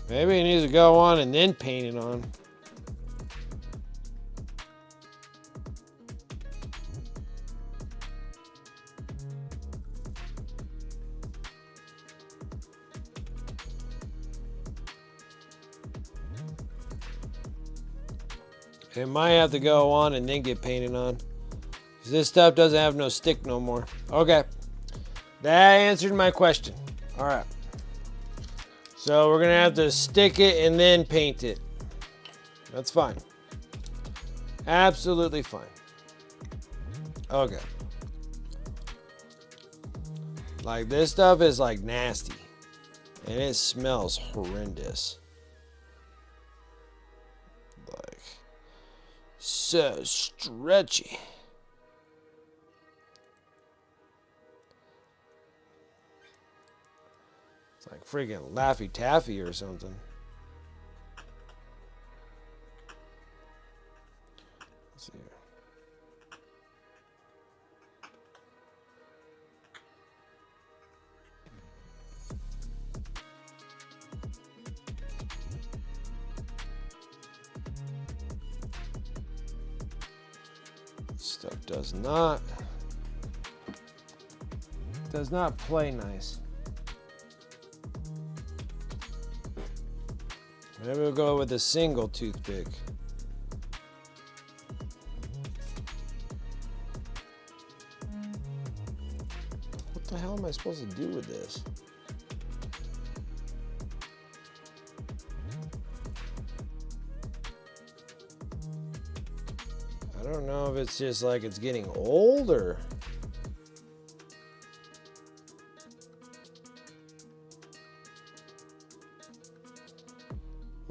Maybe it needs to go on and then paint it on. It might have to go on and then get painted on. 'Cause this stuff doesn't have no stick no more. Okay. That answered my question. All right. So we're going to have to stick it and then paint it. That's fine. Absolutely fine. Okay. Like, this stuff is like nasty. And it smells horrendous. Like, so stretchy. It's like freaking Laffy Taffy or something. Let's see here. Stuff does not play nice. Maybe we'll go with a single toothpick. What the hell am I supposed to do with this? I don't know if it's just like it's getting old or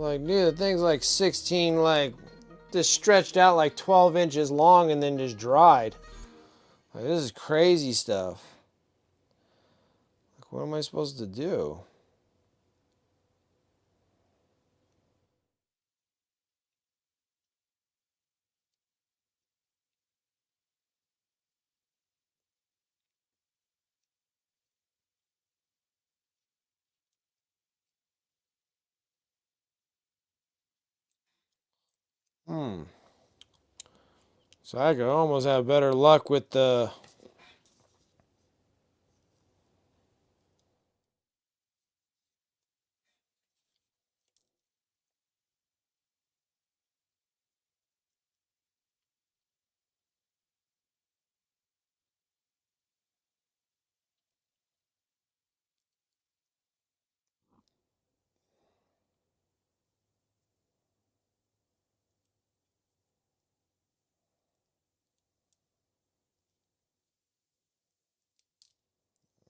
Like, dude, the thing's like 16, like, just stretched out like 12 inches long and then just dried. Like, this is crazy stuff. Like, what am I supposed to do? So I could almost have better luck with the...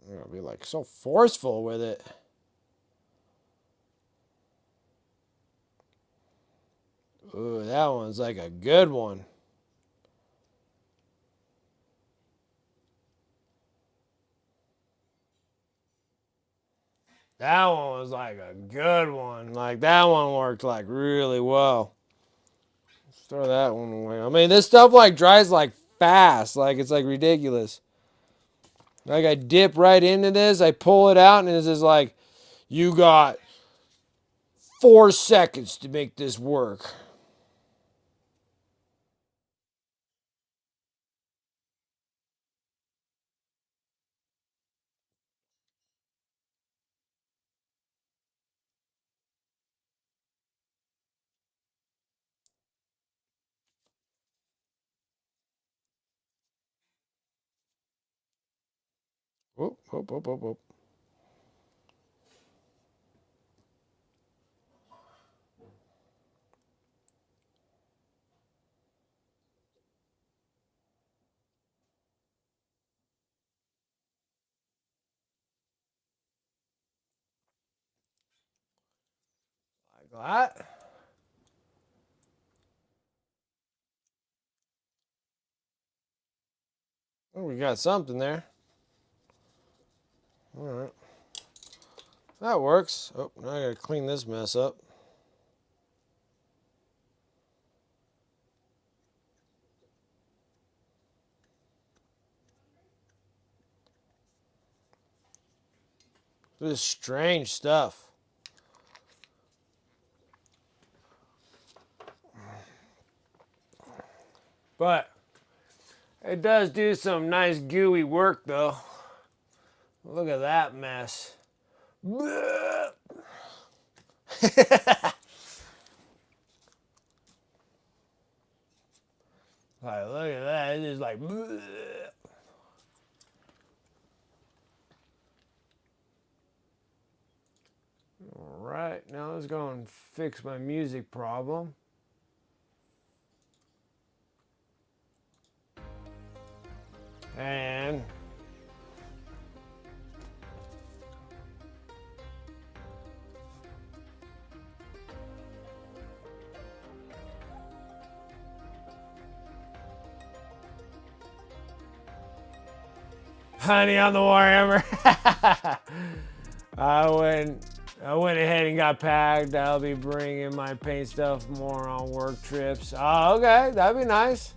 I'm gonna be like so forceful with it. Ooh, that one's like a good one. That one was like a good one. Like, that one worked like really well. Let's throw that one away. I mean, this stuff like dries like fast. Like, it's like ridiculous. Like, I dip right into this, I pull it out, and it's just like, you got 4 seconds to make this work. Whoop, whoop, whoop, whoop, whoop. Like that. Oh, we got something there. All right. That works. Oh, now I gotta clean this mess up. This is strange stuff. But it does do some nice gooey work though. Look at that mess. Like, look at that. It's just like. Alright, now let's go and fix my music problem. And honey on the Warhammer. I went ahead and got packed. I'll be bringing my paint stuff more on work trips. Oh, okay, that'd be nice.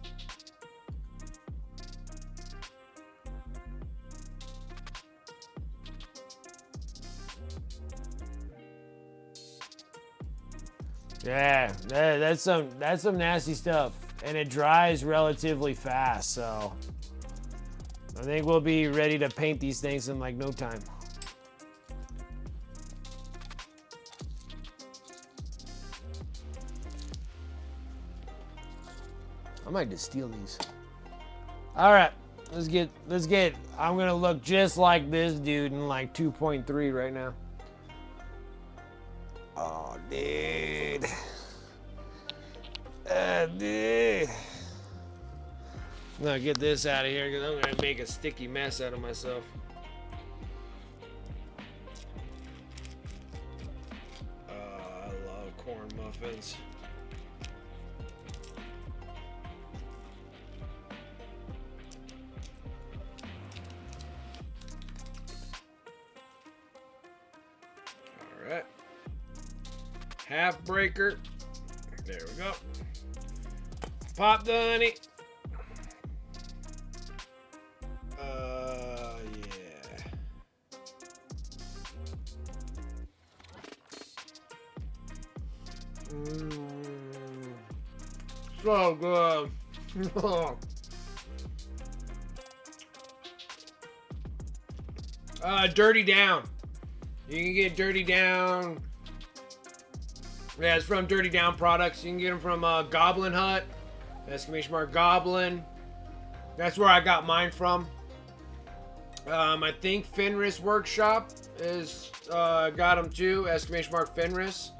Yeah, that's some nasty stuff, and it dries relatively fast. So I think we'll be ready to paint these things in like no time. I might just steal these. All right, let's get. I'm gonna look just like this dude in like 2.3 right now. Oh, dude. Dude. I'm gonna get this out of here because I'm gonna make a sticky mess out of myself. I love corn half breaker. There we go. Pop the honey. Yeah. So good. Dirty Down. You can get Dirty Down. Yeah, it's from Dirty Down Products. You can get them from Goblin Hut. Exclamation mark Goblin. That's where I got mine from. I think Fenris Workshop is got them too. Exclamation mark Fenris.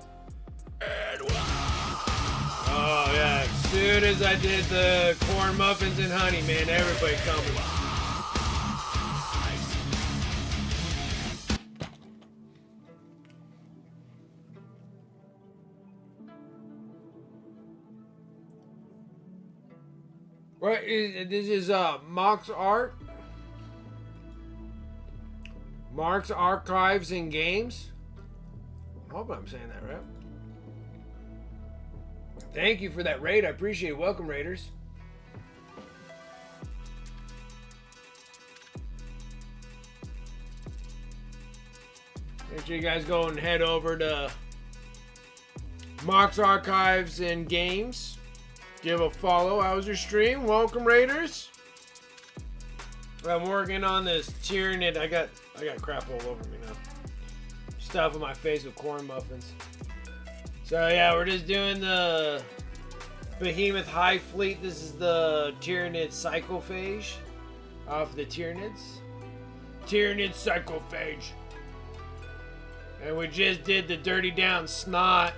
Oh yeah, as soon as I did the corn muffins and honey, man, everybody coming. What is this? Is Mox Art, Mark's Archives and Games. I hope I'm saying that right. Thank you for that raid. I appreciate it. Welcome, raiders. Make sure you guys go and head over to Mox Archives and Games. Give a follow. How's your stream? Welcome, raiders. I'm working on this Tyranid. I got crap all over me now. Stuff in my face with corn muffins. So yeah, we're just doing the Behemoth Hive fleet. This is the Tyranid Psychophage off the Tyranids. Tyranid Psychophage. And we just did the Dirty Down Snot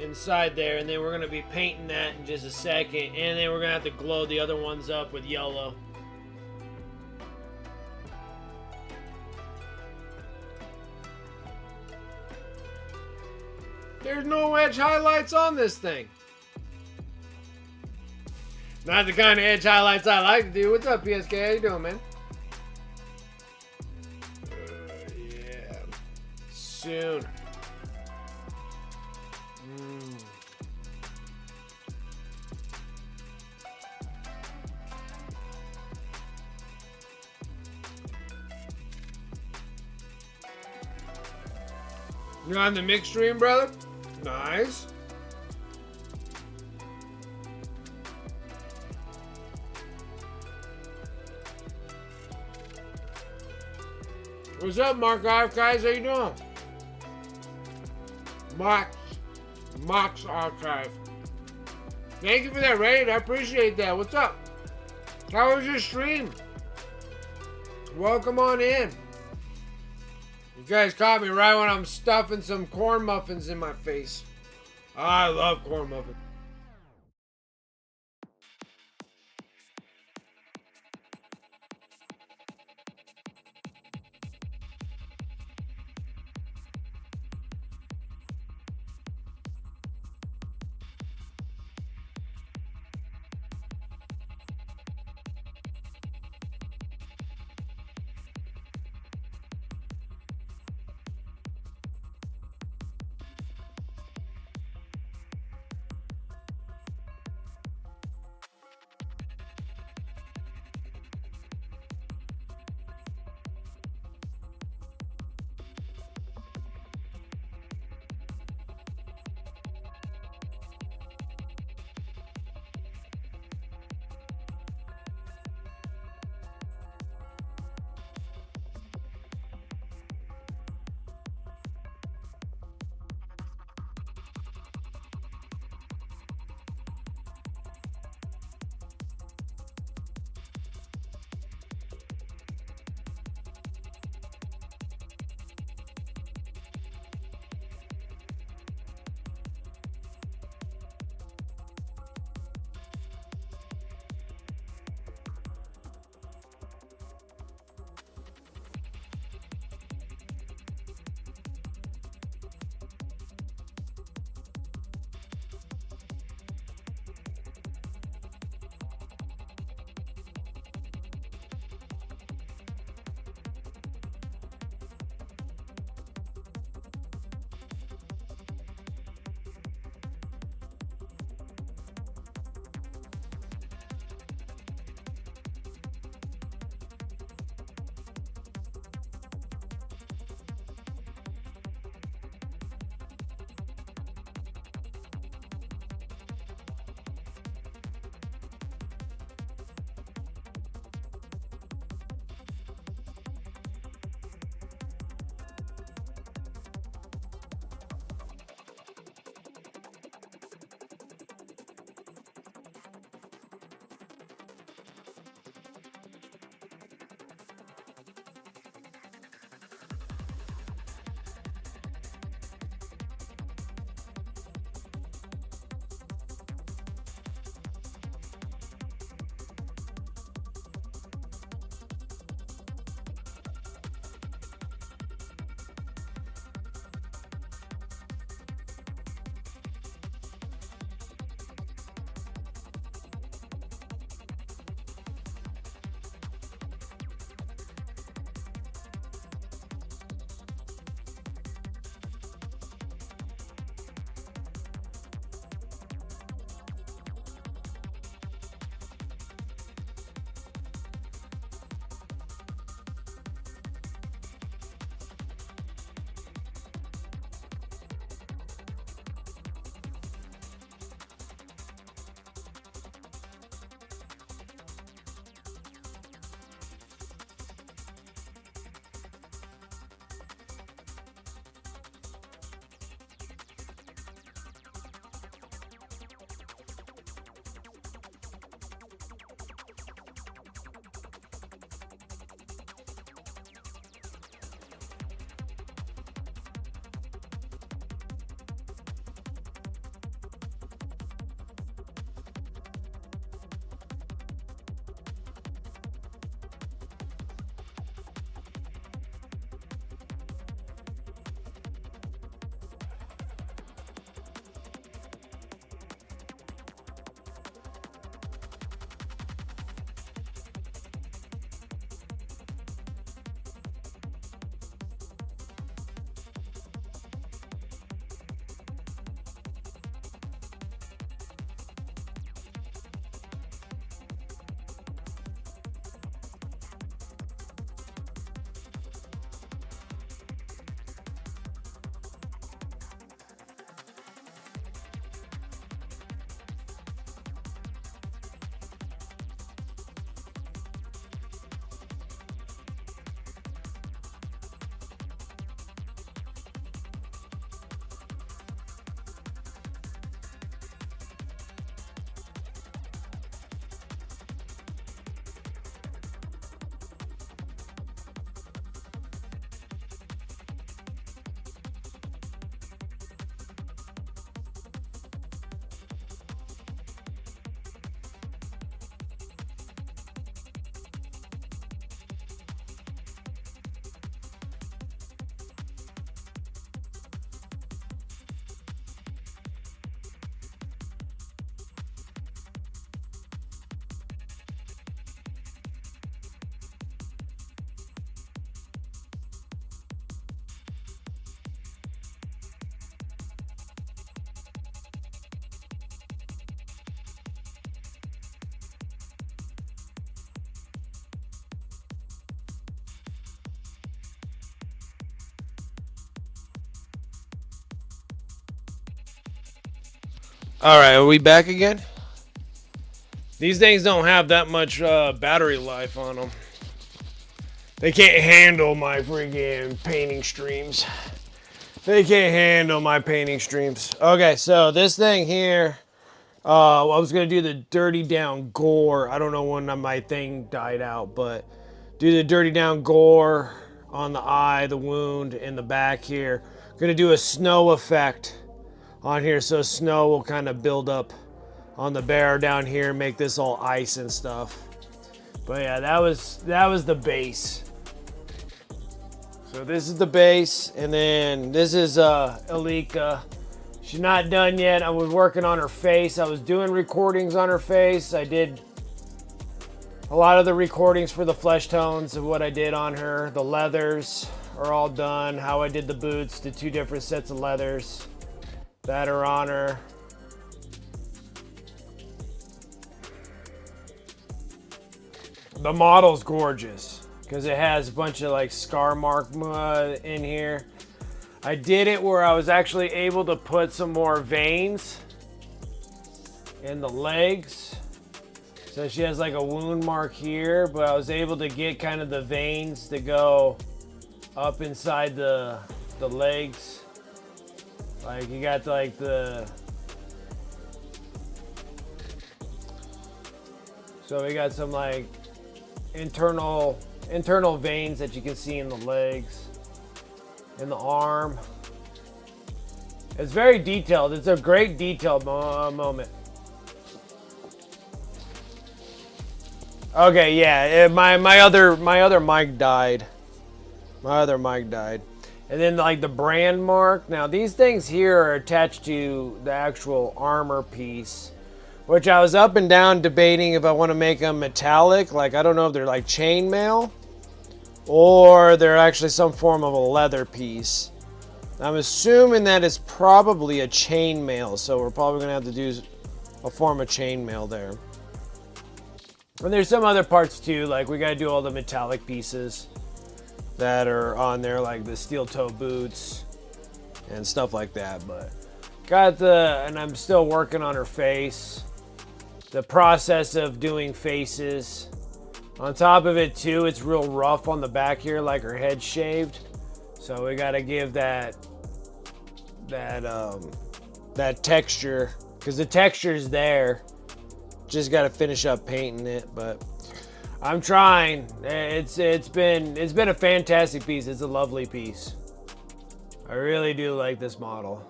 inside there, and then we're gonna be painting that in just a second, and then we're gonna have to glow the other ones up with yellow. There's no edge highlights on this thing. Not the kind of edge highlights I like to do. What's up, PSK? How you doing, man? Yeah. Soon. You're on the mixed stream, brother? Nice. What's up, Mark Archives? How you doing? Mox Archive. Thank you for that raid. I appreciate that. What's up? How was your stream? Welcome on in. You guys caught me right when I'm stuffing some corn muffins in my face. I love corn muffins. All right, are we back again? These things don't have that much battery life on them. They can't handle my freaking painting streams. They can't handle my painting streams. Okay, so this thing here, I was gonna do the dirty down gore. I don't know when my thing died out, but do the dirty down gore on the eye, the wound, and the back here. Gonna do a snow effect on here, so snow will kind of build up on the bear down here, make this all ice and stuff. But yeah, that was the base. So this is the base, and then this is Elika. She's not done yet. I was working on her face. I was doing recordings on her face. I did a lot of the recordings for the flesh tones of what I did on her. The leathers are all done. How I did the boots, the 2 different sets of leathers that are on her. The model's gorgeous because it has a bunch of like scar mark in here. I did it where I was actually able to put some more veins in the legs. So she has like a wound mark here, but I was able to get kind of the veins to go up inside the legs. Like you got like so we got some like internal veins that you can see in the legs, in the arm. It's very detailed. It's a great detailed moment. Okay, yeah, my other mic died. My other mic died. And then like the brand mark. Now these things here are attached to the actual armor piece, which I was up and down debating if I want to make them metallic. Like, I don't know if they're like chainmail or they're actually some form of a leather piece. I'm assuming that it's probably a chainmail, so we're probably going to have to do a form of chainmail there. And there's some other parts too, like we got to do all the metallic pieces that are on there, like the steel toe boots and stuff like that. But and I'm still working on her face. The process of doing faces. On top of it too, it's real rough on the back here, like her head's shaved. So we gotta give that texture, because the texture's there. Just gotta finish up painting it, but I'm trying. It's been a fantastic piece. It's a lovely piece. I really do like this model.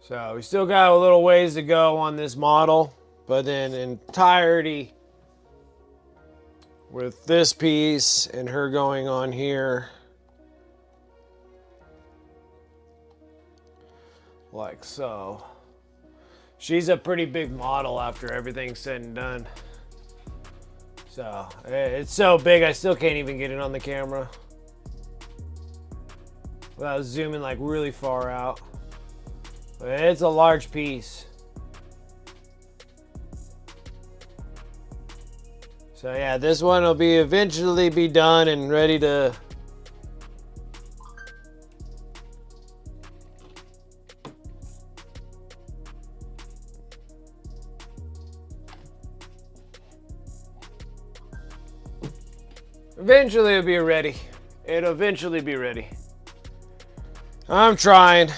So we still got a little ways to go on this model, but in entirety with this piece and her going on here like so. She's a pretty big model after everything's said and done. So it's so big I still can't even get it on the camera without zooming like really far out. It's a large piece. So yeah, this one will eventually be done and ready to eventually it'll be ready. It'll eventually be ready. I'm trying.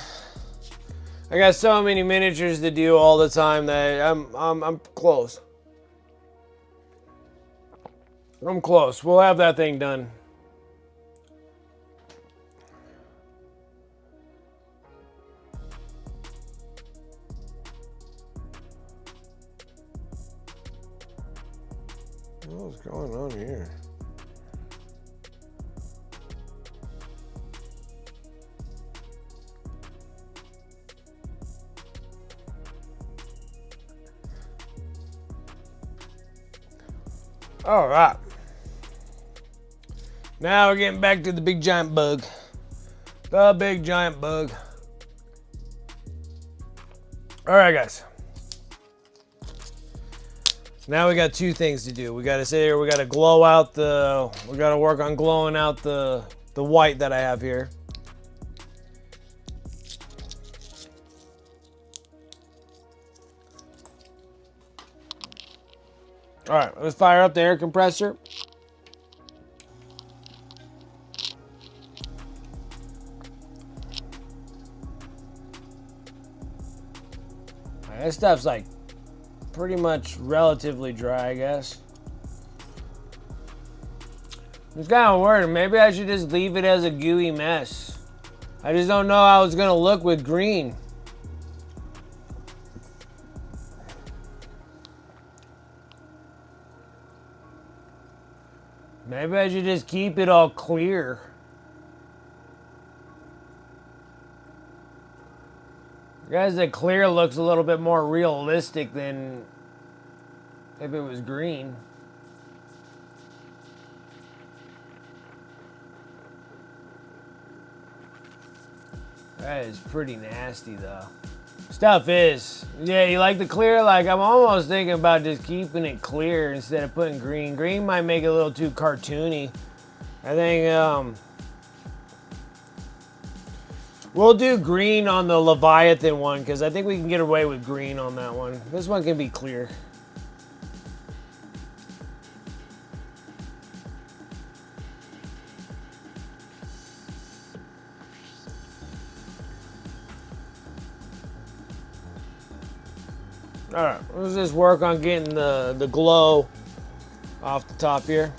I got so many miniatures to do all the time that I'm close. I'm close. We'll have that thing done. What's going on here? All right. Now we're getting back to the big giant bug. The big giant bug. All right, guys. Now we got two things to do. We got to sit here. We got to glow out the. We got to work on glowing out the white that I have here. All right, let's fire up the air compressor. This stuff's like pretty much relatively dry, I guess. It's kind of weird. Maybe I should just leave it as a gooey mess. I just don't know how it's gonna look with green. Maybe I should just keep it all clear. Guys, the clear looks a little bit more realistic than if it was green. That is pretty nasty though. Stuff is. Yeah, you like the clear? Like, I'm almost thinking about just keeping it clear instead of putting green. Green might make it a little too cartoony. I think we'll do green on the Leviathan one because I think we can get away with green on that one. This one can be clear. All right, let's just work on getting the glow off the top here.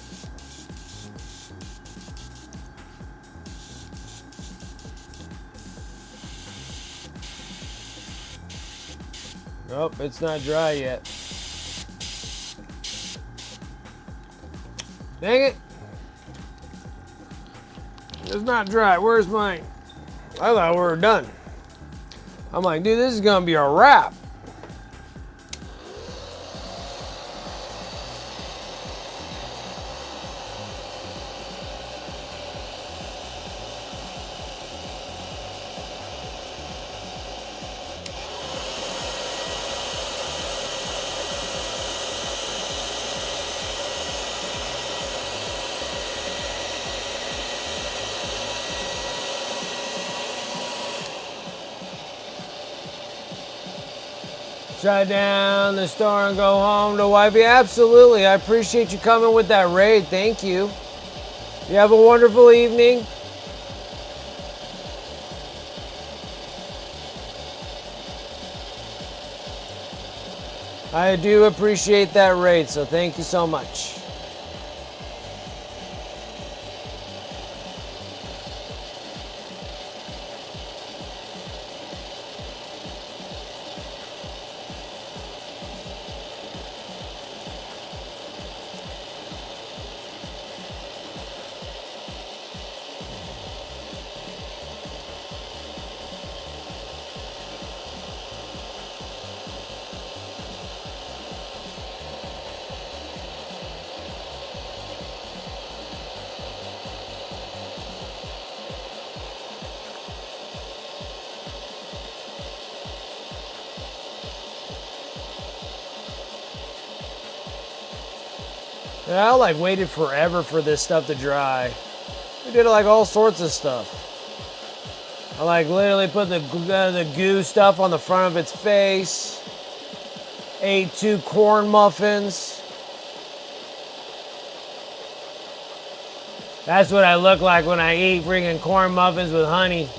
Nope, it's not dry yet. Dang it. It's not dry. Where's mine? I thought we were done. I'm like, dude, this is gonna be a wrap. Shut down the store and go home to wifey. Absolutely. I appreciate you coming with that raid. Thank you. You have a wonderful evening. I do appreciate that raid, so thank you so much. Yeah, I like waited forever for this stuff to dry. We did like all sorts of stuff. I like literally put the goo stuff on the front of its face. Ate 2 corn muffins. That's what I look like when I eat freaking corn muffins with honey.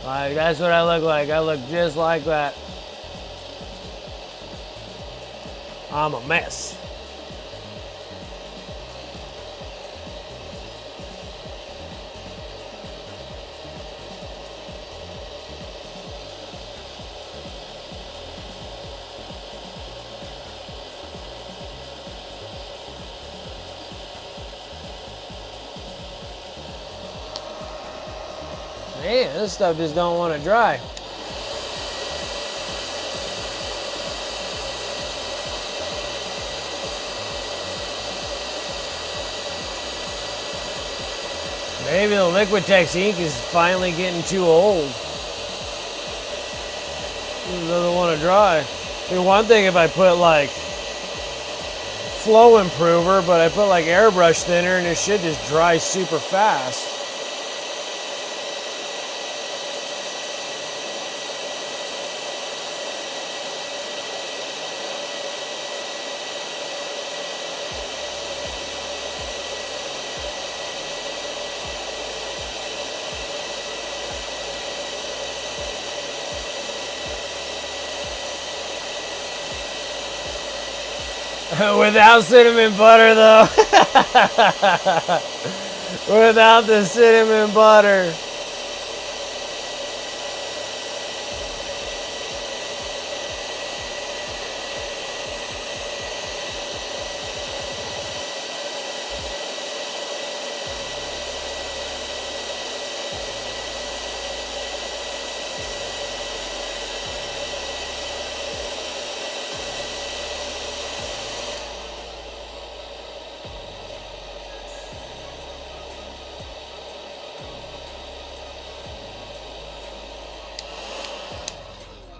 Like, that's what I look like. I look just like that. I'm a mess. Man, this stuff just don't want to dry. Maybe the Liquitex ink is finally getting too old. It doesn't want to dry. I mean, one thing if I put like flow improver, but I put like airbrush thinner and it should just dry super fast. Without cinnamon butter though. Without the cinnamon butter.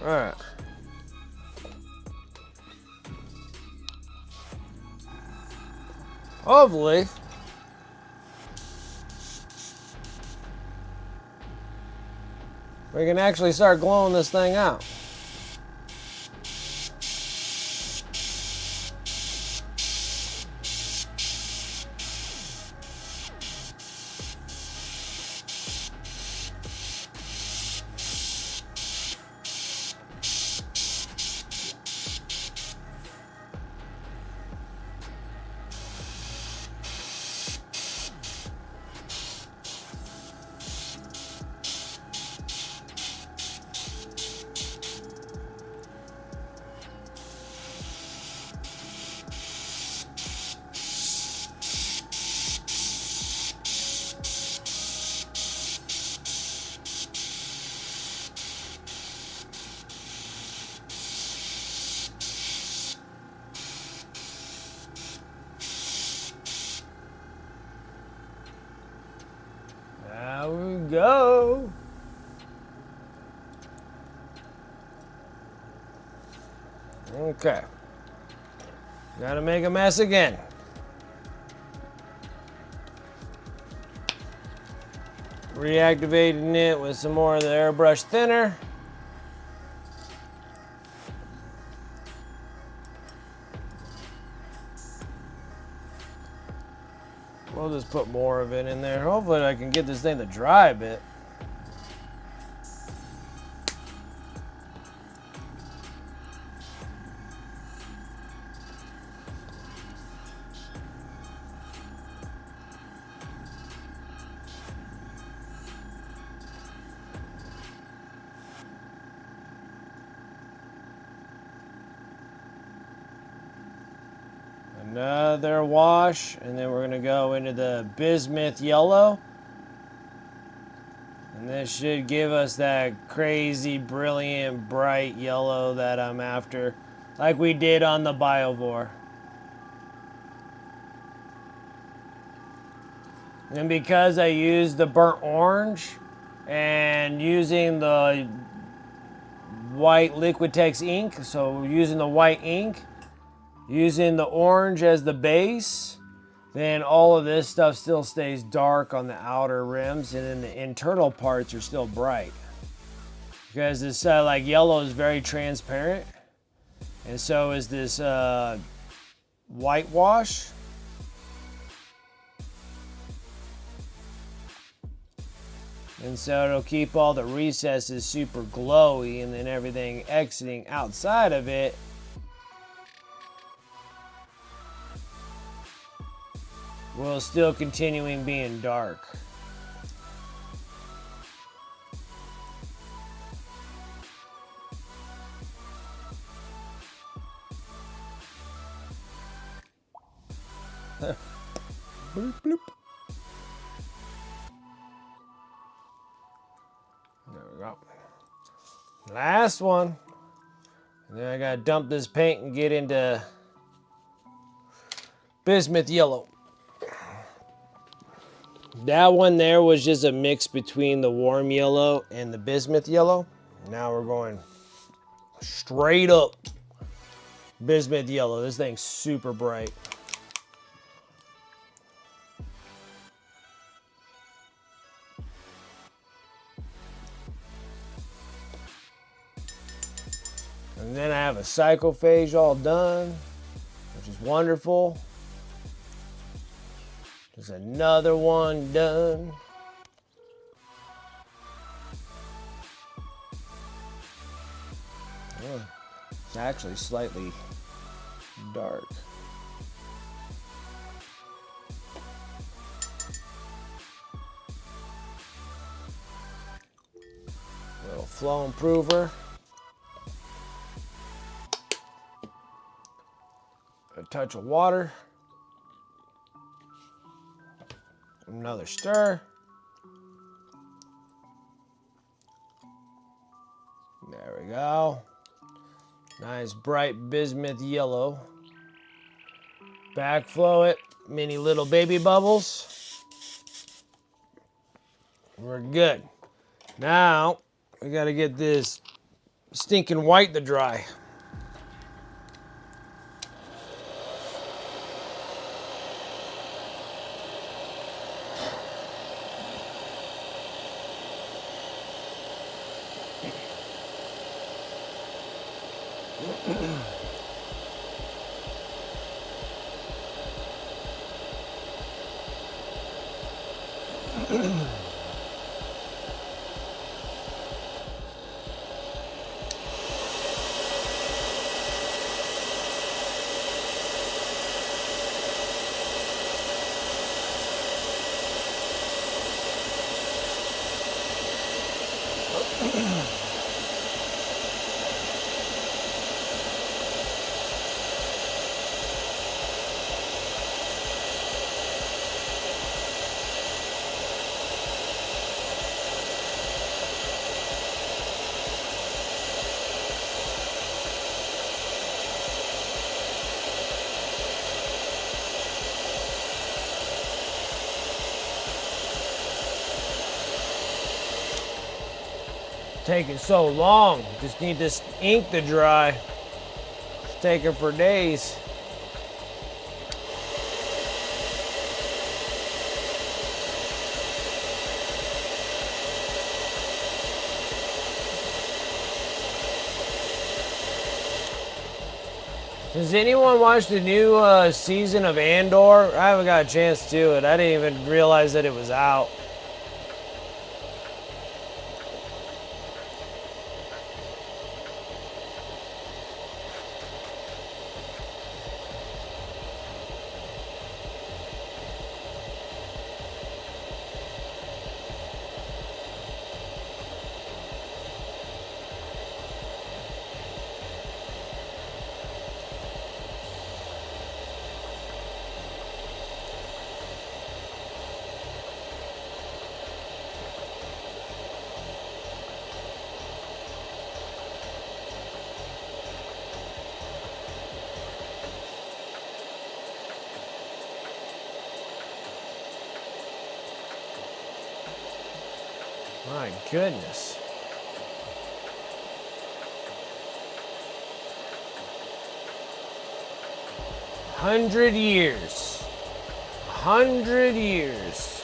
All right. Hopefully, we can actually start glowing this thing out. There we go. Okay. Gotta make a mess again. Reactivating it with some more of the airbrush thinner. We'll just put more of it in there. Hopefully I can get this thing to dry a bit. Another wash, and then we're gonna go into the bismuth yellow. And this should give us that crazy, brilliant, bright yellow that I'm after, like we did on the Biovore. And because I used the burnt orange and using the white Liquitex ink, so using the white ink, using the orange as the base, then all of this stuff still stays dark on the outer rims, and then the internal parts are still bright. Because this like yellow is very transparent, and so is this whitewash. And so it'll keep all the recesses super glowy, and then everything exiting outside of it while still continuing being dark. Bloop, bloop. There we go. Last one. And then I gotta dump this paint and get into bismuth yellow. That one there was just a mix between the warm yellow and the bismuth yellow. Now we're going straight up bismuth yellow. This thing's super bright. And then I have a Psychophage all done, which is wonderful. There's another one done. Oh, it's actually slightly dark. Little flow improver. A touch of water. Another stir. There we go. Nice bright bismuth yellow. Backflow it. Mini little baby bubbles. We're good. Now, we gotta get this stinking white to dry. Taking so long. Just need this ink to dry. It's taking for days. Does anyone watch the new season of Andor? I haven't got a chance to do it. I didn't even realize that it was out. My goodness. $100 years. 100 years.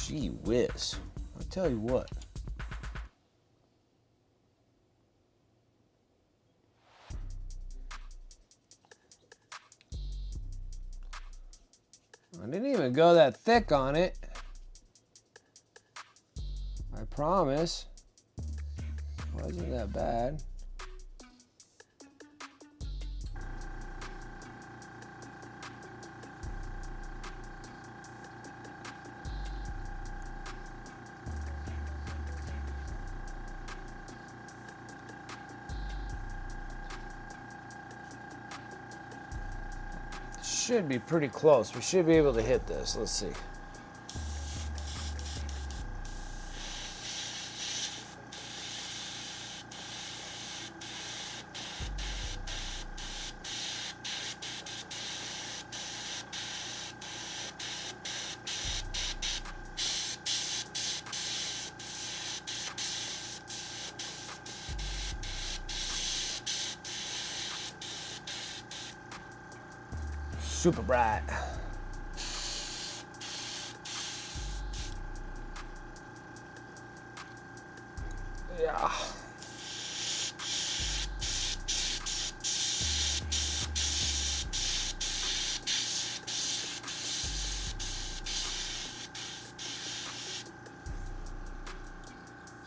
Gee whiz. I'll tell you what. I didn't even go that thick on it. I promise. It wasn't that bad. Should be pretty close. We should be able to hit this. Let's see. super bright. Yeah.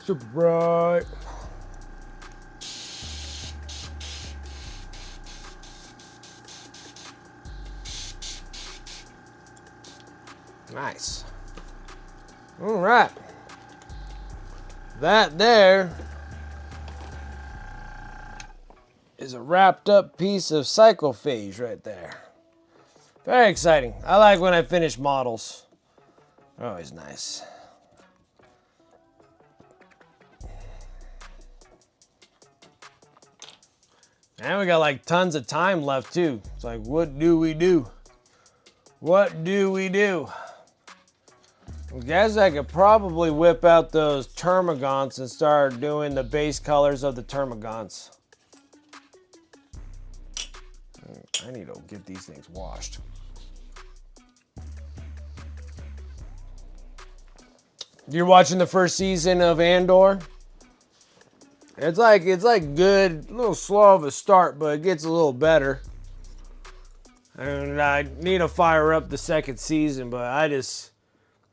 Super bright. Nice. All right. That there is a wrapped up piece of Psychophage right there. Very exciting. I like when I finish models. They're always nice. And we got like tons of time left too. It's like, what do we do? What do we do? I guess I could probably whip out those termagants and start doing the base colors of the termagants. I need to get these things washed. You're watching the first season of Andor? It's like good, a little slow of a start, but it gets a little better. And I need to fire up the second season, but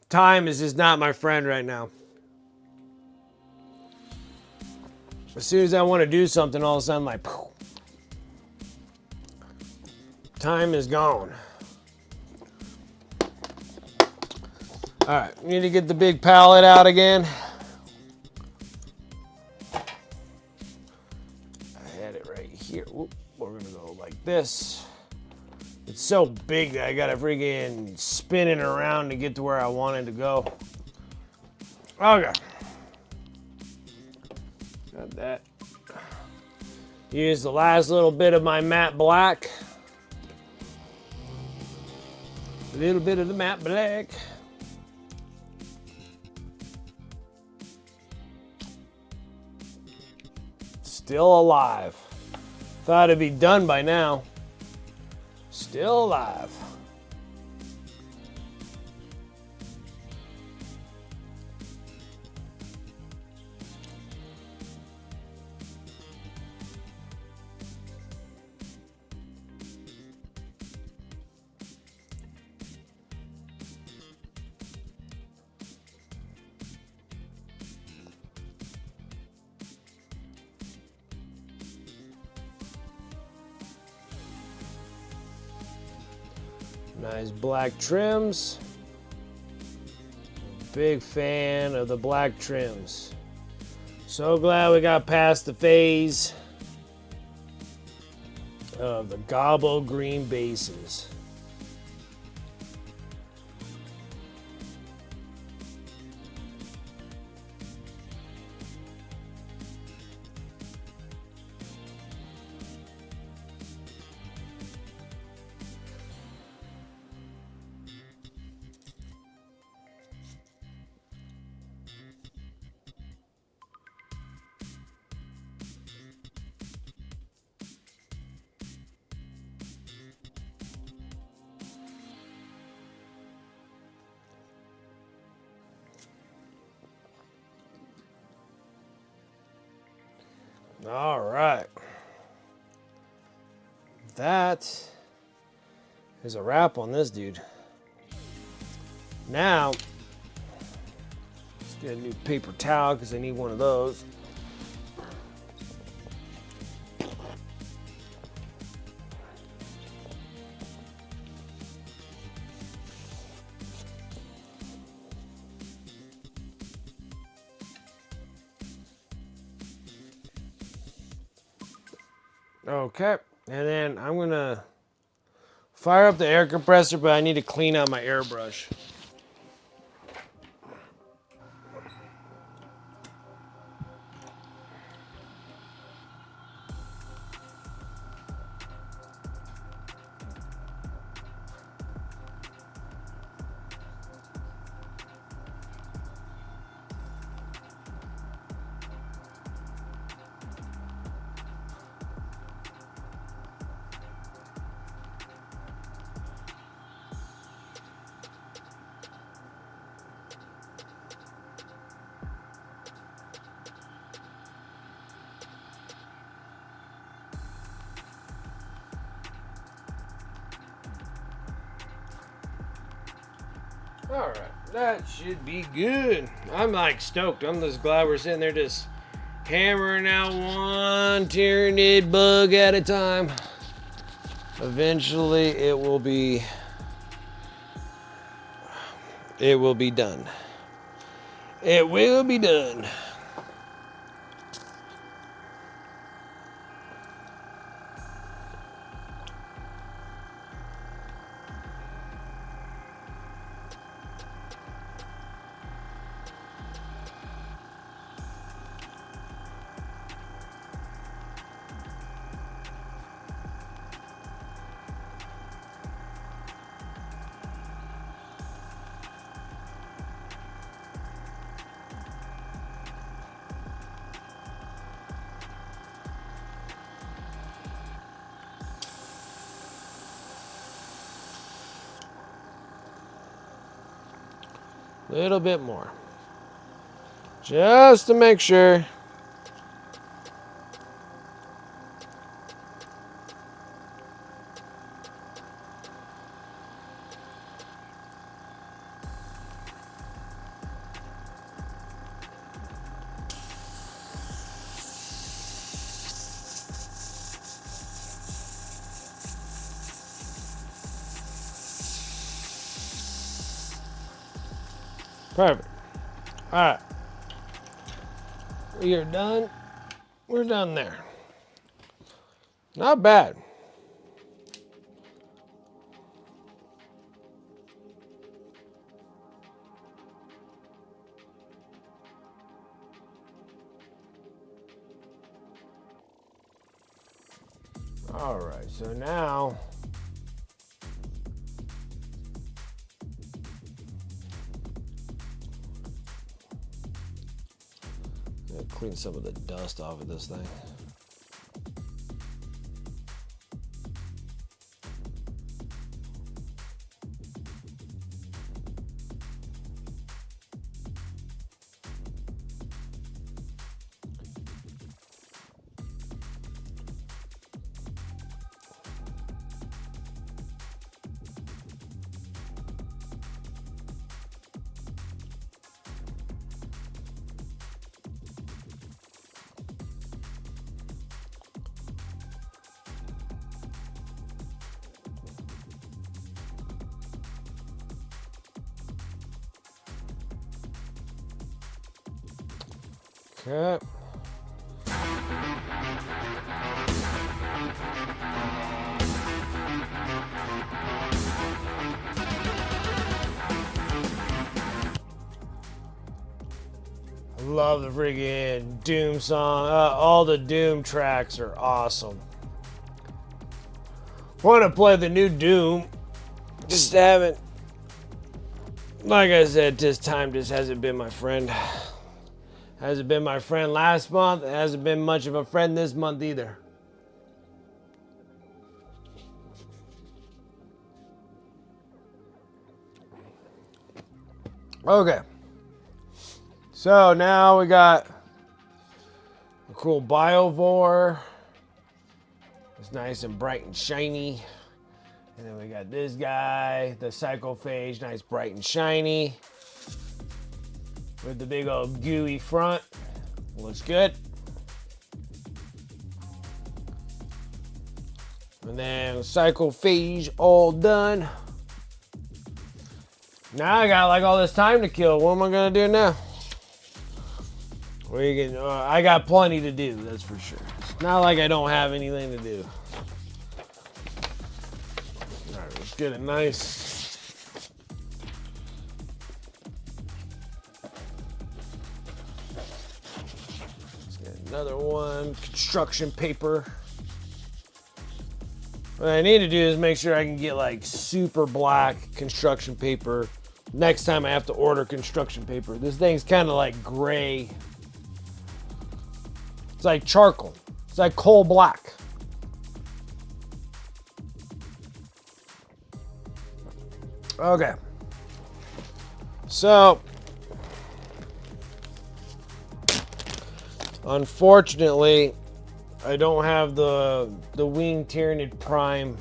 time is just not my friend right now. As soon as I want to do something, all of a sudden I'm like, poof, time is gone. All right, we need to get the big palette out again. Here, we're gonna go like this. It's so big that I gotta freaking spin it around to get to where I wanted to go. Okay. Got that. Use the last little bit of my matte black. A little bit of the matte black. Still alive. Thought it'd be done by now. Still alive. Nice black trims. Big fan of the black trims. So glad we got past the phase of the gobble green bases. All right. That is a wrap on this dude. Now, let's get a new paper towel because I need one of those. Okay, and then I'm gonna fire up the air compressor, but I need to clean out my airbrush. Alright, that should be good. I'm like stoked. I'm just glad we're sitting there just hammering out one Tyranid bug at a time. Eventually it will be done. It will be done. Little bit more. Just to make sure. Perfect. All right. We are done. We're done there. Not bad. All right, so now clean some of the dust off of this thing. Okay. I love the friggin' Doom song. All the Doom tracks are awesome. Want to play the new Doom. Just haven't. Like I said, this time just hasn't been my friend. Hasn't been my friend last month. It hasn't been much of a friend this month either. Okay. So now we got a cool Biovore. It's nice and bright and shiny. And then we got this guy, the Psychophage, nice, bright and shiny. With the big old gooey front. Looks good. And then Psychophage all done. Now I got like all this time to kill. What am I gonna do now? I got plenty to do, that's for sure. It's not like I don't have anything to do. All right, let's get it nice. Let's get another one, construction paper. What I need to do is make sure I can get like super black construction paper next time I have to order construction paper. This thing's kind of like gray. It's like charcoal. It's like coal black. Okay. So, unfortunately, I don't have the wing Tyranid primed.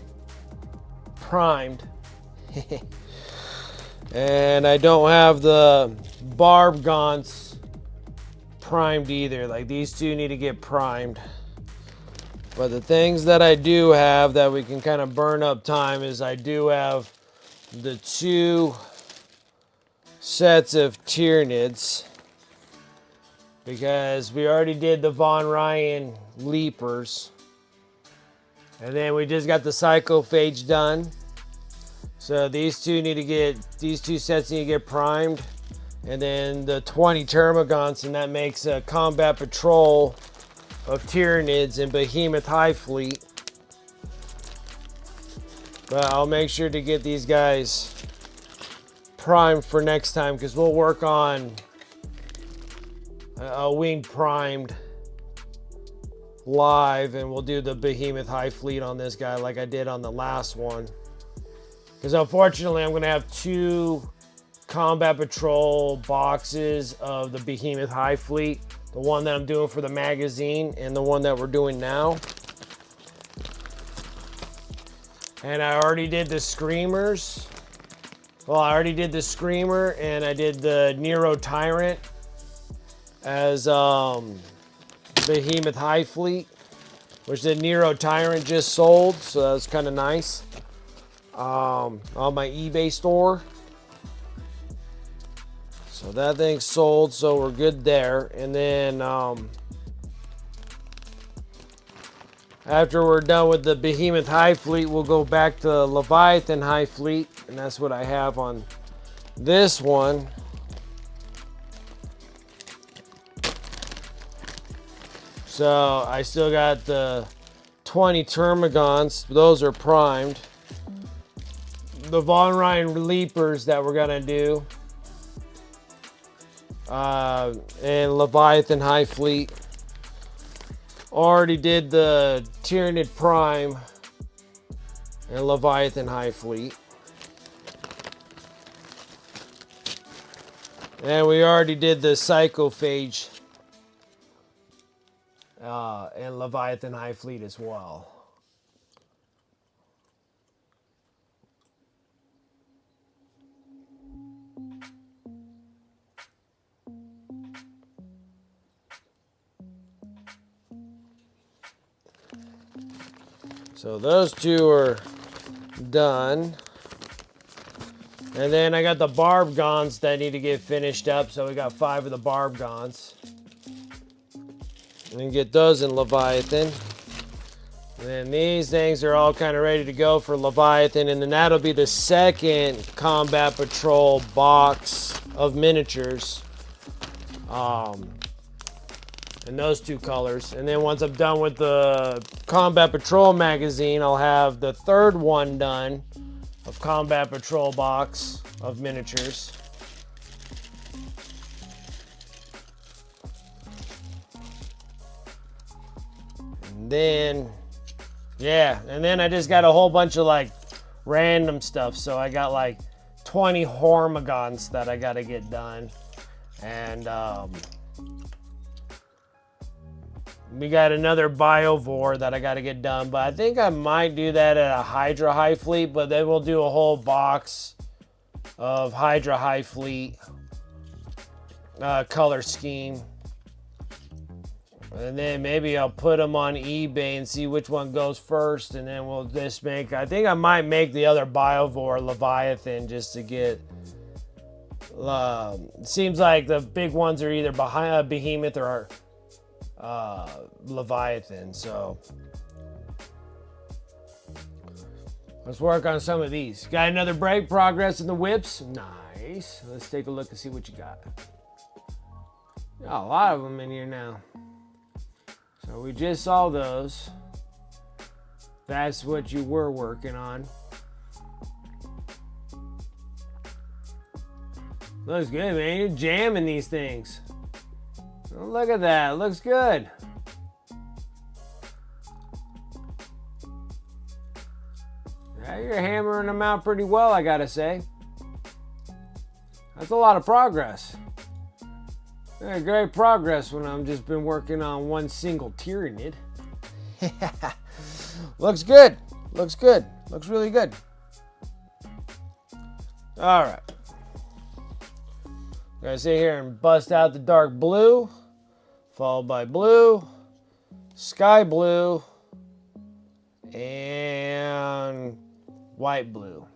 And I don't have the barb gaunts primed either. Like, these two need to get primed. But the things that I do have that we can kind of burn up time is I do have the 2 sets of Tyranid, because we already did the Von Ryan Leapers. And then we just got the Psychophage done. So these two sets need to get primed. And then the 20 Termagants, and that makes a combat patrol of Tyranids and Behemoth Hive fleet. But I'll make sure to get these guys primed for next time, because we'll work on a wing primed live, and we'll do the Behemoth Hive fleet on this guy like I did on the last one. Because unfortunately I'm going to have 2 combat patrol boxes of the Behemoth Hive fleet. The one that I'm doing for the magazine and the one that we're doing now. And I already did the Screamers. Well, I already did the Screamer, and I did the Nero Tyrant as Behemoth Hive fleet, which the Nero Tyrant just sold, so that's kind of nice. On my eBay store. So that thing's sold, so we're good there. And then after we're done with the Behemoth Hive fleet, we'll go back to Leviathan Hive fleet, and that's what I have on this one. So I still got the 20 Termagants. Those are primed. The Von Ryan Leapers that we're gonna do. And Leviathan Hive fleet. Already did the Tyranid Prime and Leviathan Hive fleet. And we already did the Psychophage and Leviathan Hive fleet as well. So those 2 are done. And then I got the barb gaunts that need to get finished up. So we got 5 of the barb gaunts. And get those in Leviathan. And then these things are all kind of ready to go for Leviathan. And then that'll be the second combat patrol box of miniatures. In those 2 colors. And then once I'm done with the Combat Patrol magazine, I'll have the 3rd one done of Combat Patrol box of miniatures. And then, yeah, and then I just got a whole bunch of like random stuff. So I got like 20 Hormagons that I got to get done. And, we got another Biovore that I got to get done, but I think I might do that at a HYDRA Hive fleet, but then we'll do a whole box of HYDRA Hive fleet color scheme. And then maybe I'll put them on eBay and see which one goes first, and then we'll just make, I think I might make the other Biovore Leviathan just to get, it seems like the big ones are either behind Behemoth or Leviathan, so let's work on some of these. Got another break, progress in the whips. Nice. Let's take a look and see what you got. Got a lot of them in here now. So we just saw those. That's what you were working on. Looks good, man. You're jamming these things. Oh, look at that. Looks good. Yeah, you're hammering them out pretty well, I gotta say. That's a lot of progress. Yeah, great progress when I've just been working on one single Tyranid. Looks good. Looks good. Looks really good. All right. Gonna sit here and bust out the dark blue, followed by blue, sky blue, and white blue.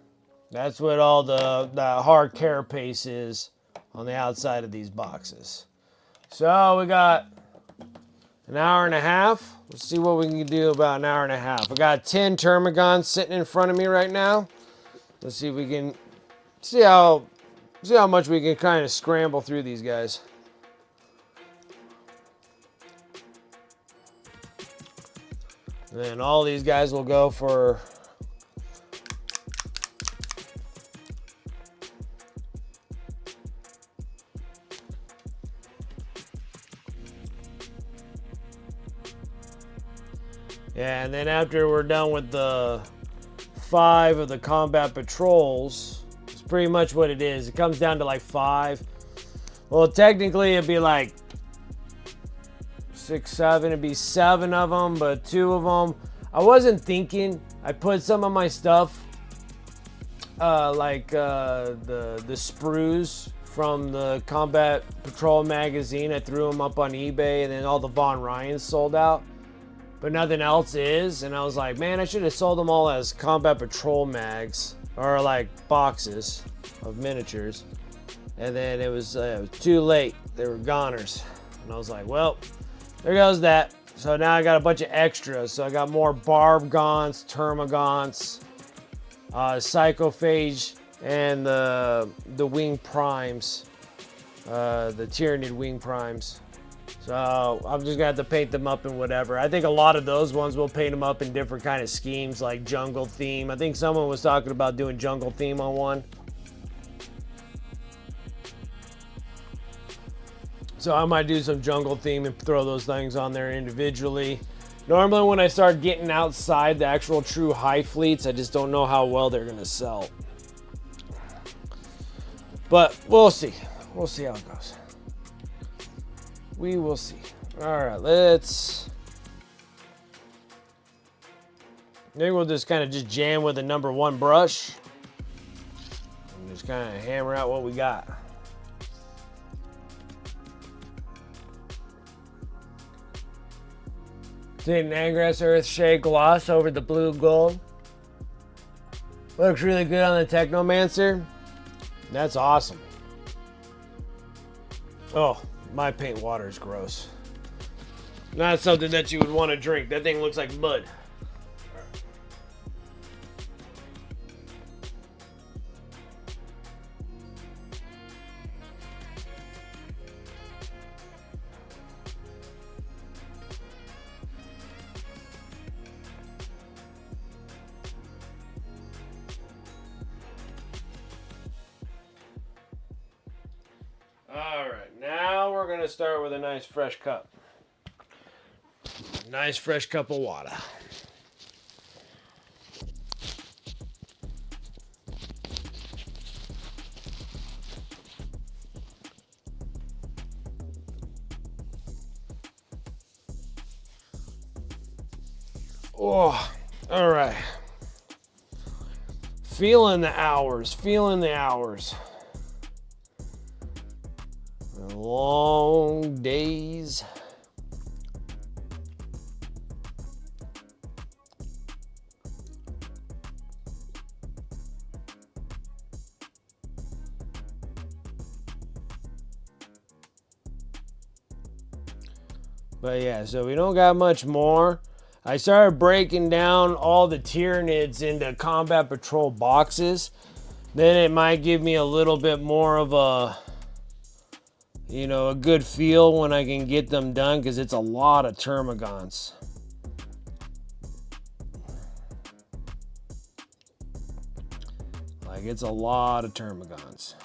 That's what all the hard carapace is on the outside of these boxes. So we got an hour and a half. Let's see what we can do about an hour and a half. I got 10 termagants sitting in front of me right now. Let's see if we can see how much we can kind of scramble through these guys. And then all these guys will go for yeah, and then after we're done with the 5 of the combat patrols, it's pretty much what it is. It comes down to like 5. Well, technically it'd be like 6, 7. It'd be 7 of them, but 2 of them. I wasn't thinking. I put some of my stuff, like the sprues from the combat patrol magazine. I threw them up on eBay, and then all the Von Ryans sold out. But nothing else is, and I was like, man, I should have sold them all as combat patrol mags, or like boxes of miniatures. And then it was too late. They were goners. And I was like, well, there goes that. So now I got a bunch of extras. So I got more barb gaunts, termagants, psychophage, and the wing primes, the Tyranid wing primes. So I'm just gonna have to paint them up in whatever. I think a lot of those ones will paint them up in different kind of schemes, like jungle theme. I think someone was talking about doing jungle theme on one. So I might do some jungle theme and throw those things on there individually. Normally when I start getting outside the actual true high fleets, I just don't know how well they're gonna sell. But we'll see. We'll see how it goes. We will see. All right, let's. I think we'll just kind of just jam with the number 1 brush and just kind of hammer out what we got. Taking Angrass Earthshade gloss over the blue gold. Looks really good on the Technomancer. That's awesome. Oh. My paint water is gross. Not something that you would want to drink. That thing looks like mud. Alright, now we're going to start with a nice fresh cup. Nice fresh cup of water. Oh, alright. Feeling the hours, feeling the hours. Long days. But yeah, so we don't got much more. I started breaking down all the Tyranids into combat patrol boxes. Then it might give me a little bit more of a, you know, a good feel when I can get them done, because it's a lot of termagants. Like, it's a lot of termagants.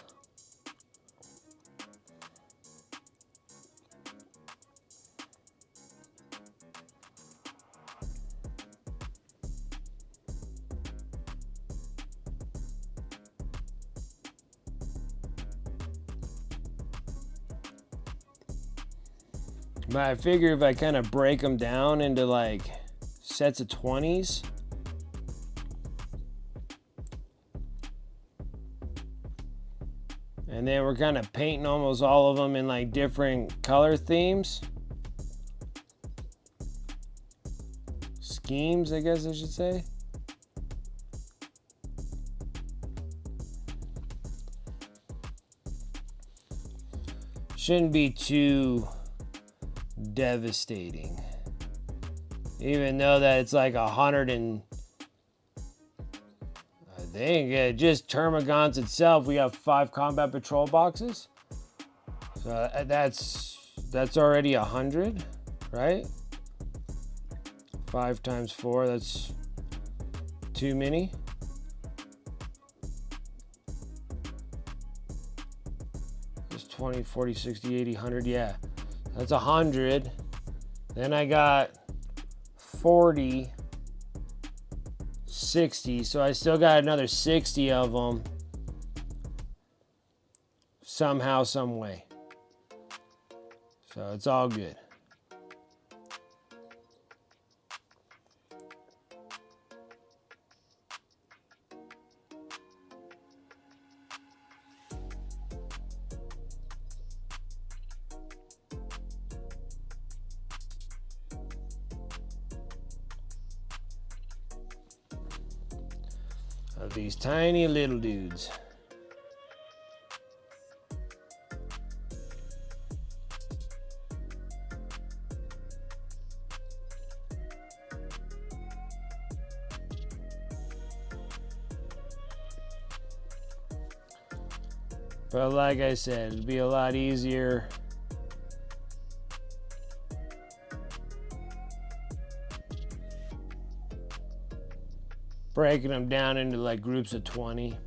But I figure if I kind of break them down into like sets of 20s, And then we're kind of painting almost all of them in like different color themes. Schemes, I guess I should say. Shouldn't be too devastating. Even though that it's like 100 and I think just Termagants itself, we have 5 combat patrol boxes. So that's already 100, right? 5 times 4, that's too many. It's 20, 40, 60, 80, 100, yeah. That's 100. Then I got 40, 60, so I still got another 60 of them somehow, some way. So it's all good. Of these tiny little dudes. But like I said, it'd be a lot easier breaking them down into like groups of 20.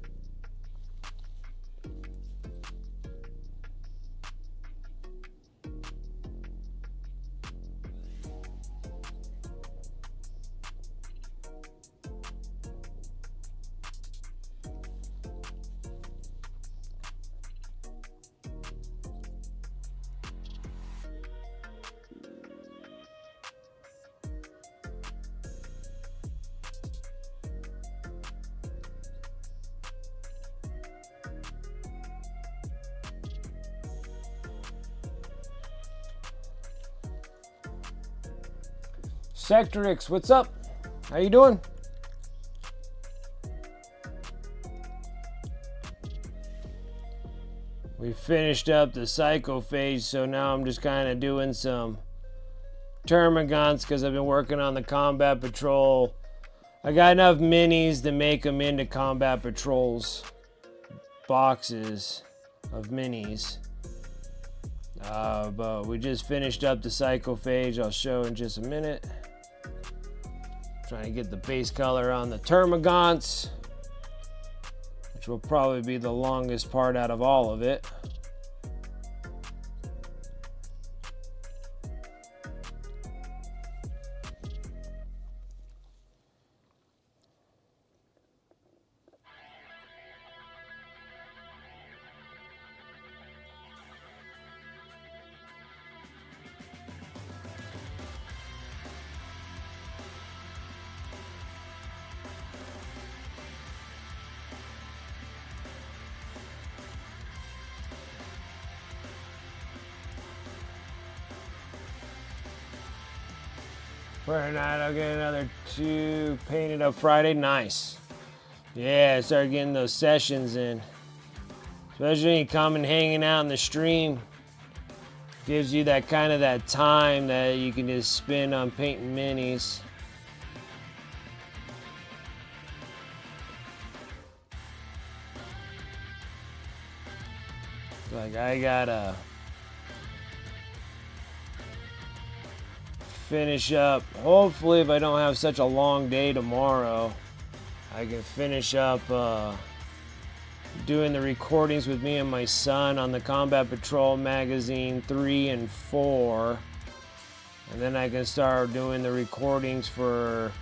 Sectorix, what's up? How you doing? We finished up the Psychophage, so now I'm just kind of doing some Termagants because I've been working on the Combat Patrol. I got enough minis to make them into Combat Patrols boxes of minis. But we just finished up the Psychophage. I'll show in just a minute. Trying to get the base color on the Termagants, which will probably be the longest part out of all of it. For tonight, I'll get another 2 painted up Friday. Nice. Yeah, start getting those sessions in. Especially when you come and hanging out in the stream. Gives you that kind of that time that you can just spend on painting minis. Like I gotta finish up. Hopefully, if I don't have such a long day tomorrow, I can finish up doing the recordings with me and my son on the Combat Patrol Magazine 3 and 4. And then I can start doing the recordings for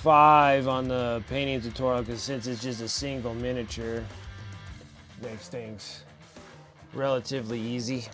5 on the painting tutorial, because since it's just a single miniature, makes things relatively easy.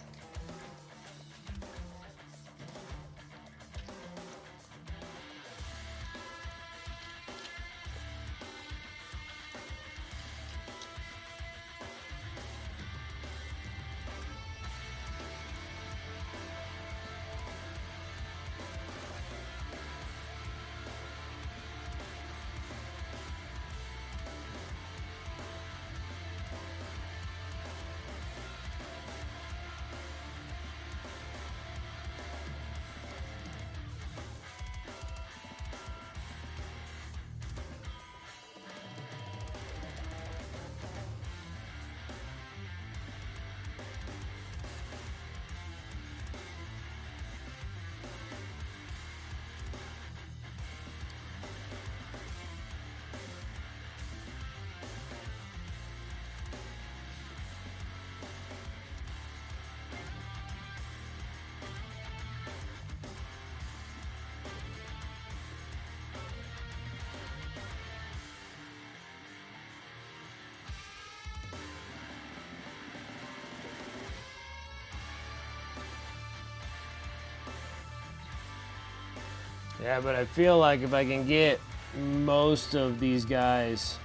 Yeah, but I feel like if I can get most of these guys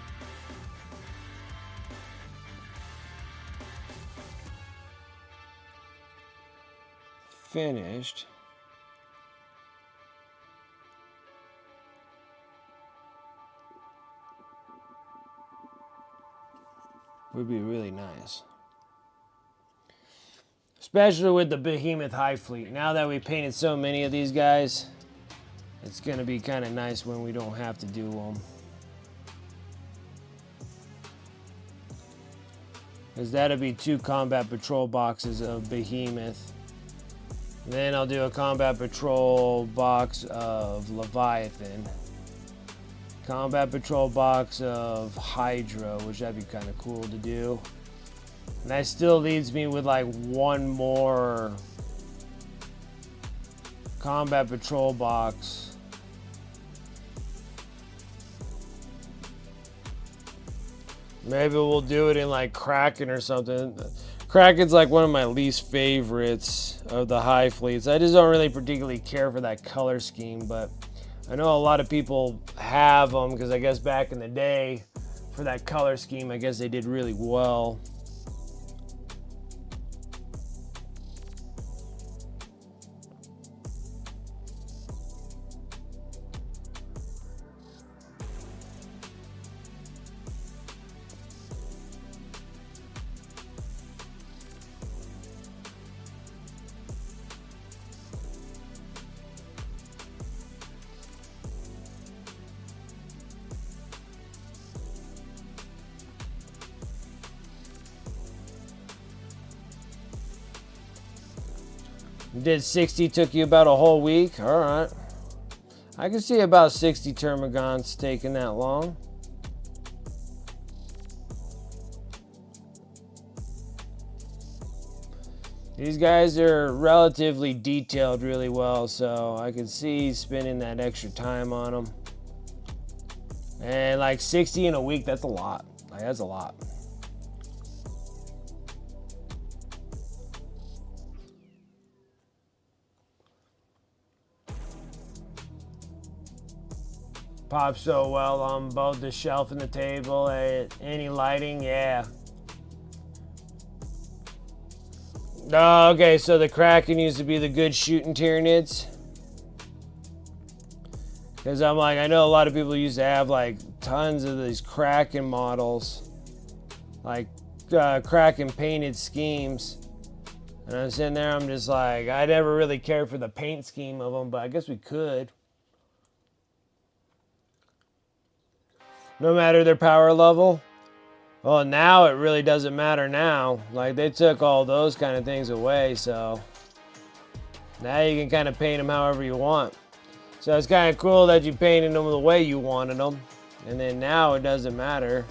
finished, would be really nice. Especially with the Behemoth Hive fleet. Now that we painted so many of these guys, it's going to be kind of nice when we don't have to do them. Because that'll be 2 combat patrol boxes of Behemoth. Then I'll do a combat patrol box of Leviathan. Combat patrol box of HYDRA, which that'd be kind of cool to do. And that still leaves me with like 1 more combat patrol box. Maybe we'll do it in like Kraken or something. Kraken's like one of my least favorites of the Hive fleets. I just don't really particularly care for that color scheme, but I know a lot of people have them because I guess back in the day for that color scheme, I guess they did really well. You did 60, took you about a whole week. All right. I can see about 60 termagants taking that long. These guys are relatively detailed really well, so I can see spending that extra time on them. And like 60 in a week, that's a lot. Like, that's a lot. Pops so well on both the shelf and the table. Any lighting? Yeah. Oh, okay, so the Kraken used to be the good shooting Tyrannids. Because I'm like, I know a lot of people used to have like tons of these Kraken models. Like Kraken painted schemes. And I'm sitting there, I'm just like, I never really cared for the paint scheme of them, but I guess we could. No matter their power level. Well, now it really doesn't matter now. Like, they took all those kind of things away, so now you can kind of paint them however you want. So it's kind of cool that you painted them the way you wanted them, and then now it doesn't matter.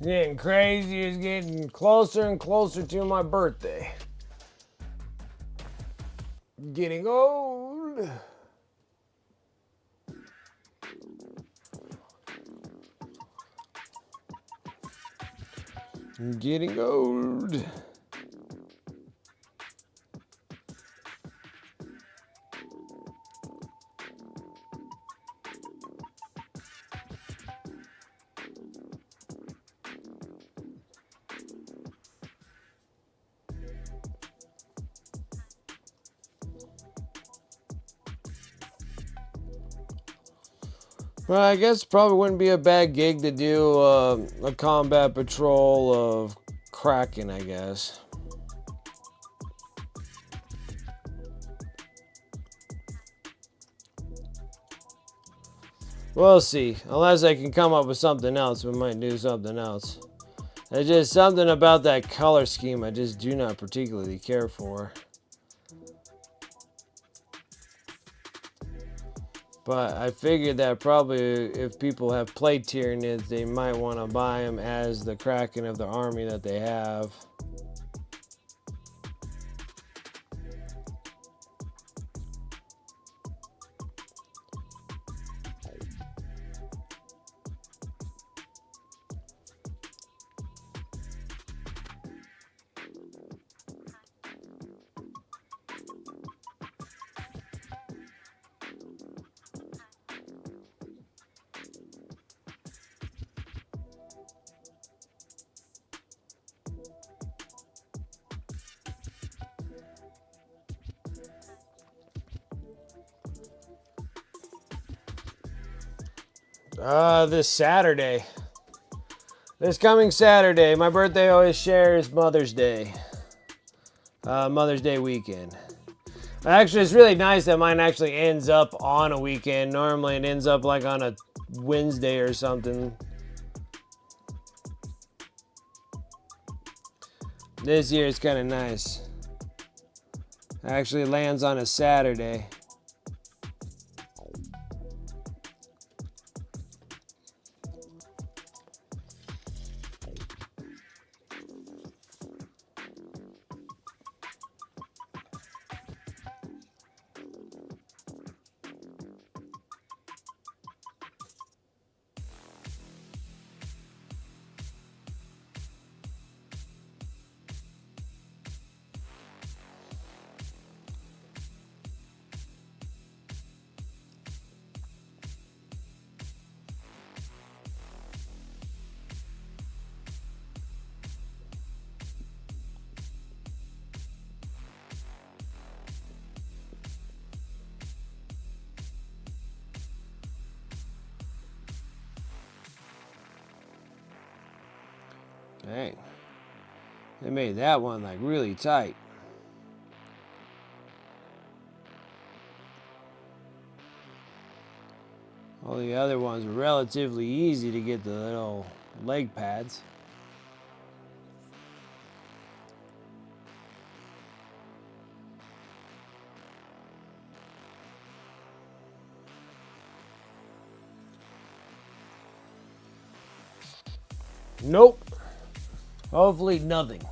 Getting crazy. It's getting closer and closer to my birthday. Getting old. Getting old. Well, I guess probably wouldn't be a bad gig to do a combat patrol of Kraken, I guess. We'll see. Unless I can come up with something else, we might do something else. There's just something about that color scheme I just do not particularly care for. But I figured that probably if people have played Tyranids, they might want to buy them as the Kraken of the army that they have. This Saturday. This coming Saturday. My birthday always shares Mother's Day. Mother's Day weekend. Actually, it's really nice that mine actually ends up on a weekend. Normally it ends up like on a Wednesday or something. This year it's kind of nice. Actually lands on a Saturday. Dang. They made that one like really tight. All the other ones were relatively easy to get the little leg pads. Nope. Hopefully nothing.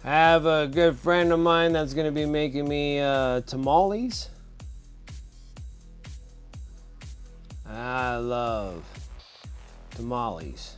I have a good friend of mine that's going to be making me tamales. I love tamales.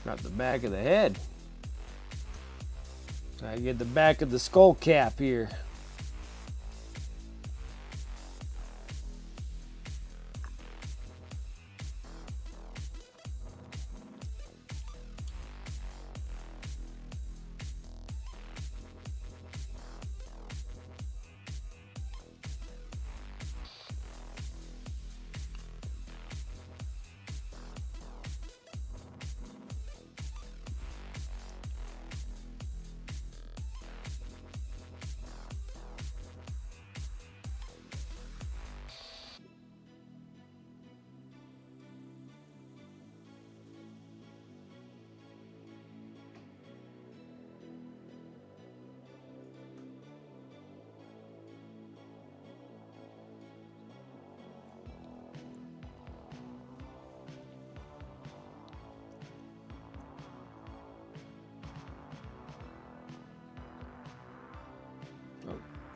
Got the back of the head. I get the back of the skull cap here.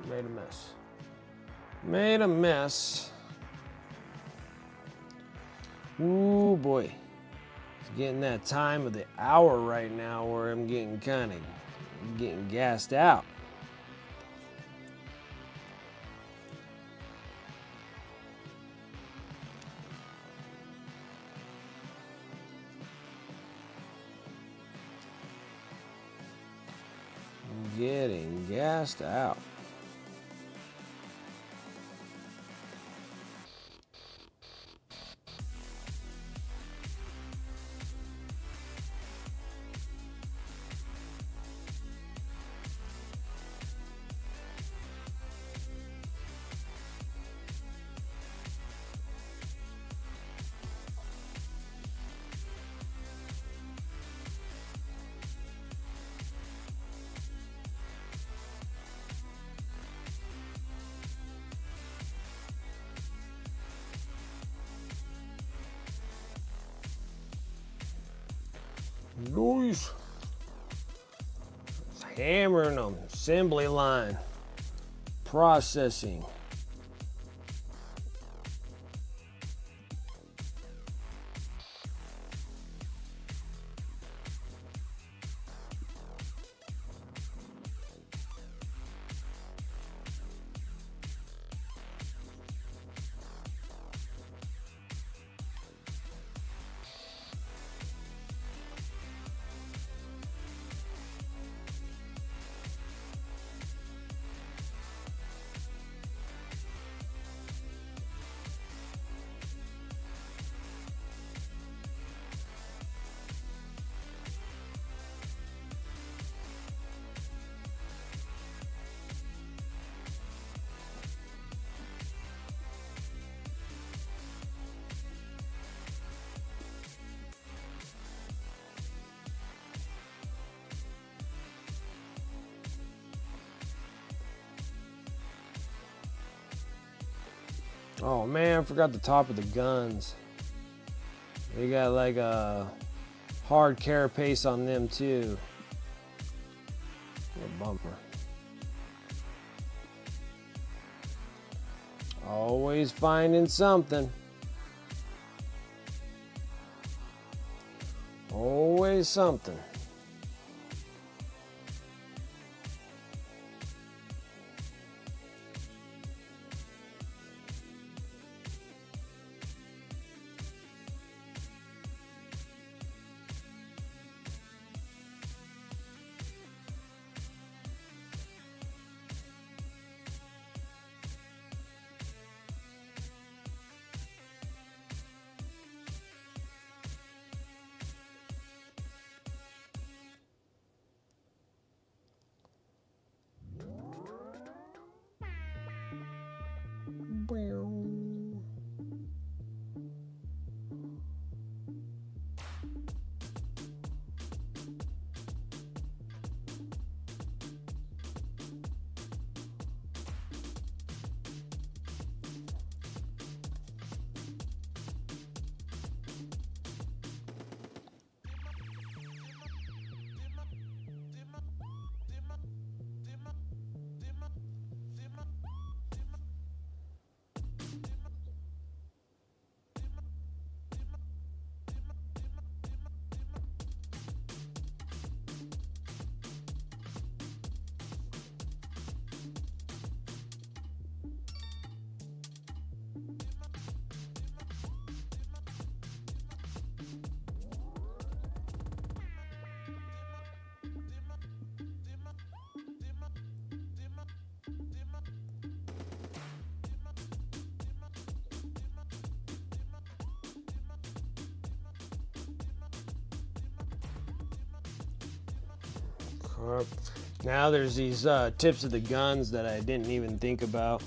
Made a mess. Made a mess. Ooh boy. It's getting that time of the hour right now where I'm getting getting gassed out. Getting gassed out. Nice. Hammering them. Assembly line. Processing. Oh man, I forgot the top of the guns. They got like a hard carapace on them too. What a bumper. Always finding something. Always something. Now there's these tips of the guns that I didn't even think about.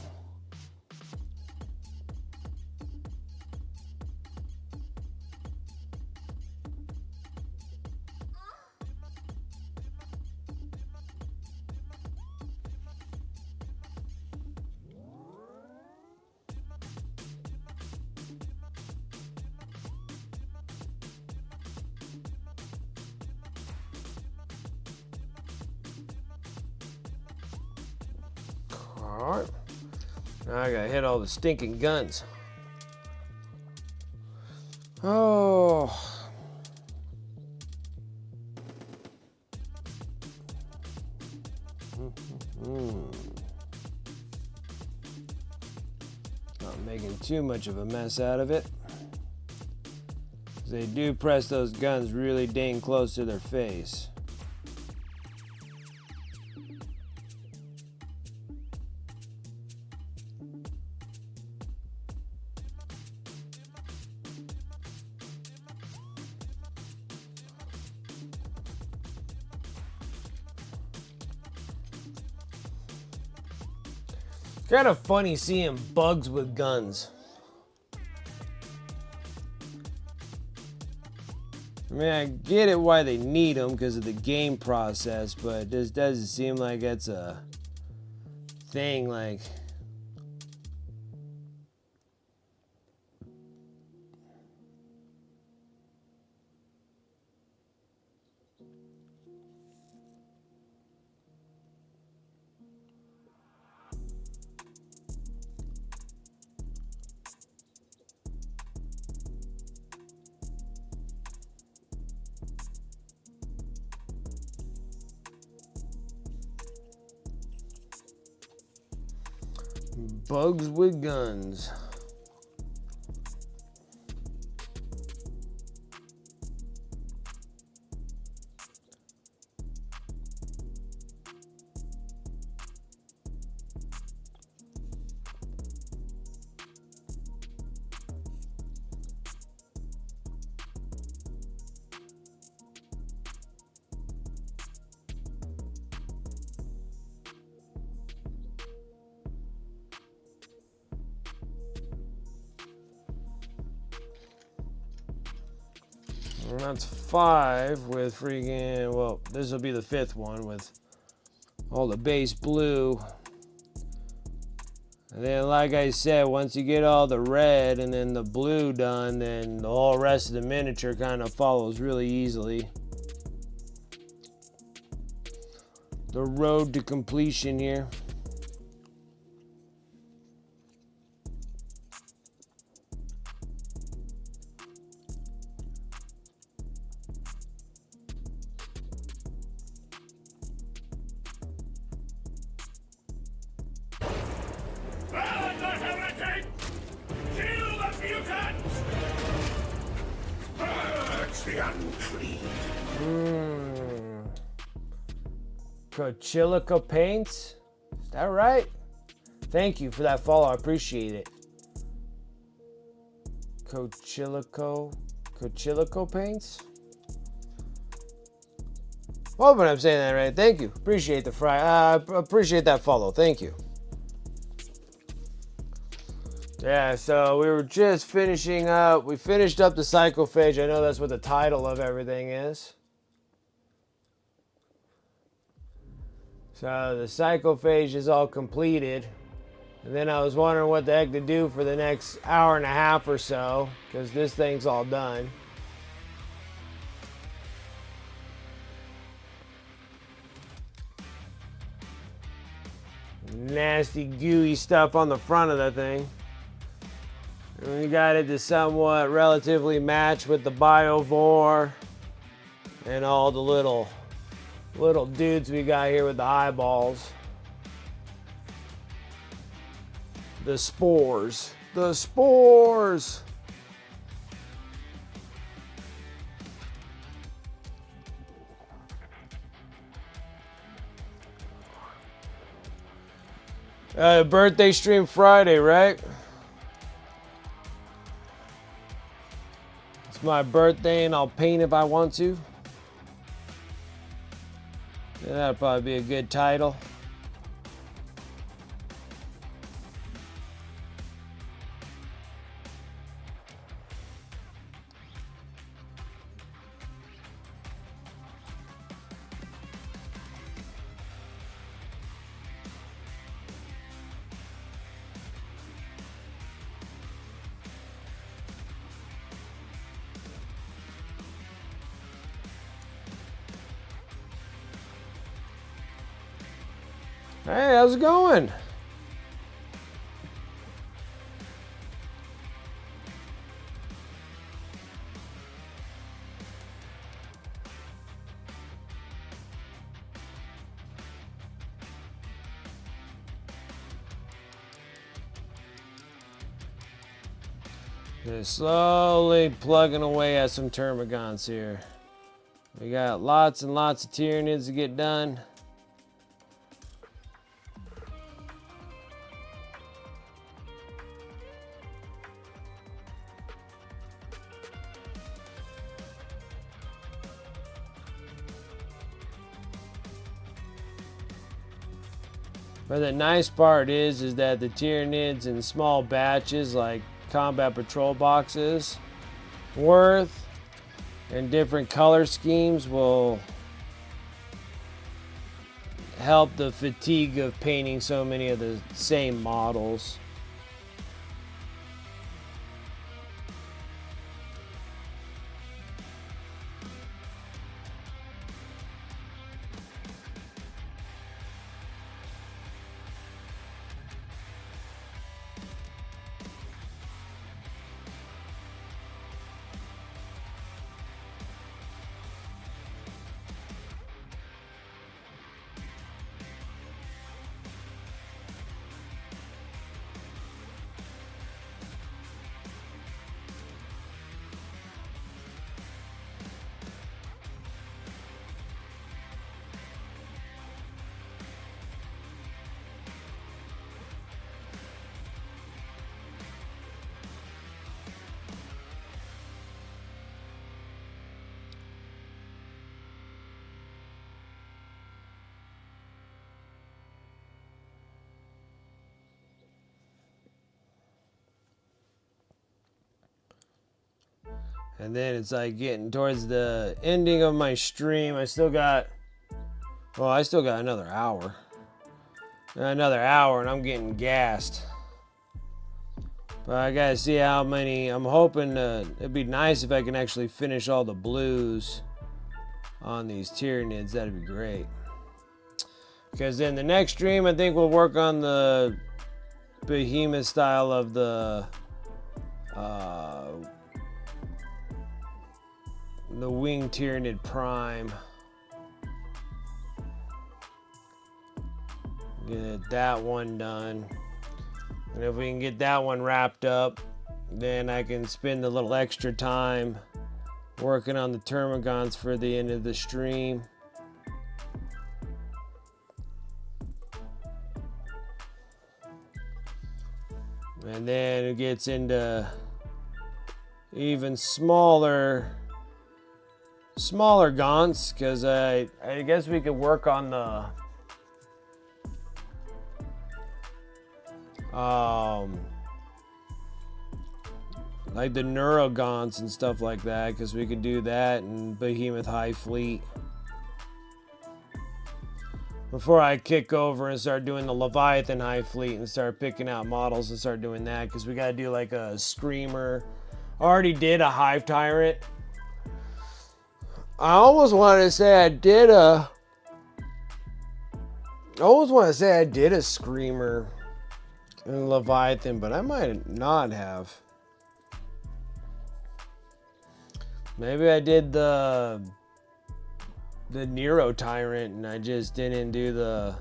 Alright. Now I gotta hit all the stinking guns. Oh. Not making too much of a mess out of it. They do press those guns really dang close to their face. Kind of funny seeing bugs with guns. I mean, I get it why they need them because of the game process, but it just doesn't seem like that's a thing. Like, bugs with guns. And that's 5 with freaking, well, this will be the 5th one with all the base blue. And then, like I said, once you get all the red and then the blue done, then the whole rest of the miniature kind of follows really easily. The road to completion here. Cochilico Paints, is that right? Thank you for that follow, I appreciate it. Cochilico Paints? Hoping I'm saying that right. Thank you. Appreciate the appreciate that follow. Thank you. Yeah, so we were just finishing up. We finished up the Psychophage. I know that's what the title of everything is. So the Psychophage is all completed. And then I was wondering what the heck to do for the next hour and a half or so, because this thing's all done. Nasty gooey stuff on the front of the thing. And we got it to somewhat relatively match with the Biovore and all the little dudes we got here with the eyeballs. The spores. The spores! Birthday stream Friday, right? It's my birthday and I'll paint if I want to. Yeah, that'd probably be a good title. Hey, how's it going? Just slowly plugging away at some termagants here. We got lots and lots of Tyranids to get done. But the nice part is that the Tyranids in small batches, like combat patrol boxes worth, and different color schemes will help the fatigue of painting so many of the same models. And then it's like getting towards the ending of my stream. I still got another hour. Another hour and I'm getting gassed. But I gotta see how many. I'm hoping it'd be nice if I can actually finish all the blues on these Tyranids. That'd be great. Because then the next stream, I think we'll work on the Behemoth style of the Winged Tyranid Prime. Get that one done. And if we can get that one wrapped up, then I can spend a little extra time working on the termagants for the end of the stream. And then it gets into even smaller gaunts, because I guess we could work on the like the neuro gaunts and stuff like that, because we could do that in Behemoth High Fleet before I kick over and start doing the Leviathan High Fleet and start picking out models and start doing that, because we got to do like a Screamer. I already did a Hive Tyrant. I almost want to say I did a Screamer in Leviathan, but I might not have. Maybe I did the Nero Tyrant and I just didn't do the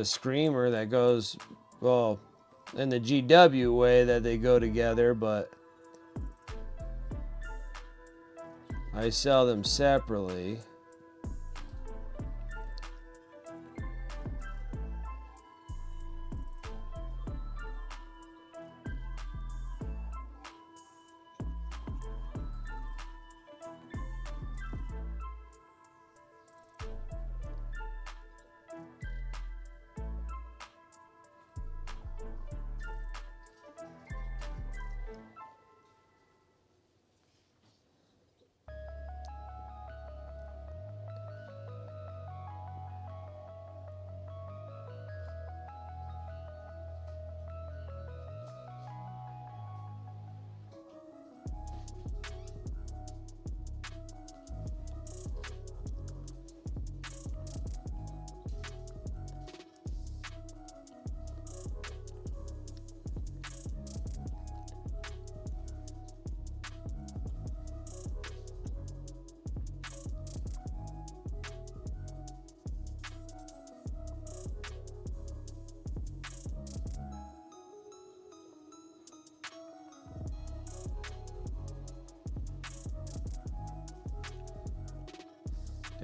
Screamer that goes, well, in the GW way that they go together, but I sell them separately.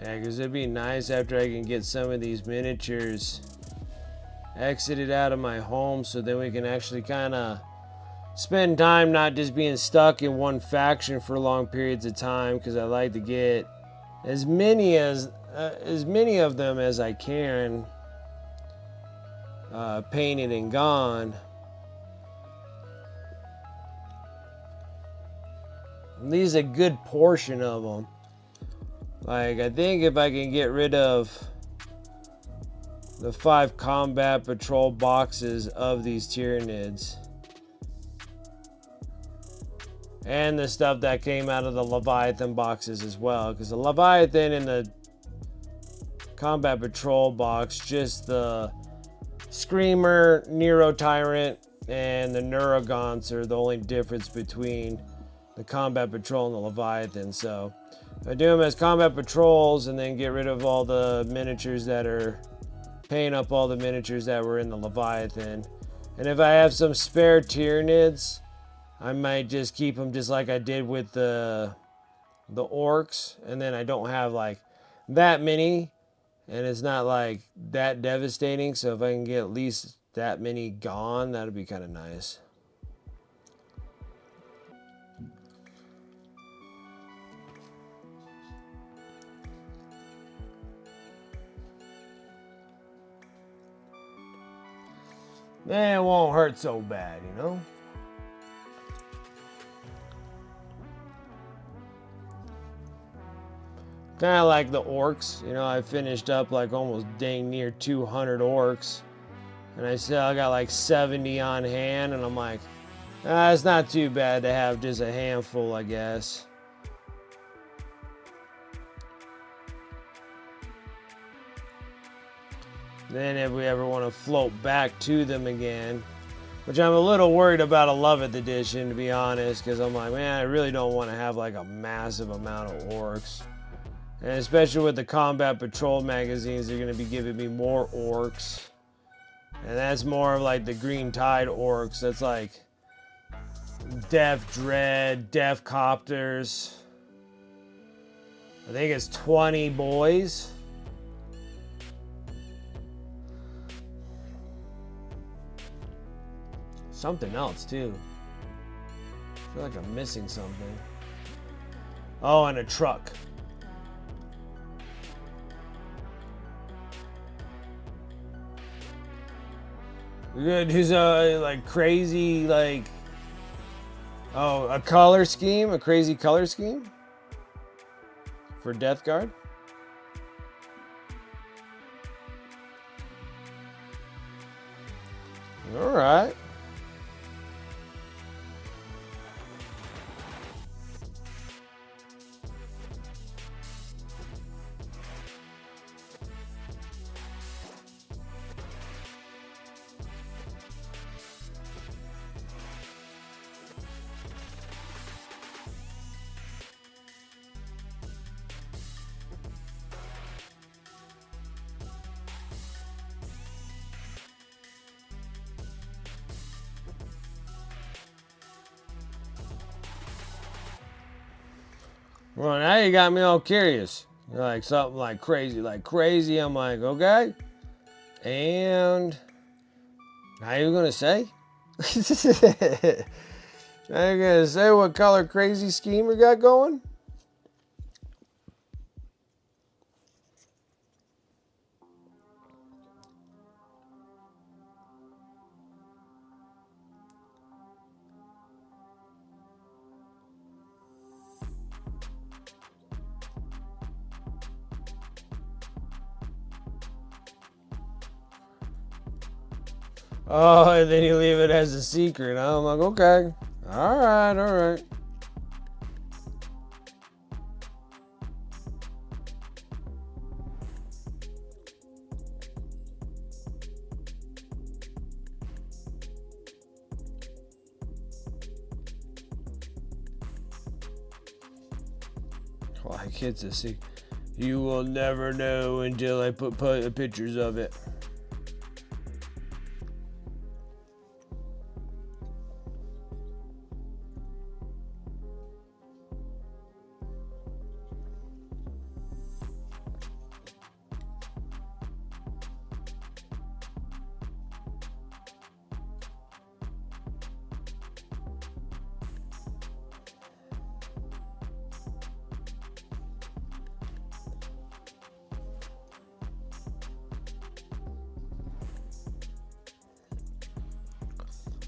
Yeah, because it'd be nice after I can get some of these miniatures exited out of my home, so then we can actually kind of spend time not just being stuck in one faction for long periods of time, because I like to get as many of them as I can painted and gone. At least a good portion of them. Like, I think if I can get rid of the 5 combat patrol boxes of these Tyrannids, and the stuff that came out of the Leviathan boxes as well, because the Leviathan and the combat patrol box, just the Screamer, Nero Tyrant, and the Neurogons are the only difference between the combat patrol and the Leviathan. So if I do them as combat patrols and then get rid of all the miniatures that are paying up all the miniatures that were in the Leviathan, and if I have some spare Tyrannids, I might just keep them just like I did with the orcs, and then I don't have like that many, and it's not like that devastating. So if I can get at least that many gone, that'd be kind of nice. Then it won't hurt so bad, you know? Kind of like the orcs, you know, I finished up like almost dang near 200 orcs, and I still got like 70 on hand, and I'm like, it's not too bad to have just a handful, I guess. Then if we ever want to float back to them again, which I'm a little worried about 11th edition, to be honest, because I'm like, man, I really don't want to have like a massive amount of orcs. And especially with the combat patrol magazines, they're going to be giving me more orcs. And that's more of like the Green Tide orcs. That's like Death Dread, Death Copters. I think it's 20 boys. Something else too. I feel like I'm missing something. Oh, and a truck. We're gonna do some like crazy, like, oh, a color scheme, a crazy color scheme for Death Guard. All right. Well, now you got me all curious. You're like something like crazy, like crazy. I'm like, okay. And now you're gonna say? Now you're gonna say what color crazy scheme we got going? Oh, and then you leave it as a secret. I'm like, okay. All right, all right. Like it's a secret. You will never know until I put pictures of it.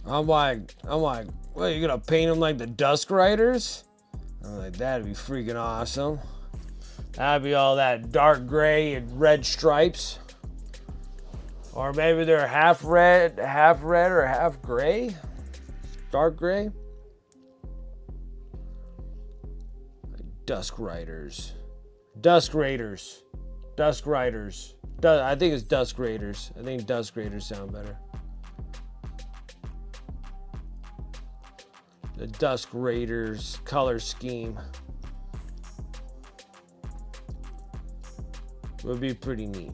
I'm like, well, you gonna paint them like the Dusk Riders? I'm like, that'd be freaking awesome. That'd be all that dark gray and red stripes. Or maybe they're half red or half gray. Dark gray. Dusk Riders. Dusk Raiders. Dusk Riders. I think it's Dusk Raiders. I think Dusk Raiders sound better. The Dusk Raiders color scheme would be pretty neat.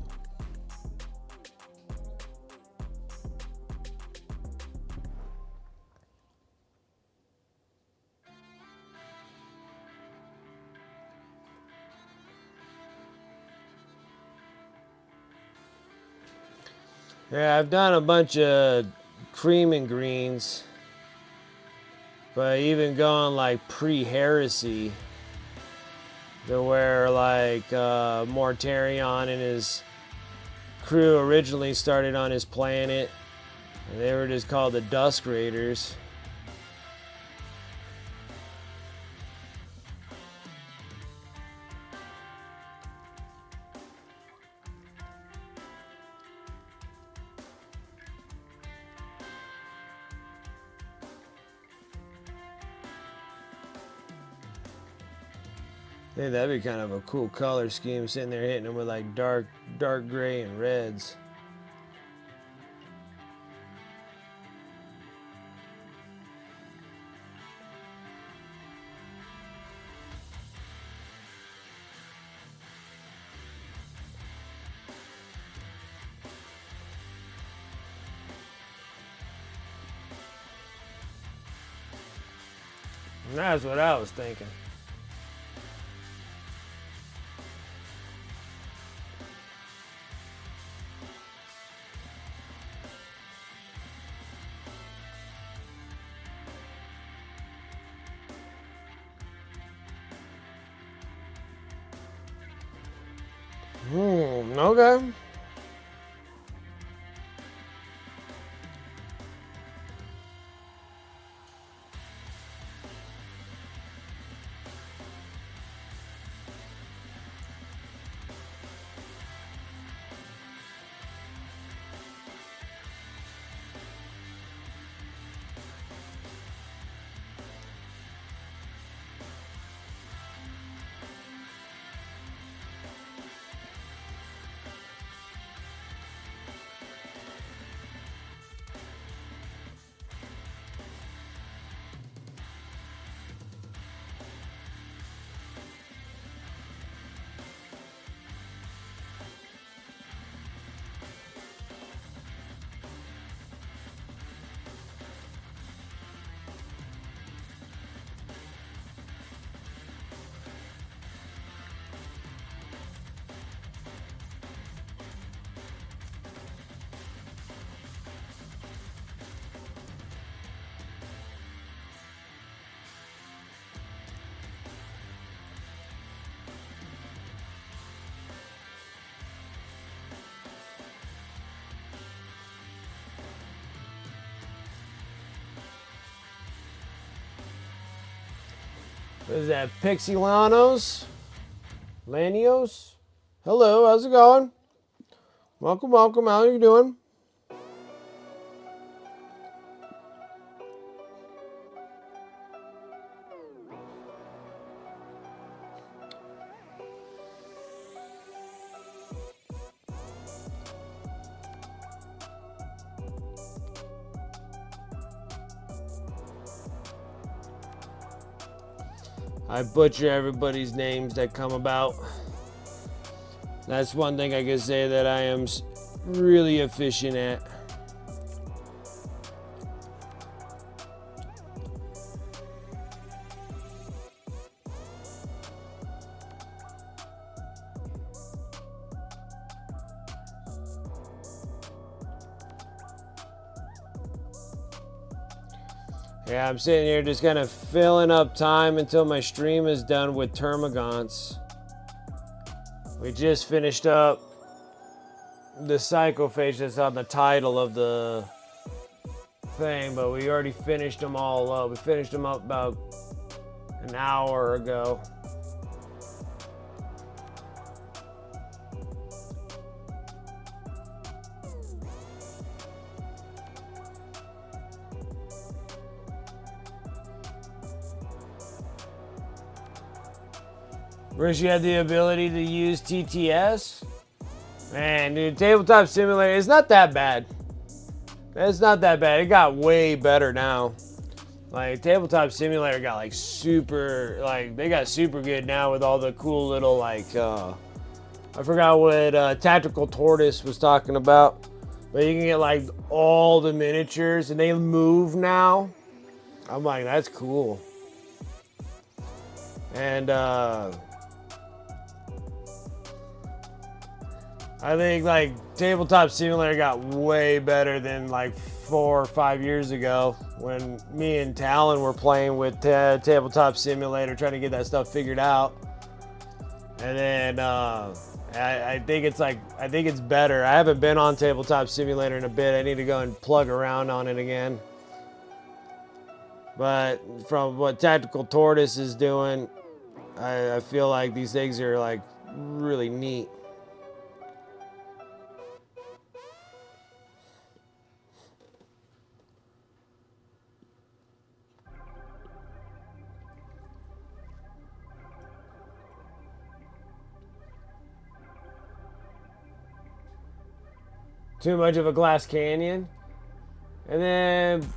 Yeah, I've done a bunch of cream and greens, but even going like pre-heresy, to where like Mortarion and his crew originally started on his planet, and they were just called the Dusk Raiders. I think that'd be kind of a cool color scheme, sitting there hitting them with like dark gray and reds. And that's what I was thinking. Okay. What is that, Pixilanos? Lanios? Hello, how's it going? Welcome, welcome. How are you doing? I butcher everybody's names that come about. That's one thing I can say that I am really efficient at. Yeah, I'm sitting here just kind of filling up time until my stream is done with Termagants. We just finished up the Psychophage that's on the title of the thing, but we already finished them all up. We finished them up about an hour ago. Wish you had the ability to use TTS. Man, dude, Tabletop Simulator, it's not that bad. It's not that bad. It got way better now. Like, Tabletop Simulator got like super, like, they got super good now with all the cool little, like, I forgot what Tactical Tortoise was talking about. But you can get like all the miniatures and they move now. I'm like, that's cool. And, I think like Tabletop Simulator got way better than like 4 or 5 years ago when me and Talon were playing with Tabletop Simulator trying to get that stuff figured out. And then I think it's better. I haven't been on Tabletop Simulator in a bit. I need to go and plug around on it again. But from what Tactical Tortoise is doing, I feel like these things are like really neat. Too much of a glass canyon. And then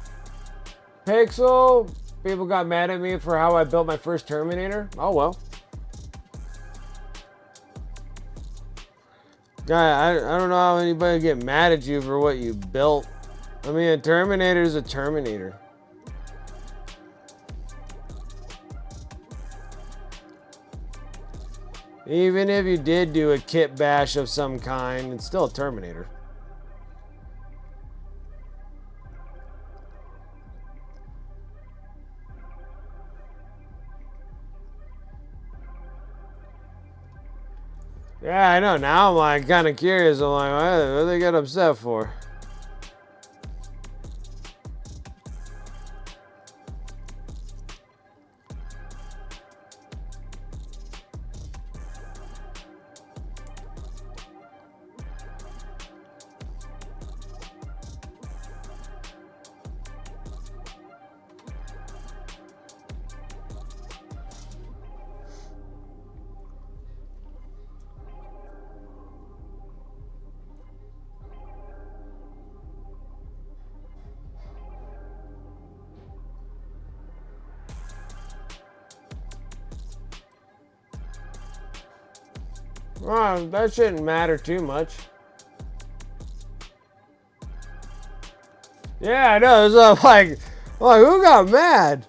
Pixel, people got mad at me for how I built my first Terminator. Oh well. Guy, I don't know how anybody would get mad at you for what you built. I mean, a Terminator is a Terminator. Even if you did do a kit bash of some kind, it's still a Terminator. Yeah, I know. Now I'm like kind of curious. I'm like, what do they get upset for? Well, that shouldn't matter too much. Yeah, I know. It's like, who got mad?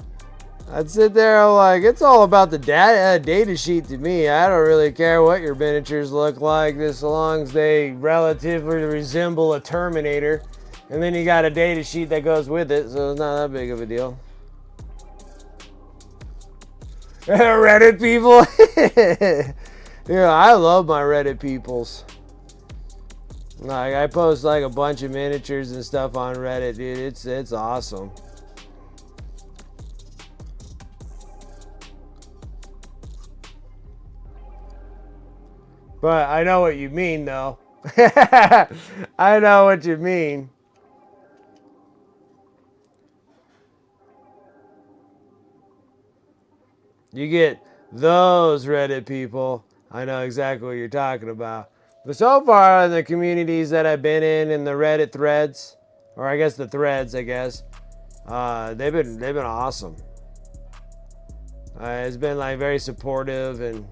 I'd sit there, I'm like, it's all about the data sheet to me. I don't really care what your miniatures look like, as long as they relatively resemble a Terminator. And then you got a data sheet that goes with it, so it's not that big of a deal. Reddit people? Yeah, I love my Reddit peoples. Like, I post like a bunch of miniatures and stuff on Reddit, dude. It's awesome. But I know what you mean, though. I know what you mean. You get those Reddit people. I know exactly what you're talking about. But so far in the communities that I've been in the Reddit threads, or I guess the threads, I guess, they've been awesome. It's been like very supportive, and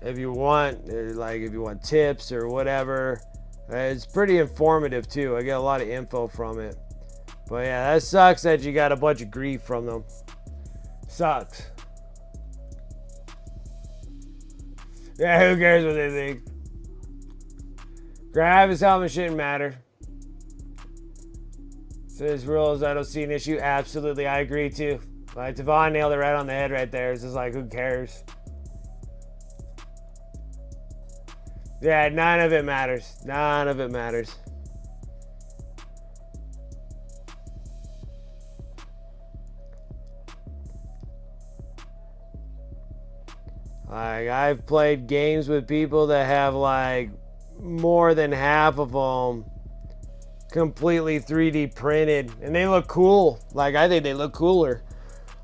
if you want tips or whatever, it's pretty informative too. I get a lot of info from it. But yeah, that sucks that you got a bunch of grief from them. Sucks. Yeah, who cares what they think? Grab his helmet shouldn't matter. Says rules, I don't see an issue. Absolutely, I agree too. Like, Tavon nailed it right on the head right there. It's just like, who cares? Yeah, none of it matters. None of it matters. Like, I've played games with people that have like more than half of them completely 3D printed, and they look cool. Like, I think they look cooler.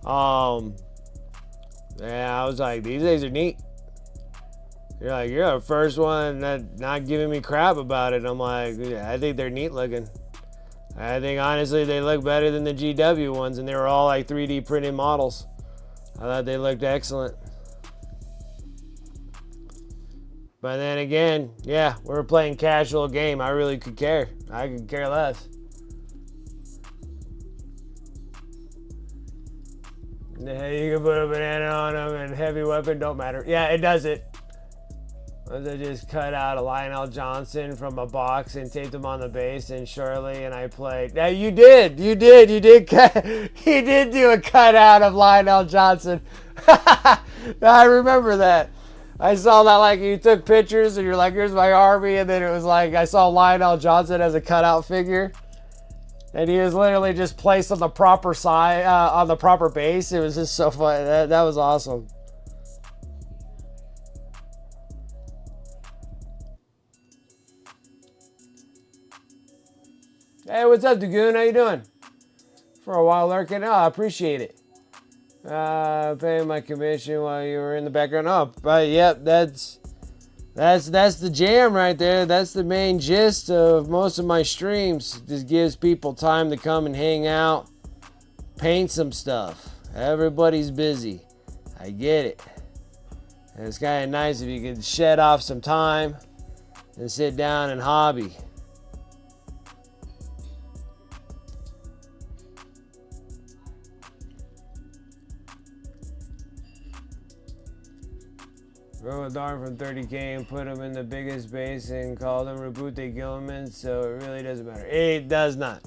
Yeah, I was like, these days are neat. You're like, you're the first one that not giving me crap about it. I'm like, yeah, I think they're neat looking. I think honestly they look better than the GW ones, and they were all like 3D printed models. I thought they looked excellent. But then again, yeah, we were playing casual game. I really could care. I could care less. Yeah, you can put a banana on them and heavy weapon, don't matter. Yeah, it does it. I just cut out a Lionel Johnson from a box and taped him on the base, and Shirley and I played. Now you did cut, you did do a cutout of Lionel Johnson. I remember that. I saw that, like, you took pictures and you're like, here's my army, and then it was like I saw Lionel Johnson as a cutout figure, and he was literally just placed on the proper side, on the proper base. It was just so fun. That was awesome. Hey, what's up, Dagoon? How you doing? For a while lurking. Oh, I appreciate it. Paying my commission while you were in the background. Oh, but yep, that's the jam right there. That's the main gist of most of my streams. Just gives people time to come and hang out, paint some stuff. Everybody's busy. I get it. And it's kind of nice if you could shed off some time and sit down and hobby. Throw a darn from 30K and put them in the biggest base and call them Reboot Gilman, so it really doesn't matter. It does not.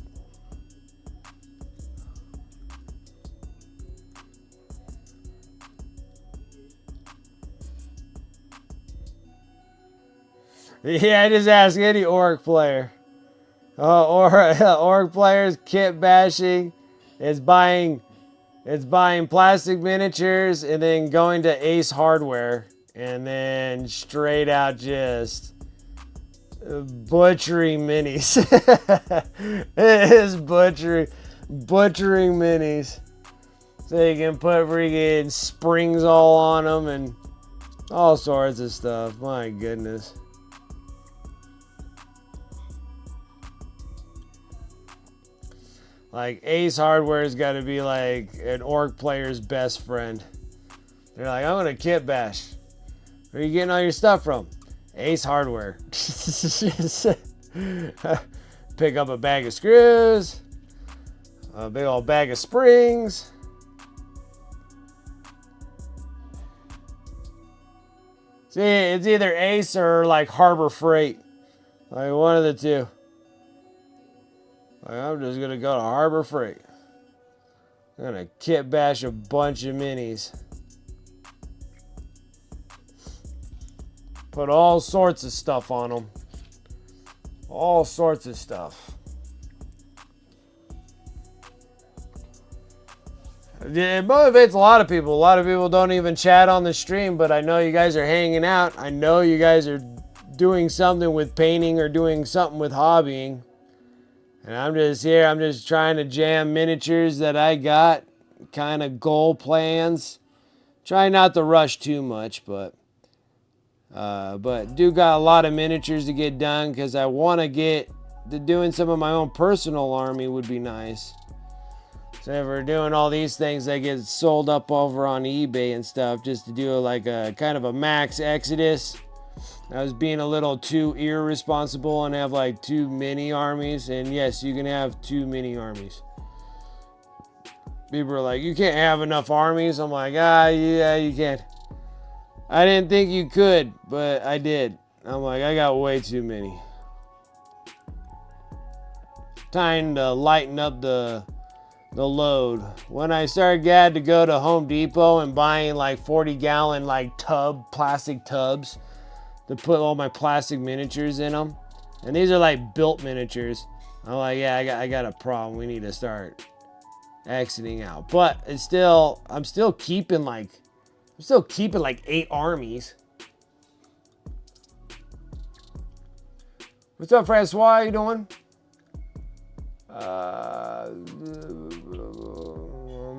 Yeah, I just ask any orc player. Orc players kit bashing. It's buying plastic miniatures and then going to Ace Hardware and then straight out just butchering minis. It is butchering minis. So you can put freaking springs all on them and all sorts of stuff. My goodness. Like, Ace Hardware's got to be like an orc player's best friend. They're like, I'm gonna kit bash. Where are you getting all your stuff from? Ace Hardware. Pick up a bag of screws, a big old bag of springs. See, it's either Ace or like Harbor Freight. Like, one of the two. Like, I'm just gonna go to Harbor Freight. I'm gonna kit bash a bunch of minis. Put all sorts of stuff on them. All sorts of stuff. It motivates a lot of people. A lot of people don't even chat on the stream, but I know you guys are hanging out. I know you guys are doing something with painting or doing something with hobbying. And I'm just here. I'm just trying to jam miniatures that I got. Kind of goal plans. Try not to rush too much, but do got a lot of miniatures to get done because I want to get to doing some of my own personal army would be nice. So if we're doing all these things that get sold up over on eBay and stuff, just to do like a kind of a max exodus. I was being a little too irresponsible and have like 2 mini armies. And yes, you can have 2 mini armies. People are like, you can't have enough armies. I'm like, yeah, you can. I didn't think you could, but I did. I'm like, I got way too many. Time to lighten up the load. When I had to go to Home Depot and buying like 40-gallon like plastic tubs to put all my plastic miniatures in them. And these are like built miniatures. I'm like, yeah, I got a problem. We need to start exiting out. But I'm still keeping like I'm still keeping like 8 armies. What's up, Francois? How you doing?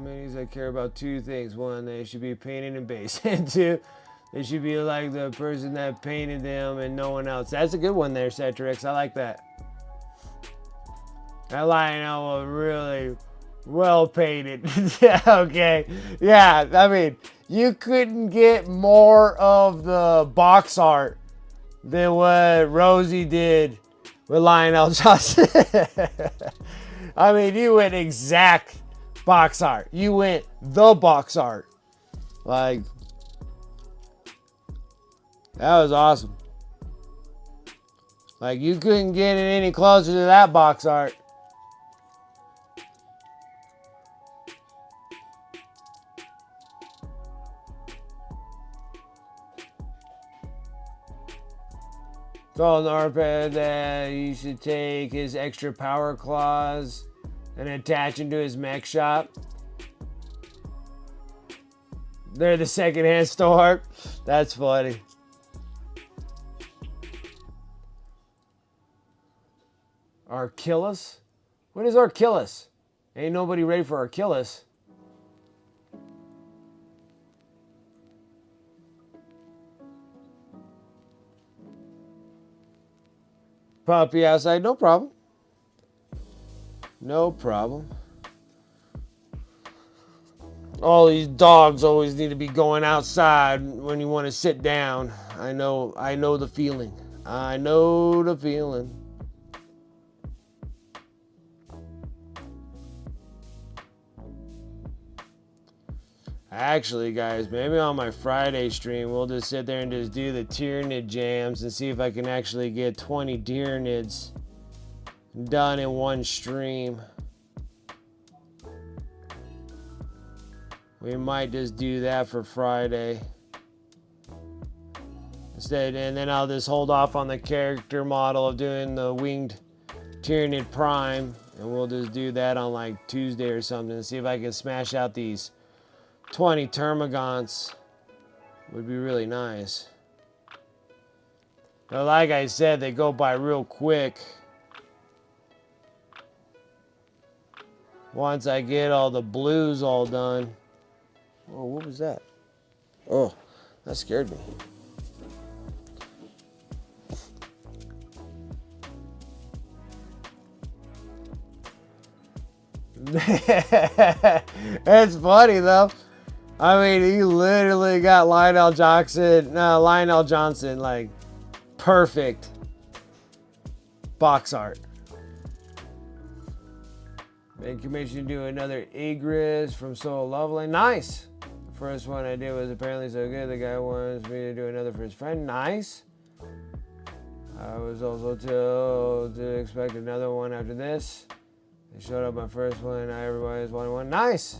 Minis, I care about 2 things. 1, they should be painted in base. And 2, they should be like the person that painted them and no one else. That's a good one there, Cetrix. I like that. That Lionel was really well painted. Yeah, okay. Yeah, I mean, you couldn't get more of the box art than what Rosie did with Lionel Johnson. I mean, you went exact box art. You went the box art. Like, that was awesome. Like, you couldn't get it any closer to that box art. Told Norped that you should take his extra power claws and attach them to his mech shop. They're the secondhand store. That's funny. Archilus? What is Archilus? Ain't nobody ready for Archilus. Puppy outside, no problem. No problem. All these dogs always need to be going outside when you want to sit down. I know the feeling. I know the feeling. Actually, guys, maybe on my Friday stream, we'll just sit there and just do the Tyranid jams and see if I can actually get 20 Tyranids done in one stream. We might just do that for Friday. Instead, and then I'll just hold off on the character model of doing the winged Tyranid Prime, and we'll just do that on like Tuesday or something and see if I can smash out these 20 Termagants. Would be really nice. But like I said, they go by real quick. Once I get all the blues all done. Oh, what was that? Oh, that scared me. It's funny though. I mean, he literally got Lionel Johnson, like, perfect box art. Been commissioned to do another Igris from So Lovely. Nice. The first one I did was apparently so good, the guy wants me to do another for his friend. Nice. I was also told to expect another one after this. They showed up my first one, now everybody's wanting one. Nice.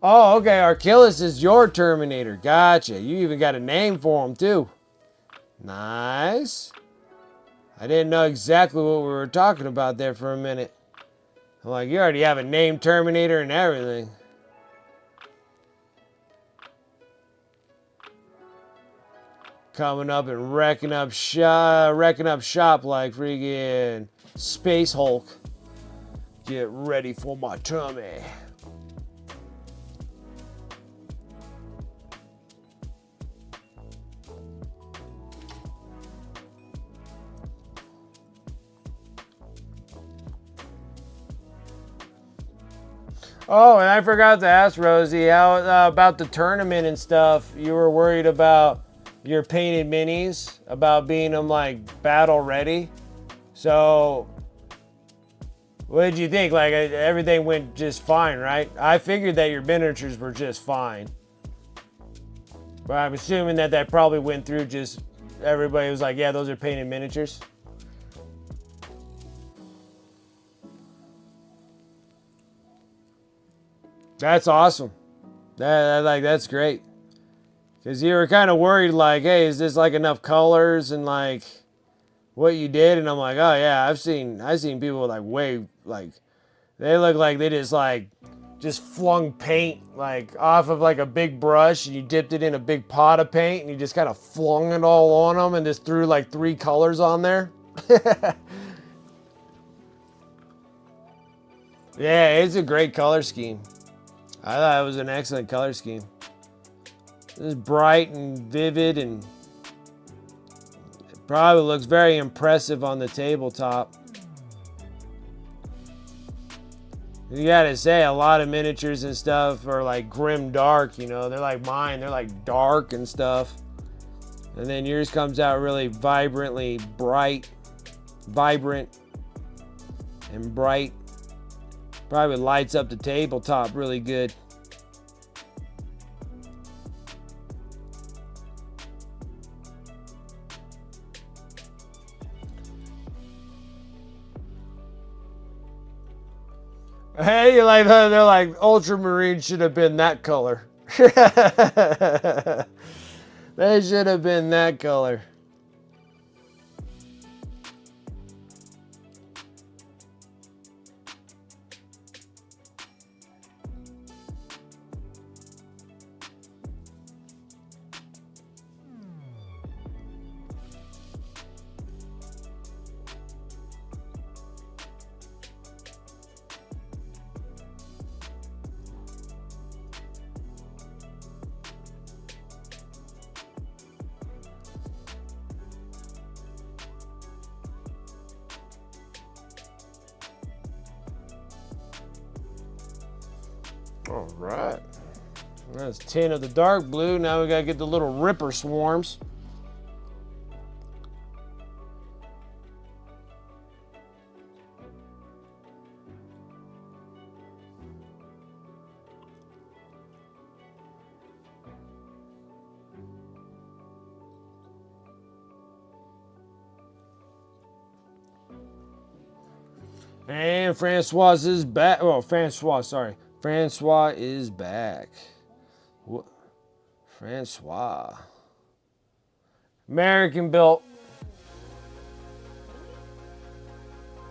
Oh, okay, Archilus is your Terminator. Gotcha. You even got a name for him, too. Nice. I didn't know exactly what we were talking about there for a minute. I'm like, you already have a named Terminator and everything. Coming up and wrecking up shop like freaking Space Hulk. Get ready for my tummy. Oh, and I forgot to ask Rosie, how about the tournament and stuff? You were worried about your painted minis, about being them like battle ready. So, what did you think? Like, everything went just fine, right? I figured that your miniatures were just fine. But I'm assuming that that probably went through just, everybody was like, yeah, those are painted miniatures. That's awesome. That's great. Because you were kind of worried, like, hey, is this like enough colors and like what you did? And I'm like, oh yeah, I've seen people like way like they look like they just like just flung paint like off of like a big brush, and you dipped it in a big pot of paint, and you just kind of flung it all on them, and just threw like 3 colors on there. Yeah, it's a great color scheme. I thought it was an excellent color scheme. It's bright and vivid, and it probably looks very impressive on the tabletop. You gotta say, a lot of miniatures and stuff are like grim dark, you know. They're like mine, they're like dark and stuff. And then yours comes out really vibrant and bright. Probably lights up the tabletop really good. Hey, you like that? They're like, Ultramarine should have been that color. They should have been that color. All right, that's 10 of the dark blue. Now we gotta get the little ripper swarms. And Francois is back. Oh, Francois is back. What? Francois. American built.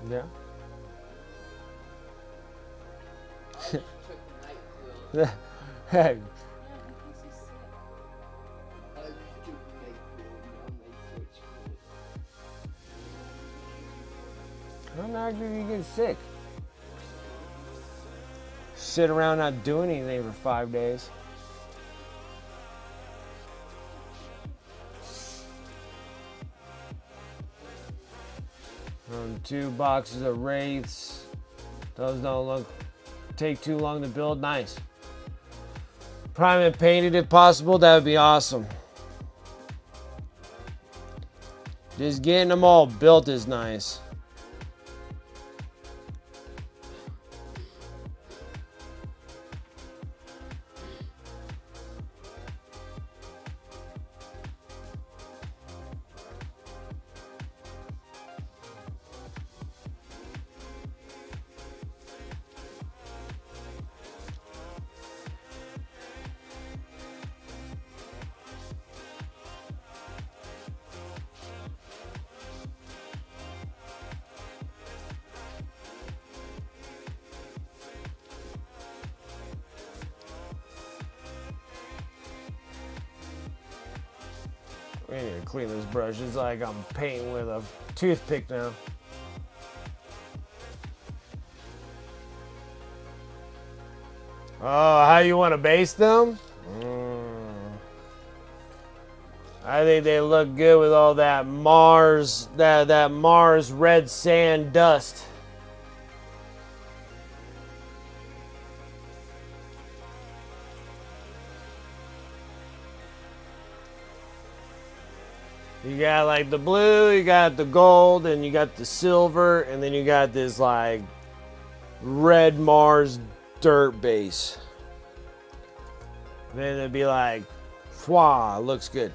Yeah. Hey. I'm not gonna get sick. Sit around not doing anything for 5 days. And 2 boxes of wraiths. Those don't take too long to build. Nice. Prime and painted if possible. That would be awesome. Just getting them all built is nice. We need to clean this brush. It's like I'm painting with a toothpick now. Oh, how you want to base them? I think they look good with all that Mars, that Mars red sand dust. You got like the blue, you got the gold, and you got the silver, and then you got this like red Mars dirt base. Then it'd be like, "Fwa, looks good."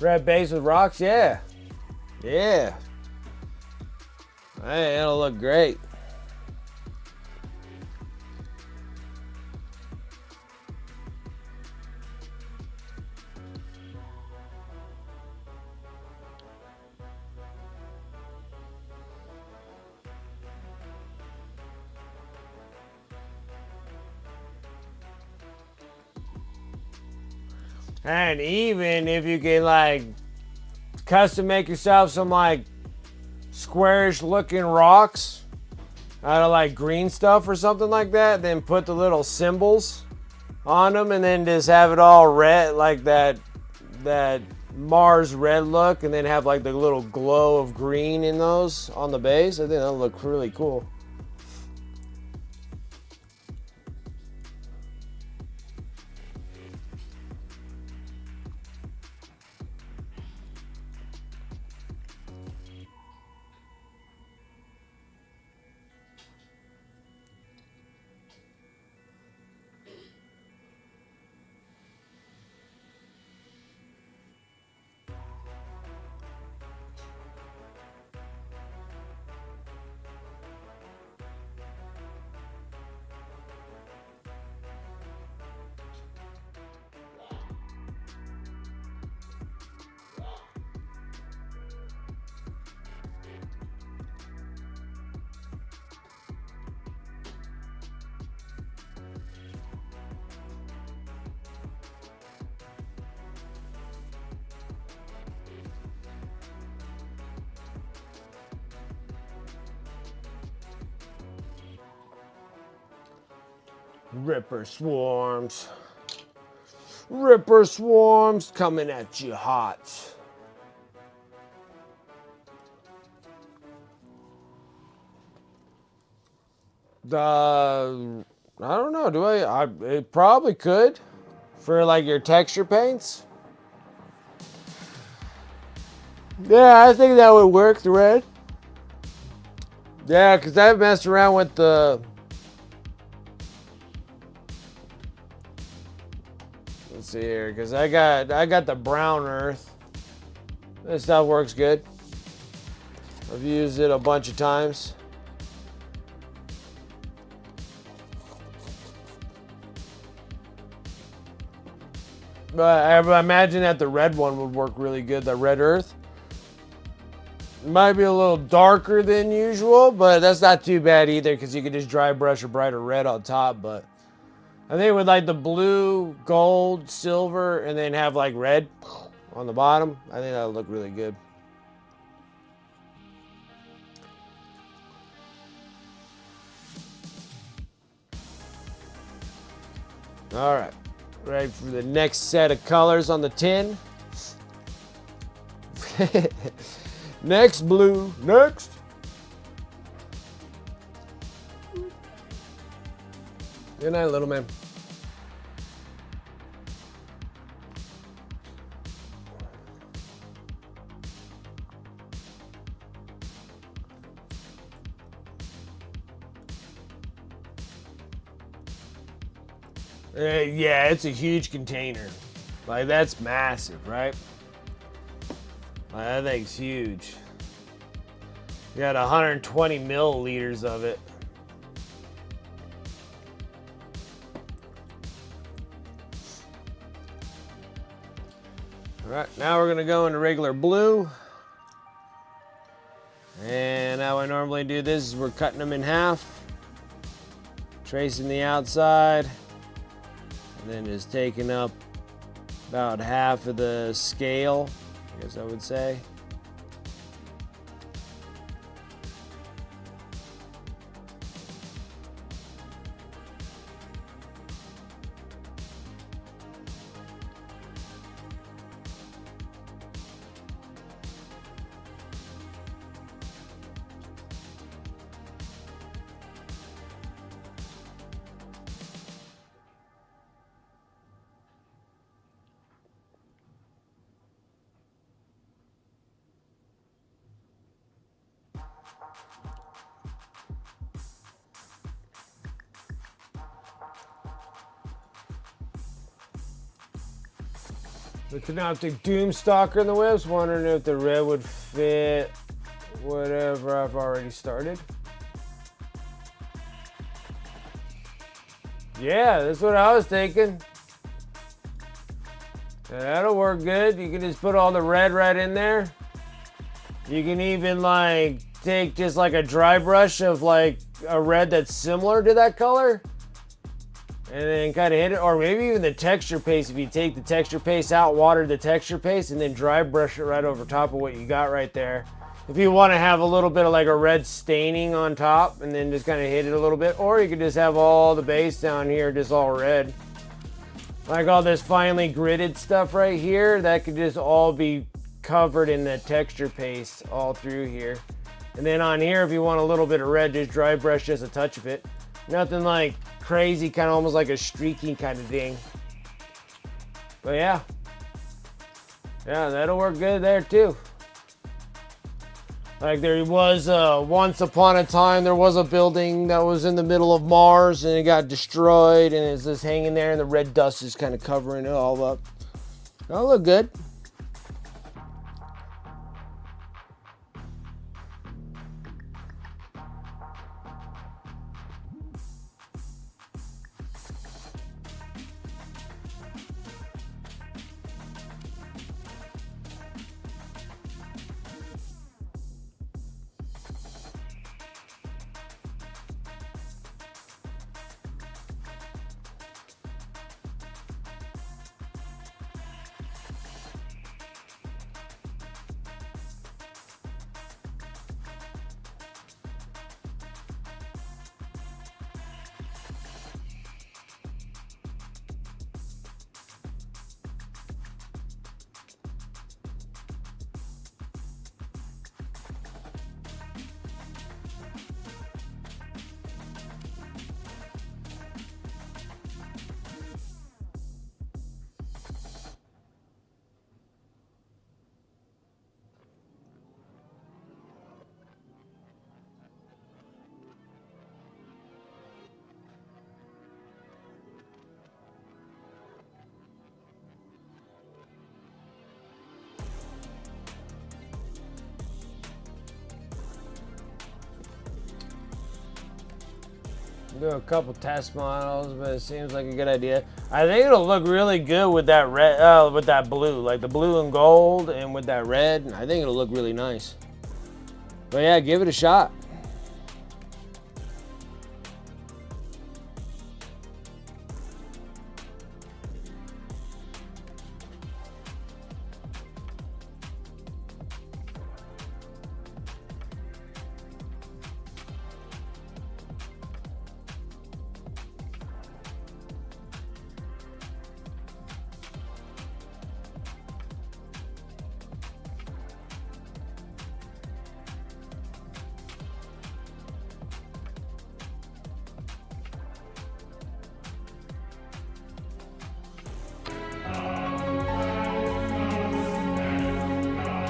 Red base with rocks, yeah. Yeah. Hey, it'll look great. And even if you can like custom make yourself some like squarish looking rocks out of like green stuff or something like that, then put the little symbols on them and then just have it all red like that Mars red look, and then have like the little glow of green in those on the base. I think that'll look really cool. Ripper swarms. Ripper swarms coming at you hot. I don't know. Do I? It probably could for like your texture paints. Yeah, I think that would work. The red. Yeah, because I've messed around with the. Let's see here, because I got the brown earth. This stuff works good. I've used it a bunch of times. But I imagine that the red one would work really good, the red earth. It might be a little darker than usual, but that's not too bad either, because you could just dry brush a brighter red on top. But I think with like the blue, gold, silver, and then have like red on the bottom, I think that would look really good. All right. Ready for the next set of colors on the tin. Next blue. Next. Good night, little man. Yeah, it's a huge container. Like, that's massive, right? Like, that thing's huge. You got 120 milliliters of it. All right, now we're gonna go into regular blue. And how I normally do this is we're cutting them in half, tracing the outside, and then just taking up about half of the scale, I guess I would say. Looking out the Doomstalker in the whips, wondering if the red would fit whatever I've already started. Yeah, that's what I was thinking. That'll work good. You can just put all the red right in there. You can even like take just like a dry brush of like a red that's similar to that color and then kind of hit it, or maybe even the texture paste. If you take the texture paste out, water the texture paste, and then dry brush it right over top of what you got right there. If you want to have a little bit of like a red staining on top and then just kind of hit it a little bit, or you could just have all the base down here just all red. Like all this finely gridded stuff right here, that could just all be covered in the texture paste all through here. And then on here, if you want a little bit of red, just dry brush just a touch of it. Nothing like crazy, kind of almost like a streaking kind of thing. But yeah. Yeah, that'll work good there too. Like there was, once upon a time, there was a building that was in the middle of Mars and it got destroyed and it's just hanging there and the red dust is kind of covering it all up. That'll look good. Do a couple test models, but it seems like a good idea. I think it'll look really good with that red, with that blue, like the blue and gold, and with that red. I think it'll look really nice. But yeah, give it a shot.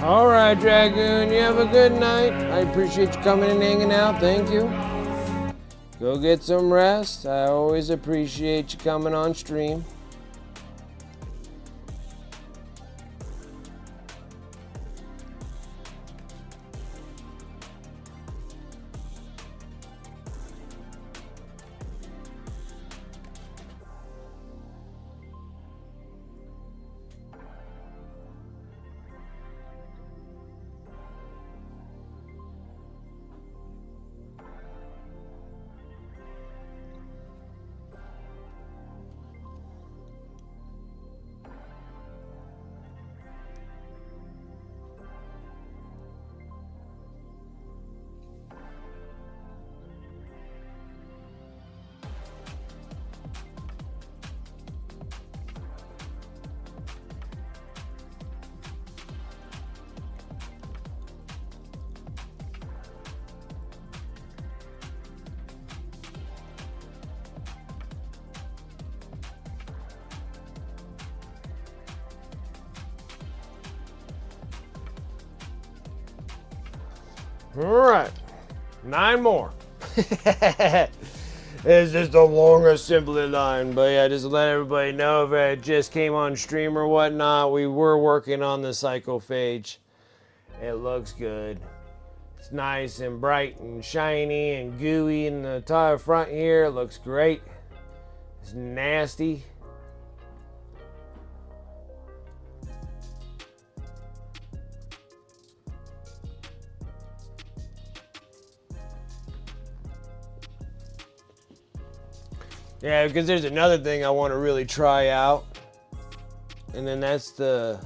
All right, Dragoon, you have a good night. I appreciate you coming and hanging out. Thank you. Go get some rest. I always appreciate you coming on stream. All right, 9 more. It's just a long assembly line. But yeah, just to let everybody know if it just came on stream or whatnot, we were working on the Psychophage. It looks good. It's nice and bright and shiny and gooey in the tire front here. It looks great. It's nasty. Yeah, because there's another thing I want to really try out. And then that's the...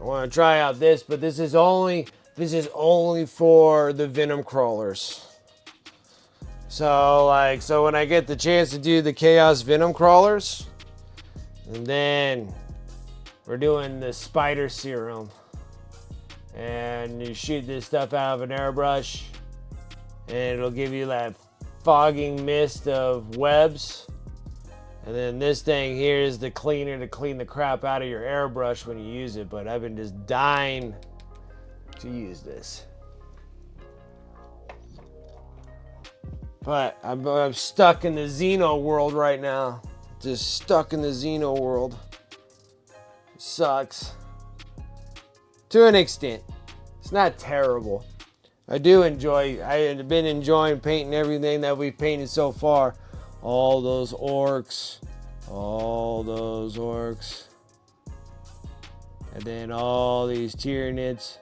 I want to try out this, but this is only for the venom crawlers. So when I get the chance to do the chaos venom crawlers, and then we're doing the spider serum, and you shoot this stuff out of an airbrush, and it'll give you that fogging mist of webs. And then this thing here is the cleaner to clean the crap out of your airbrush when you use it. But I've been just dying to use this. But I'm stuck in the Xeno world right now. Just stuck in the Xeno world. It sucks. To an extent. It's not terrible. I've been enjoying painting everything that we've painted so far. All those orcs. And then all these Tyranids.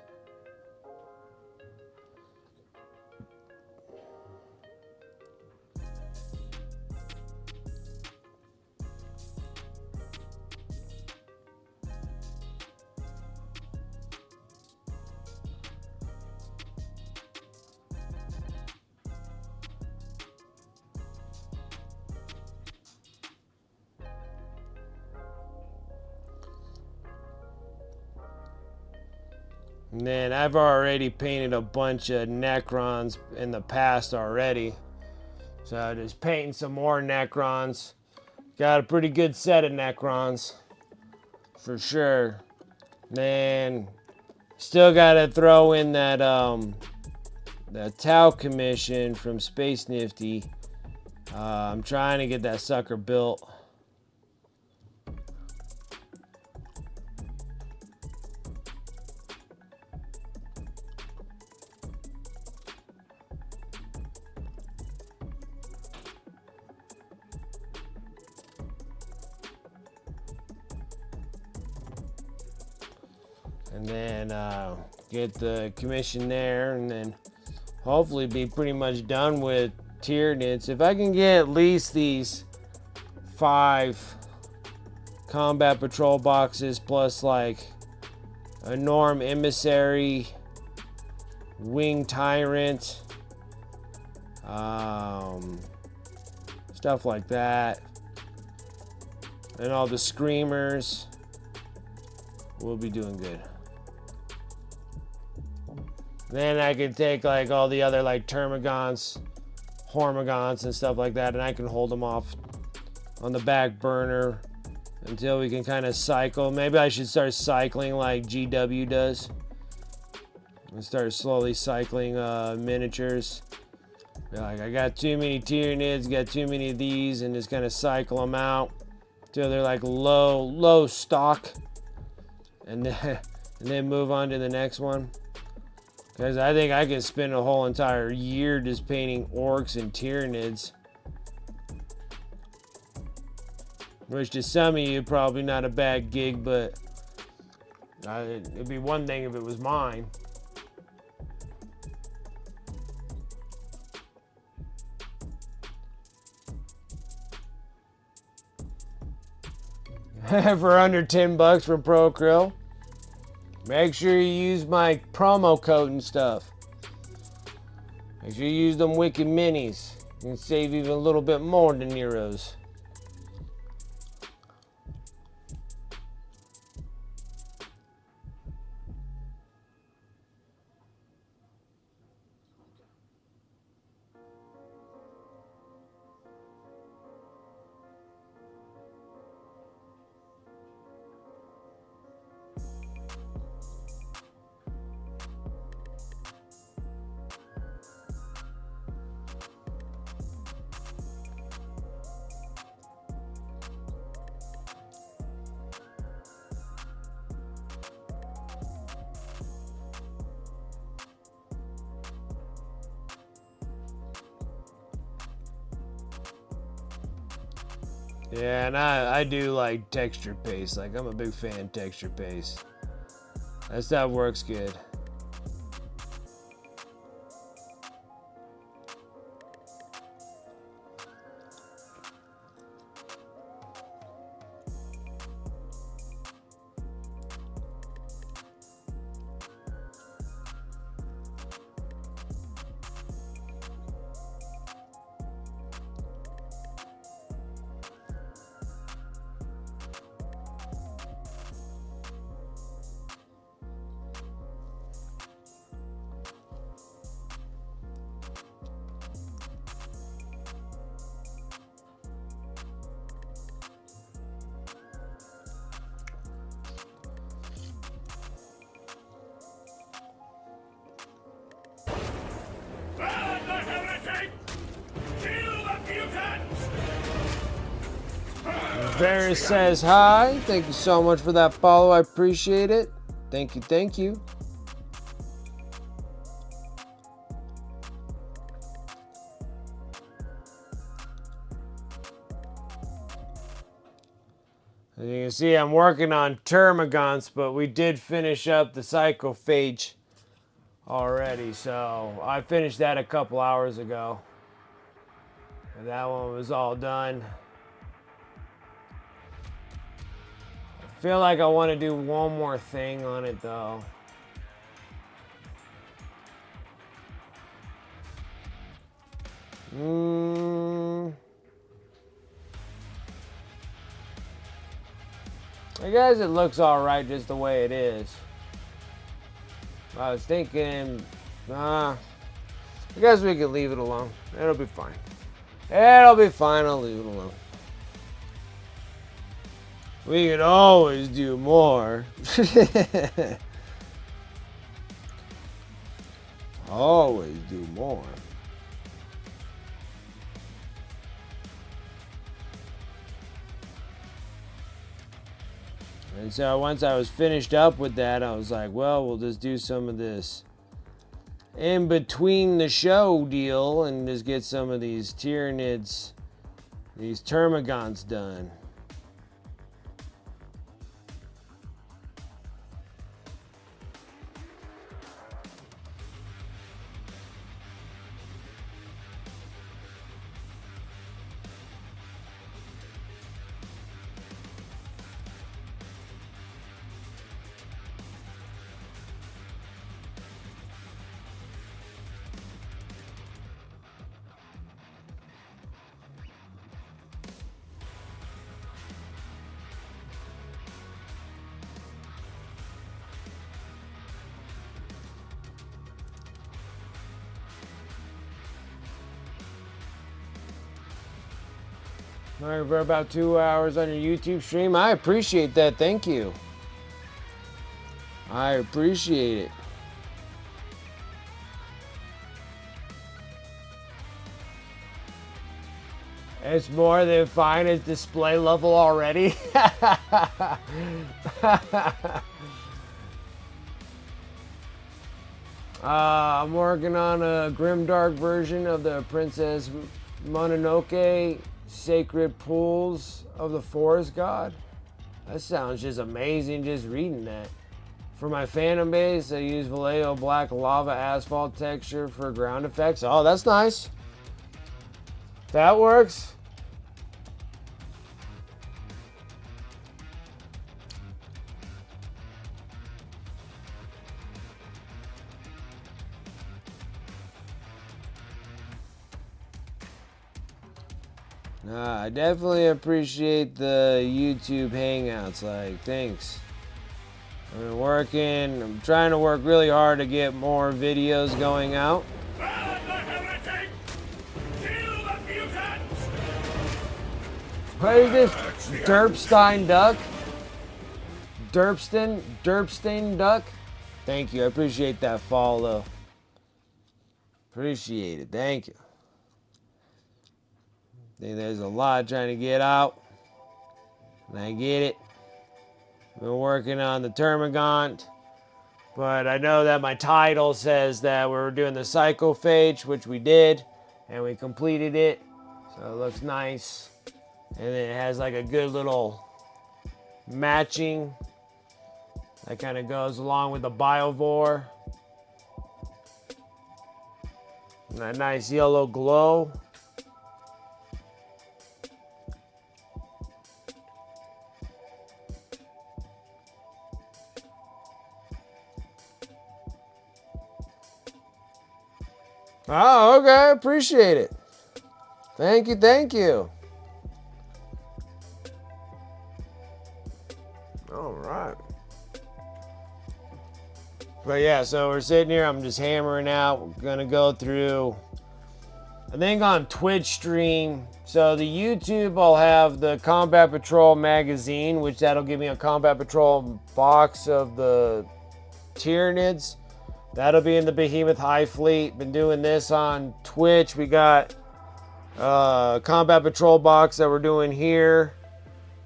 And then I've already painted a bunch of Necrons in the past already. So just painting some more Necrons. Got a pretty good set of Necrons. For sure. Then still gotta throw in that Tau commission from Space Nifty. I'm trying to get that sucker built. And then get the commission there, and then hopefully be pretty much done with Tyranids. If I can get at least these 5 combat patrol boxes plus like a Norm emissary, wing tyrant, stuff like that, and all the screamers, we'll be doing good. Then I can take like all the other like Termagants, Hormagants and stuff like that, and I can hold them off on the back burner until we can kind of cycle. Maybe I should start cycling like GW does. And start slowly cycling miniatures. Be like, I got too many Tyranids, got too many of these, and just kind of cycle them out till they're like low stock, and then move on to the next one. Because I think I could spend a whole entire year just painting orcs and Tyranids. Which to some of you, probably not a bad gig, but it'd be one thing if it was mine. For under $10 from ProCrill. Make sure you use my promo code and stuff. Make sure you use them Wicked Minis. You can save even a little bit more than Nero's. Yeah, and I do like texture paste. Like, I'm a big fan of texture paste. That stuff works good. Varys says hi. Thank you so much for that follow. I appreciate it. Thank you, thank you. As you can see, I'm working on termagants, but we did finish up the Psychophage already. So I finished that a couple hours ago. And that one was all done. I feel like I want to do one more thing on it though. I guess it looks alright just the way it is. I was thinking, I guess we can leave it alone. It'll be fine. It'll be fine, I'll leave it alone. We can always do more. Always do more. And so once I was finished up with that, I was like, well, we'll just do some of this in between the show deal and just get some of these Tyranid's, these termagants done. All right, for about 2 hours on your YouTube stream. I appreciate that. Thank you. I appreciate it. It's more than fine. It's display level already. I'm working on a grimdark version of the Princess Mononoke Sacred Pools of the Forest God. That sounds just amazing just reading that. For my Phantom base, I use Vallejo Black Lava Asphalt texture for ground effects. Oh, that's nice. That works. I definitely appreciate the YouTube Hangouts. Like, thanks. I've been working. I'm trying to work really hard to get more videos going out. What is this? Derpstein Duck? Derpstein Duck? Thank you. I appreciate that follow. Appreciate it. Thank you. I think there's a lot trying to get out. And I get it. Been working on the Termagant. But I know that my title says that we're doing the Psychophage, which we did. And we completed it. So it looks nice. And then it has like a good little matching that kind of goes along with the Biovore. And that nice yellow glow. Oh, okay. Appreciate it. Thank you. Thank you. All right. But yeah, so we're sitting here. I'm just hammering out. We're going to go through, I think on Twitch stream. So the YouTube, I'll have the Combat Patrol magazine, which that'll give me a Combat Patrol box of the Tyranid's. That'll be in the Behemoth High Fleet. Been doing this on Twitch. We got Combat Patrol box that we're doing here.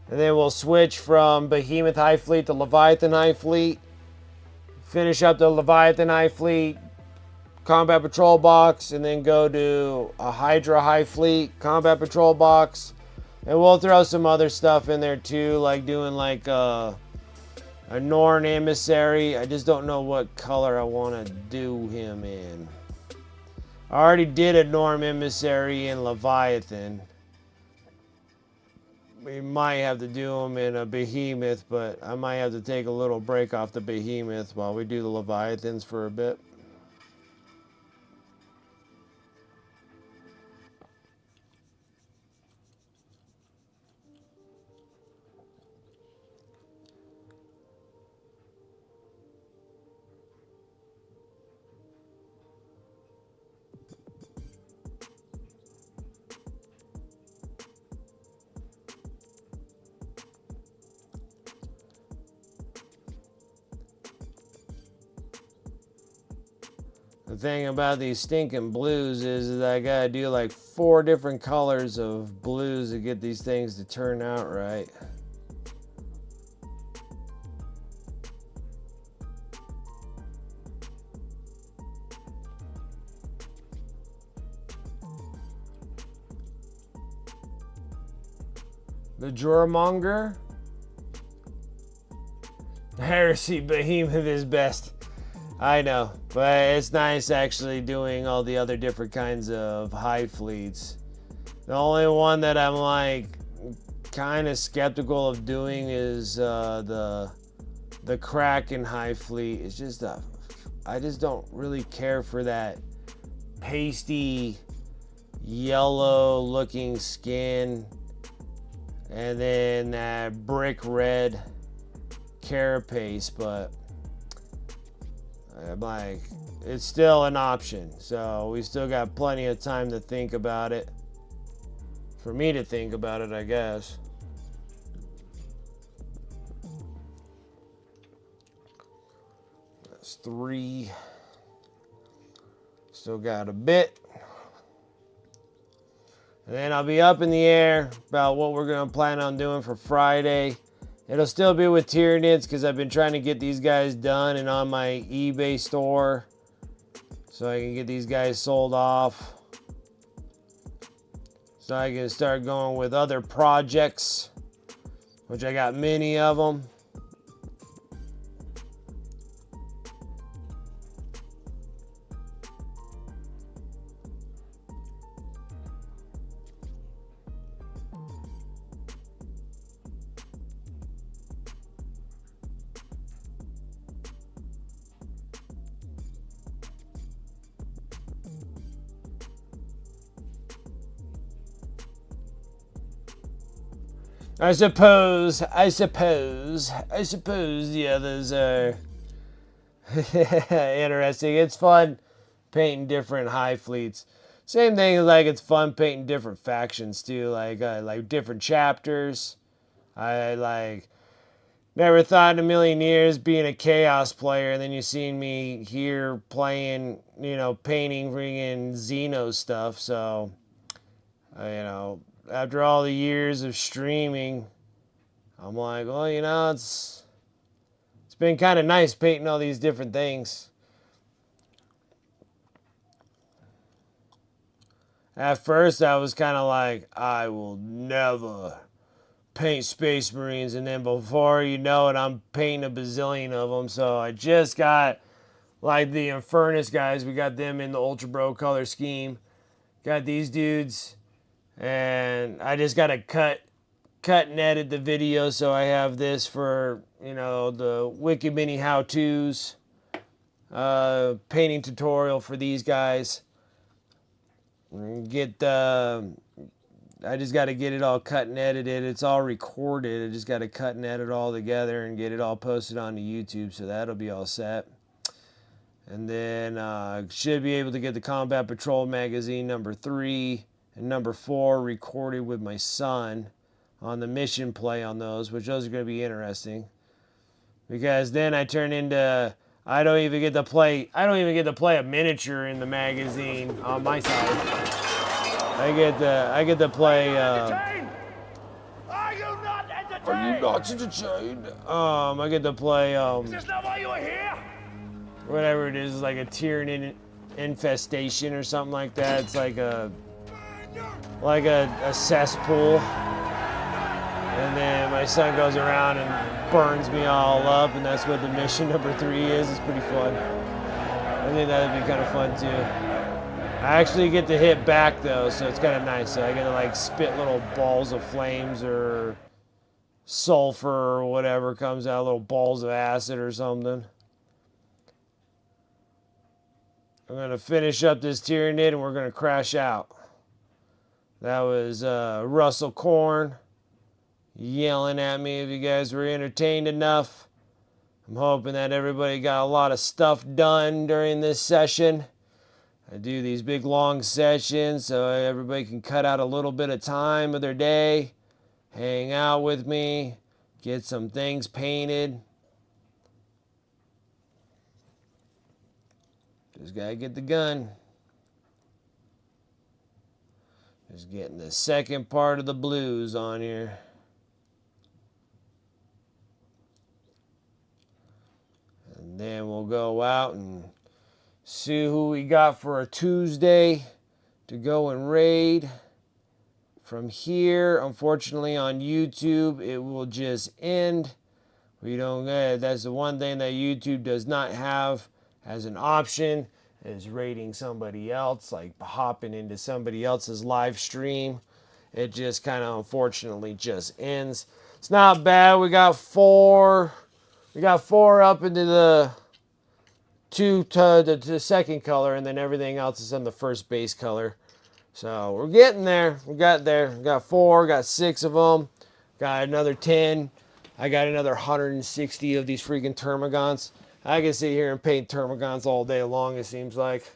And then we'll switch from Behemoth High Fleet to Leviathan High Fleet. Finish up the Leviathan High Fleet Combat Patrol box. And then go to a HYDRA High Fleet Combat Patrol box. And we'll throw some other stuff in there too. Like doing like a Norn Emissary. I just don't know what color I want to do him in. I already did a Norn Emissary in Leviathan. We might have to do him in a Behemoth, but I might have to take a little break off the Behemoth while we do the Leviathans for a bit. The thing about these stinking blues is that I gotta do like 4 different colors of blues to get these things to turn out right. The Jormonger. Heresy Behemoth is best. I know, but it's nice actually doing all the other different kinds of high fleets. The only one that I'm like kind of skeptical of doing is the Kraken high fleet. It's just I just don't really care for that pasty yellow looking skin and then that brick red carapace, but I'm like, it's still an option. So we still got plenty of time to think about it. For me to think about it, I guess. That's 3. Still got a bit. And then I'll be up in the air about what we're going to plan on doing for Friday. It'll still be with Tyranid's because I've been trying to get these guys done and on my eBay store so I can get these guys sold off. So I can start going with other projects, which I got many of them. I suppose the others are interesting. It's fun painting different high fleets. Same thing as like it's fun painting different factions too, like different chapters. I like never thought in a million years being a chaos player, and then you seen me here playing, painting friggin' Xeno stuff. So, after all the years of streaming, I'm like, well, it's been kind of nice painting all these different things. At first, I was kind of like, I will never paint Space Marines. And then before you know it, I'm painting a bazillion of them. So I just got, like, the Infernus guys. We got them in the Ultra Bro color scheme. Got these dudes. And I just got to cut and edit the video. So I have this for, you know, the Wicked Mini how-tos. Painting tutorial for these guys. Get I just got to get it all cut and edited. It's all recorded. I just got to cut and edit all together and get it all posted onto YouTube. So that'll be all set. And then should be able to get the Combat Patrol magazine number 3 and number 4 recorded with my son on the mission play on those, which those are going to be interesting. Because then I turn into, I don't even get to play a miniature in the magazine on my side. I get to play. Are you not entertained? Are you not entertained? I get to play. Is this not why you were here? Whatever it is like a Tyranid infestation or something like that. It's like a cesspool. And then my son goes around and burns me all up, and that's what the mission number 3 is. It's pretty fun. I think that'd be kind of fun too. I actually get to hit back though, so it's kind of nice. So I get to like spit little balls of flames or sulfur or whatever comes out, little balls of acid or something. I'm gonna finish up this Tyranid and we're gonna crash out. That was Russell Korn yelling at me if you guys were entertained enough. I'm hoping that everybody got a lot of stuff done during this session. I do these big long sessions so everybody can cut out a little bit of time of their day, hang out with me, get some things painted. Just gotta get the gun. Just getting the second part of the blues on here. And then we'll go out and see who we got for a Tuesday to go and raid. From here, unfortunately on YouTube, it will just end. We don't get, that's the one thing that YouTube does not have as an option, is raiding somebody else, like hopping into somebody else's live stream. It just kind of unfortunately just ends. It's not bad. We got 4 up into the the second color, and then everything else is in the first base color. So we're getting there. We got there. We got 4, got 6 of them. Got another 10. I got another 160 of these freaking termagants. I can sit here and paint termagants all day long, it seems like.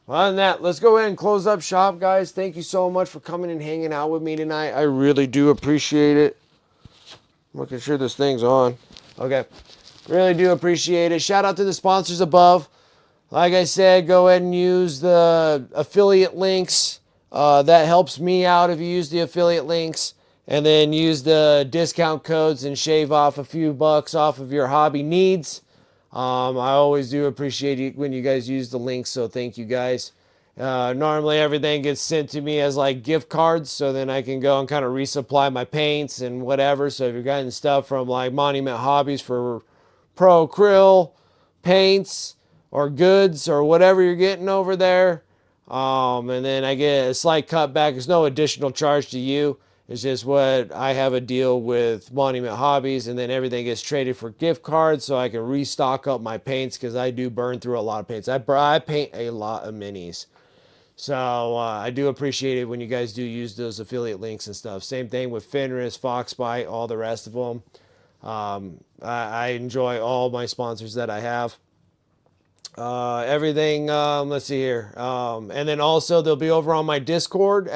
Well, other than that, let's go ahead and close up shop, guys. Thank you so much for coming and hanging out with me tonight. I really do appreciate it. I'm making sure this thing's on. Okay. Really do appreciate it. Shout out to the sponsors above. Like I said, go ahead and use the affiliate links. That helps me out if you use the affiliate links. And then use the discount codes and shave off a few bucks off of your hobby needs. I always do appreciate it when you guys use the links, so thank you guys. Normally everything gets sent to me as like gift cards, so then I can go and kind of resupply my paints and whatever. So if you're getting stuff from like Monument Hobbies for Pro Krill, paints, or goods, or whatever you're getting over there, and then I get a slight cutback. There's no additional charge to you. It's just what I have a deal with Monument Hobbies, and then everything gets traded for gift cards so I can restock up my paints because I do burn through a lot of paints. I paint a lot of minis. So I do appreciate it when you guys do use those affiliate links and stuff. Same thing with Fenris, Foxbite, all the rest of them. I enjoy all my sponsors that I have. Everything, let's see here. And then also they'll be over on my Discord,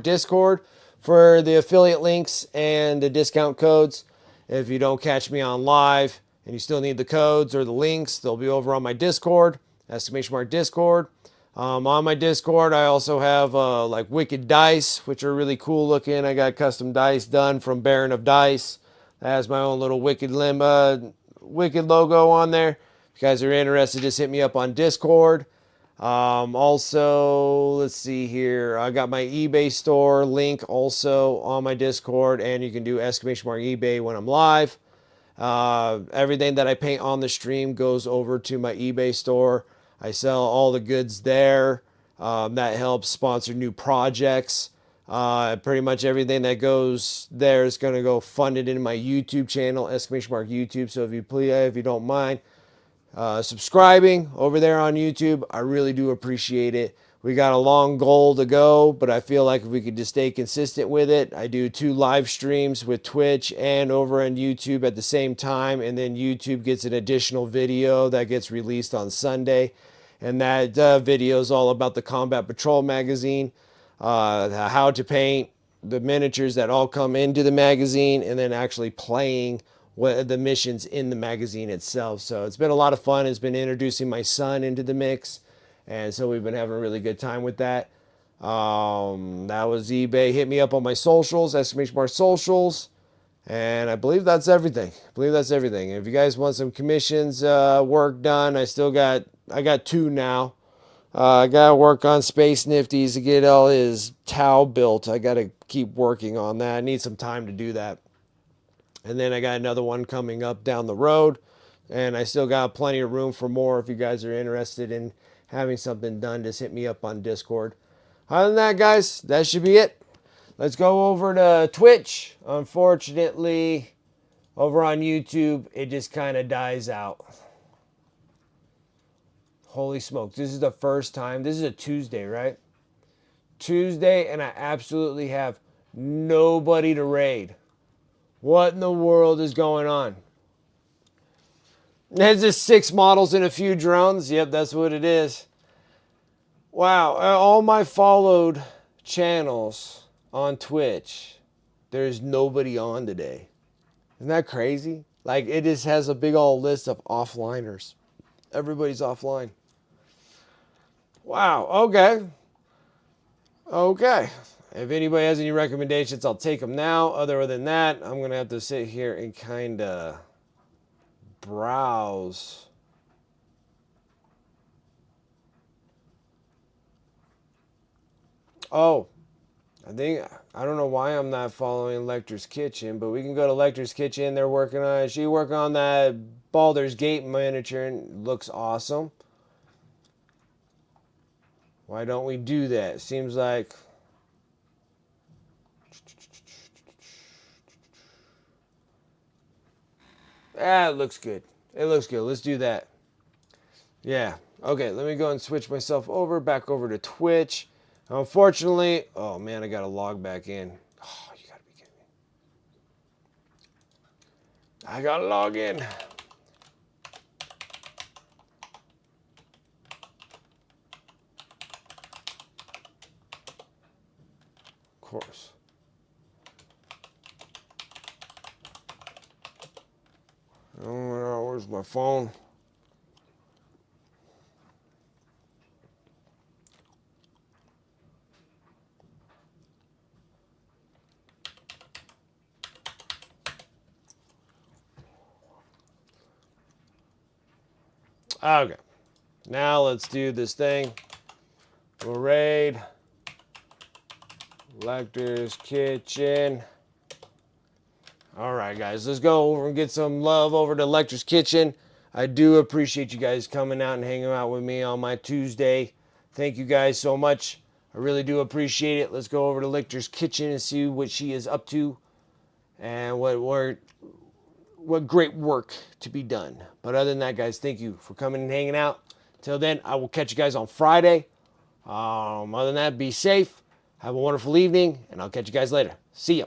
!Discord, for the affiliate links and the discount codes. If you don't catch me on live and you still need the codes or the links, they'll be over on my Discord, !Discord. On my Discord, I also have like Wicked Dice, which are really cool looking. I got custom dice done from Baron of Dice. That has my own little Wicked logo on there. If you guys are interested, just hit me up on Discord. Also, let's see here. I got my eBay store link also on my Discord, and you can do exclamation mark eBay when I'm live. Everything that I paint on the stream goes over to my eBay store. I sell all the goods there. That helps sponsor new projects. Pretty much everything that goes there is going to go funded into my YouTube channel, exclamation mark YouTube. So if you don't mind, subscribing over there on YouTube, I really do appreciate it. We got a long goal to go, but I feel like if we could just stay consistent with it. I do 2 live streams with Twitch and over on YouTube at the same time, and then YouTube gets an additional video that gets released on Sunday, and that video is all about the Combat Patrol magazine, how to paint the miniatures that all come into the magazine, and then actually playing what the missions in the magazine itself. So it's been a lot of fun. It's been introducing my son into the mix, and so we've been having a really good time with that. That was eBay. Hit me up on my socials, exclamation mark socials, and I believe that's everything. If you guys want some commissions work done, I got 2 now. I gotta work on Space Nifties to get all his Tau built. I gotta keep working on that. I need some time to do that. And then I got another one coming up down the road. And I still got plenty of room for more. If you guys are interested in having something done, just hit me up on Discord. Other than that, guys, that should be it. Let's go over to Twitch. Unfortunately, over on YouTube, it just kind of dies out. Holy smokes. This is the first time. This is a Tuesday, right? Tuesday, and I absolutely have nobody to raid. What in the world is going on? There's just 6 models and a few drones. Yep, that's what it is. Wow, all my followed channels on Twitch, there's nobody on today. Isn't that crazy? Like, it just has a big old list of offliners. Everybody's offline. Wow, okay. Okay. If anybody has any recommendations, I'll take them now. Other than that, I'm going to have to sit here and kind of browse. Oh, I don't know why I'm not following Lecter's Kitchen, but we can go to Lecter's Kitchen. They're working on it. She working on that Baldur's Gate miniature and it looks awesome. Why don't we do that? Seems like... it looks good. It looks good. Let's do that. Yeah. Okay, let me go and switch myself back over to Twitch. Unfortunately, oh man, I got to log back in. Oh, you got to be kidding me. I got to log in. Of course. Oh, where's my phone? Okay. Now let's do this thing. We'll raid Lecter's Kitchen. All right, guys, let's go over and get some love over to Lecter's Kitchen. I do appreciate you guys coming out and hanging out with me on my Tuesday. Thank you guys so much. I really do appreciate it. Let's go over to Lecter's Kitchen and see what she is up to and what great work to be done. But other than that, guys, thank you for coming and hanging out. Till then, I will catch you guys on Friday. Other than that, be safe. Have a wonderful evening, and I'll catch you guys later. See ya.